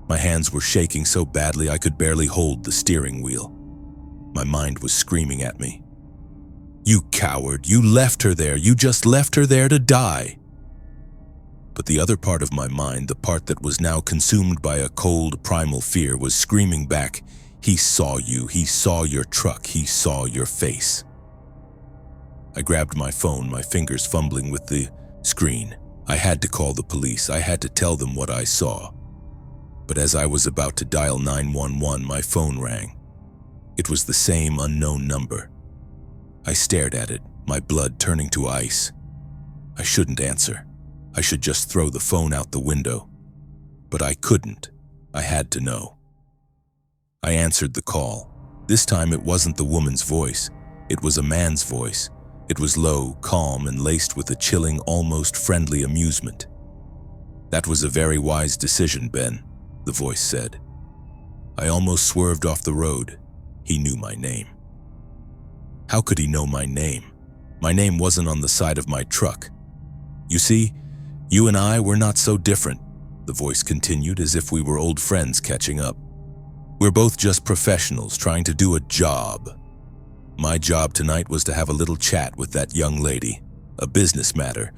My hands were shaking so badly I could barely hold the steering wheel. My mind was screaming at me. "You coward, you left her there. You just left her there to die." But the other part of my mind, the part that was now consumed by a cold, primal fear, was screaming back, "He saw you. He saw your truck. He saw your face." I grabbed my phone, my fingers fumbling with the screen. I had to call the police. I had to tell them what I saw. But as I was about to dial 911, my phone rang. It was the same unknown number. I stared at it, my blood turning to ice. I shouldn't answer. I should just throw the phone out the window. But I couldn't. I had to know. I answered the call. This time it wasn't the woman's voice. It was a man's voice. It was low, calm, and laced with a chilling, almost friendly amusement. "That was a very wise decision, Ben," the voice said. I almost swerved off the road. He knew my name. How could he know my name? My name wasn't on the side of my truck. "You see, you and I were not so different," the voice continued, as if we were old friends catching up. "We're both just professionals trying to do a job. My job tonight was to have a little chat with that young lady, a business matter.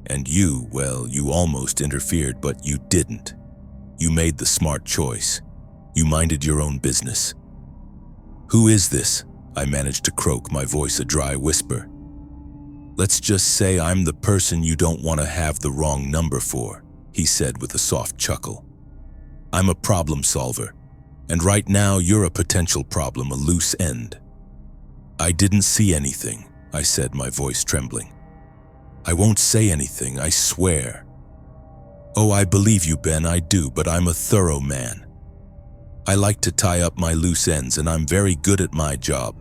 And you, well, you almost interfered, but you didn't. You made the smart choice. You minded your own business." "Who is this?" I managed to croak, my voice a dry whisper. "Let's just say I'm the person you don't want to have the wrong number for," he said with a soft chuckle. "I'm a problem solver, and right now you're a potential problem, a loose end." "I didn't see anything," I said, my voice trembling. "I won't say anything, I swear." "Oh, I believe you, Ben, I do, but I'm a thorough man. I like to tie up my loose ends, and I'm very good at my job.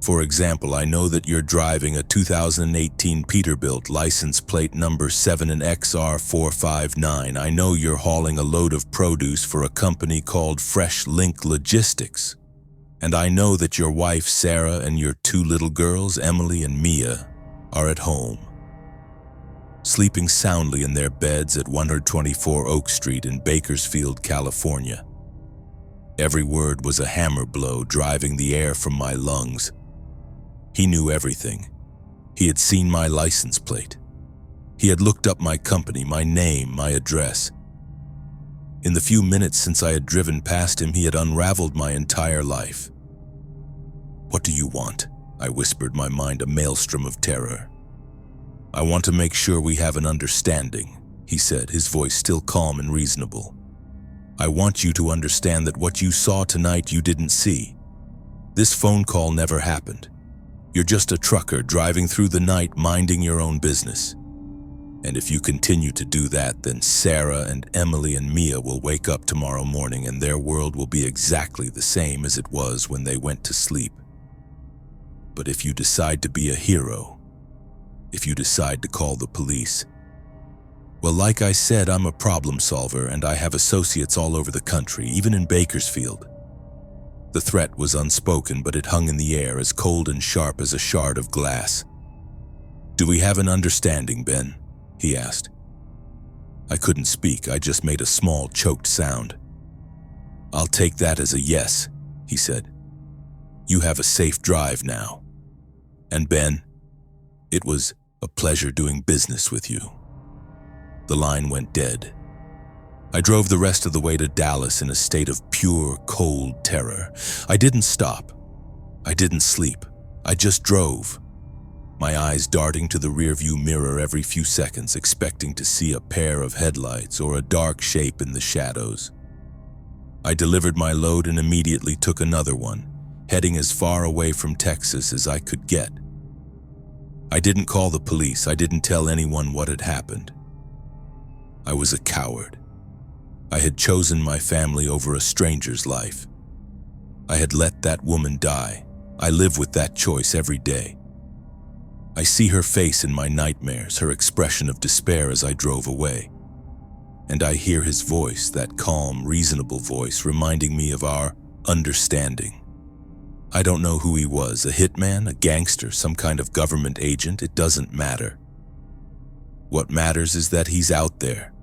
For example, I know that you're driving a 2018 Peterbilt license plate number 7XR459. I know you're hauling a load of produce for a company called Fresh Link Logistics. And I know that your wife, Sarah, and your two little girls, Emily and Mia, are at home, sleeping soundly in their beds at 124 Oak Street in Bakersfield, California." Every word was a hammer blow, driving the air from my lungs. He knew everything. He had seen my license plate. He had looked up my company, my name, my address. In the few minutes since I had driven past him, he had unraveled my entire life. "What do you want?" I whispered, my mind a maelstrom of terror. "I want to make sure we have an understanding," he said, his voice still calm and reasonable. "I want you to understand that what you saw tonight you didn't see. This phone call never happened. You're just a trucker driving through the night minding your own business. And if you continue to do that, then Sarah and Emily and Mia will wake up tomorrow morning and their world will be exactly the same as it was when they went to sleep. But if you decide to be a hero, if you decide to call the police, well, like I said, I'm a problem solver and I have associates all over the country, even in Bakersfield. The threat was unspoken, but it hung in the air, as cold and sharp as a shard of glass. "Do we have an understanding, Ben?" he asked. I couldn't speak, I just made a small, choked sound. "I'll take that as a yes," he said. "You have a safe drive now. And Ben, it was a pleasure doing business with you." The line went dead. I drove the rest of the way to Dallas in a state of pure, cold terror. I didn't stop. I didn't sleep. I just drove, my eyes darting to the rearview mirror every few seconds, expecting to see a pair of headlights or a dark shape in the shadows. I delivered my load and immediately took another one, heading as far away from Texas as I could get. I didn't call the police. I didn't tell anyone what had happened. I was a coward. I had chosen my family over a stranger's life. I had let that woman die. I live with that choice every day. I see her face in my nightmares, her expression of despair as I drove away. And I hear his voice, that calm, reasonable voice, reminding me of our understanding. I don't know who he was, a hitman, a gangster, some kind of government agent, it doesn't matter. What matters is that he's out there,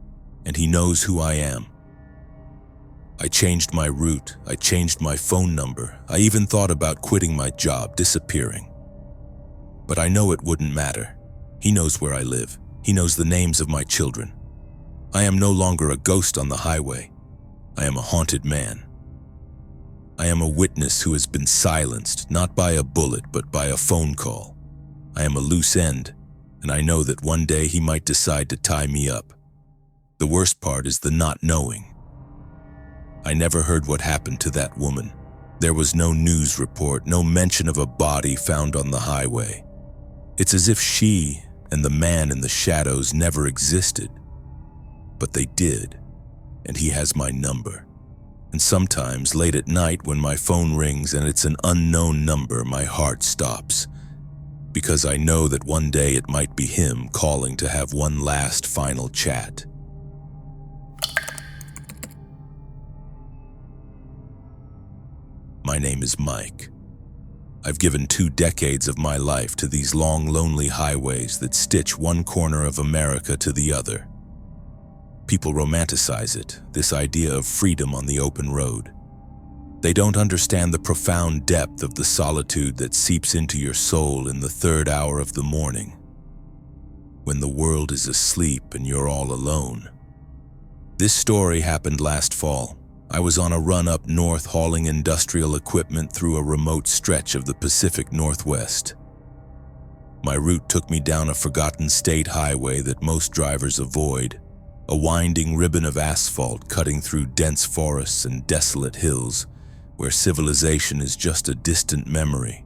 and he knows who I am. I changed my route, I changed my phone number, I even thought about quitting my job, disappearing. But I know it wouldn't matter. He knows where I live. He knows the names of my children. I am no longer a ghost on the highway. I am a haunted man. I am a witness who has been silenced, not by a bullet, but by a phone call. I am a loose end, and I know that one day he might decide to tie me up. The worst part is the not knowing. I never heard what happened to that woman. There was no news report, no mention of a body found on the highway. It's as if she and the man in the shadows never existed. But they did, and he has my number. And sometimes, late at night, when my phone rings and it's an unknown number, my heart stops. Because I know that one day it might be him calling to have one last final chat. My name is Mike. I've given 2 decades of my life to these long, lonely highways that stitch one corner of America to the other. People romanticize it, this idea of freedom on the open road. They don't understand the profound depth of the solitude that seeps into your soul in the 3rd hour of the morning, when the world is asleep and you're all alone. This story happened last fall. I was on a run up north hauling industrial equipment through a remote stretch of the Pacific Northwest. My route took me down a forgotten state highway that most drivers avoid, a winding ribbon of asphalt cutting through dense forests and desolate hills where civilization is just a distant memory.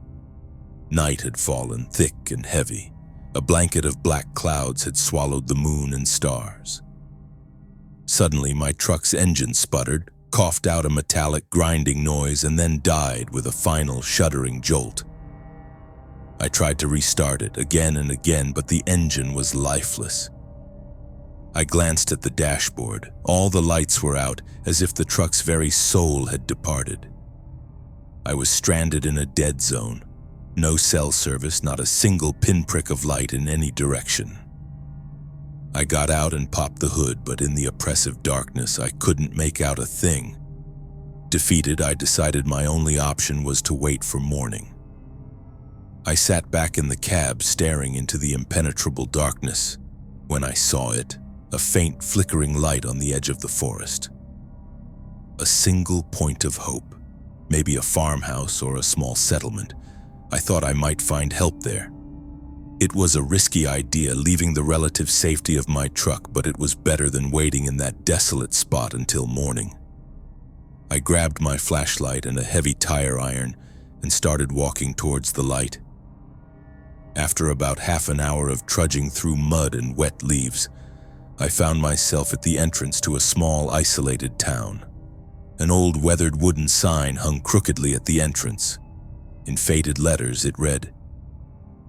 Night had fallen thick and heavy. A blanket of black clouds had swallowed the moon and stars. Suddenly, my truck's engine sputtered, coughed out a metallic grinding noise, and then died with a final shuddering jolt. I tried to restart it again and again, but the engine was lifeless. I glanced at the dashboard. All the lights were out, as if the truck's very soul had departed. I was stranded in a dead zone. No cell service, not a single pinprick of light in any direction. I got out and popped the hood, but in the oppressive darkness, I couldn't make out a thing. Defeated, I decided my only option was to wait for morning. I sat back in the cab, staring into the impenetrable darkness, when I saw it, a faint flickering light on the edge of the forest. A single point of hope, maybe a farmhouse or a small settlement. I thought I might find help there. It was a risky idea, leaving the relative safety of my truck, but it was better than waiting in that desolate spot until morning. I grabbed my flashlight and a heavy tire iron and started walking towards the light. After about half an hour of trudging through mud and wet leaves, I found myself at the entrance to a small, isolated town. An old weathered wooden sign hung crookedly at the entrance. In faded letters, it read,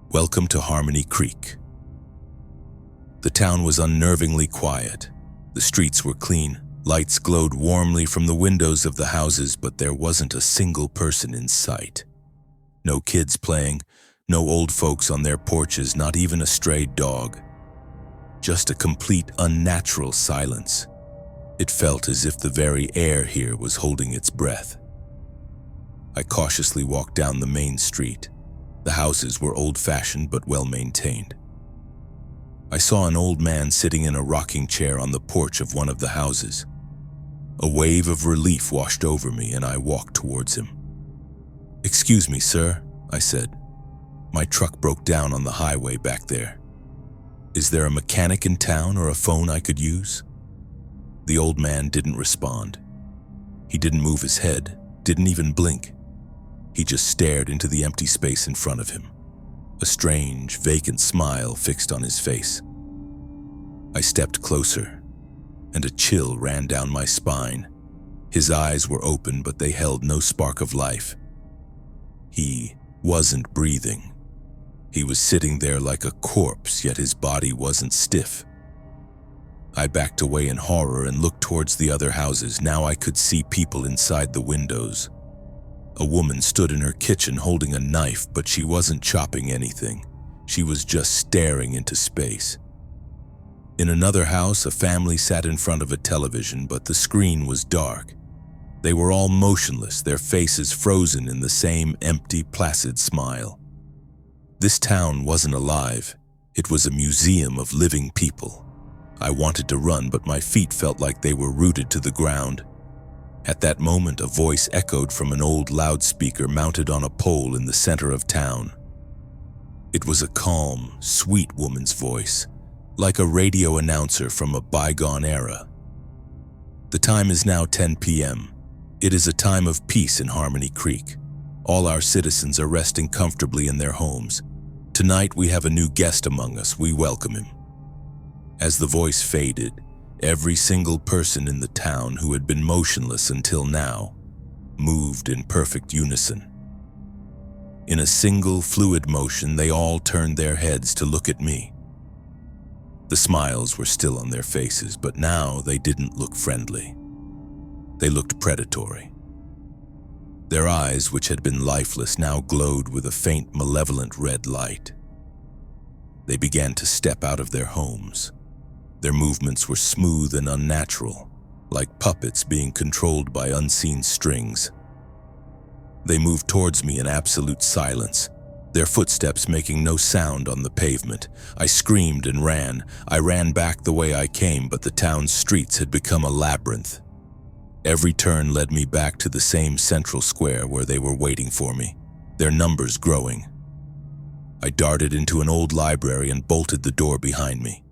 "Welcome to Harmony Creek." The town was unnervingly quiet. The streets were clean, Lights glowed warmly from the windows of the houses, but there wasn't a single person in sight. No kids playing, no old folks on their porches, not even a stray dog. Just a complete unnatural silence. It felt as if the very air here was holding its breath. I cautiously walked down the main street. The houses were old-fashioned but well-maintained. I saw an old man sitting in a rocking chair on the porch of one of the houses. A wave of relief washed over me and I walked towards him. "Excuse me, sir," I said. "My truck broke down on the highway back there. Is there a mechanic in town or a phone I could use?" The old man didn't respond. He didn't move his head, didn't even blink. He just stared into the empty space in front of him, a strange, vacant smile fixed on his face. I stepped closer, and a chill ran down my spine. His eyes were open, but they held no spark of life. He wasn't breathing. He was sitting there like a corpse, yet his body wasn't stiff. I backed away in horror and looked towards the other houses. Now I could see people inside the windows. A woman stood in her kitchen holding a knife, but she wasn't chopping anything. She was just staring into space. In another house, a family sat in front of a television, but the screen was dark. They were all motionless, their faces frozen in the same empty, placid smile. This town wasn't alive. It was a museum of living people. I wanted to run, but my feet felt like they were rooted to the ground. At that moment, a voice echoed from an old loudspeaker mounted on a pole in the center of town. It was a calm, sweet woman's voice, like a radio announcer from a bygone era. "The time is now 10 p.m. It is a time of peace in Harmony Creek. All our citizens are resting comfortably in their homes. Tonight we have a new guest among us. We welcome him." As the voice faded, every single person in the town who had been motionless until now moved in perfect unison. In a single fluid motion, they all turned their heads to look at me. The smiles were still on their faces, but now they didn't look friendly. They looked predatory. Their eyes, which had been lifeless, now glowed with a faint, malevolent red light. They began to step out of their homes. Their movements were smooth and unnatural, like puppets being controlled by unseen strings. They moved towards me in absolute silence, their footsteps making no sound on the pavement. I screamed and ran. I ran back the way I came, but the town's streets had become a labyrinth. Every turn led me back to the same central square where they were waiting for me, their numbers growing. I darted into an old library and bolted the door behind me.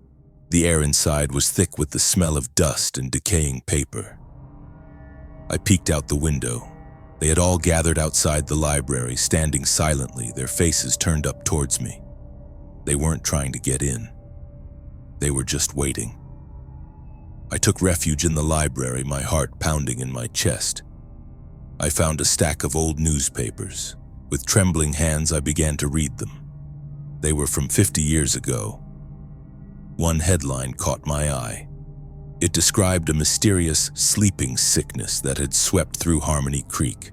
The air inside was thick with the smell of dust and decaying paper. I peeked out the window. They had all gathered outside the library, standing silently, their faces turned up towards me. They weren't trying to get in. They were just waiting. I took refuge in the library, my heart pounding in my chest. I found a stack of old newspapers. With trembling hands, I began to read them. They were from 50 years ago. One headline caught my eye. It described a mysterious sleeping sickness that had swept through Harmony Creek,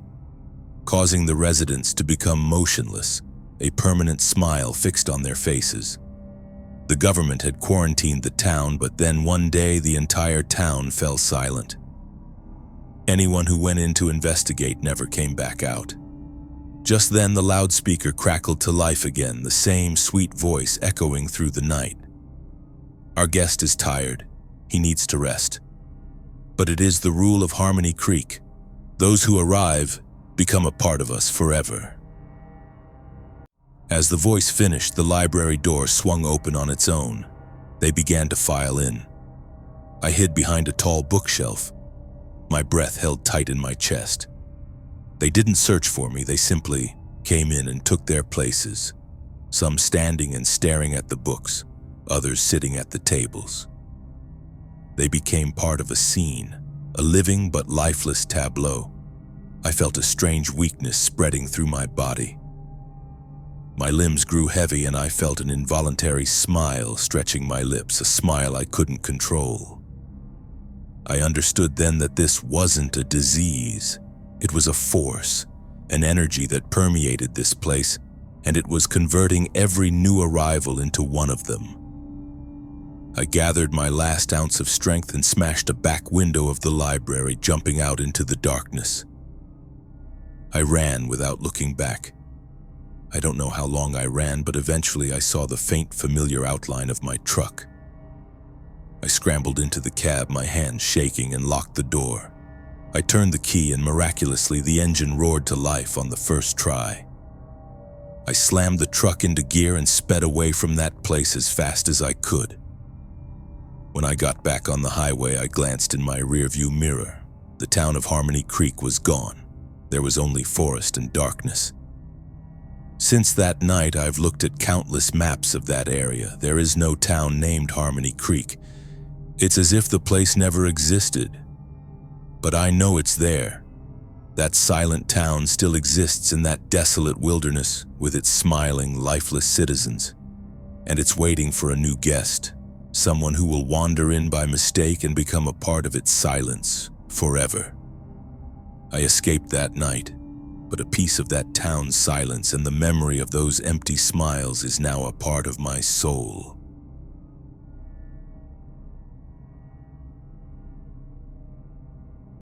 causing the residents to become motionless, a permanent smile fixed on their faces. The government had quarantined the town, but then one day the entire town fell silent. Anyone who went in to investigate never came back out. Just then the loudspeaker crackled to life again, the same sweet voice echoing through the night. "Our guest is tired. He needs to rest. But it is the rule of Harmony Creek. Those who arrive become a part of us forever." As the voice finished, the library door swung open on its own. They began to file in. I hid behind a tall bookshelf, my breath held tight in my chest. They didn't search for me, they simply came in and took their places, some standing and staring at the books, others sitting at the tables. They became part of a scene, a living but lifeless tableau. I felt a strange weakness spreading through my body. My limbs grew heavy and I felt an involuntary smile stretching my lips, a smile I couldn't control. I understood then that this wasn't a disease. It was a force, an energy that permeated this place, and it was converting every new arrival into one of them. I gathered my last ounce of strength and smashed a back window of the library, jumping out into the darkness. I ran without looking back. I don't know how long I ran, but eventually I saw the faint, familiar outline of my truck. I scrambled into the cab, my hands shaking, and locked the door. I turned the key and miraculously the engine roared to life on the first try. I slammed the truck into gear and sped away from that place as fast as I could. When I got back on the highway, I glanced in my rearview mirror. The town of Harmony Creek was gone. There was only forest and darkness. Since that night, I've looked at countless maps of that area. There is no town named Harmony Creek. It's as if the place never existed. But I know it's there. That silent town still exists in that desolate wilderness with its smiling, lifeless citizens. And it's waiting for a new guest, someone who will wander in by mistake and become a part of its silence forever. I escaped that night, but a piece of that town's silence and the memory of those empty smiles is now a part of my soul.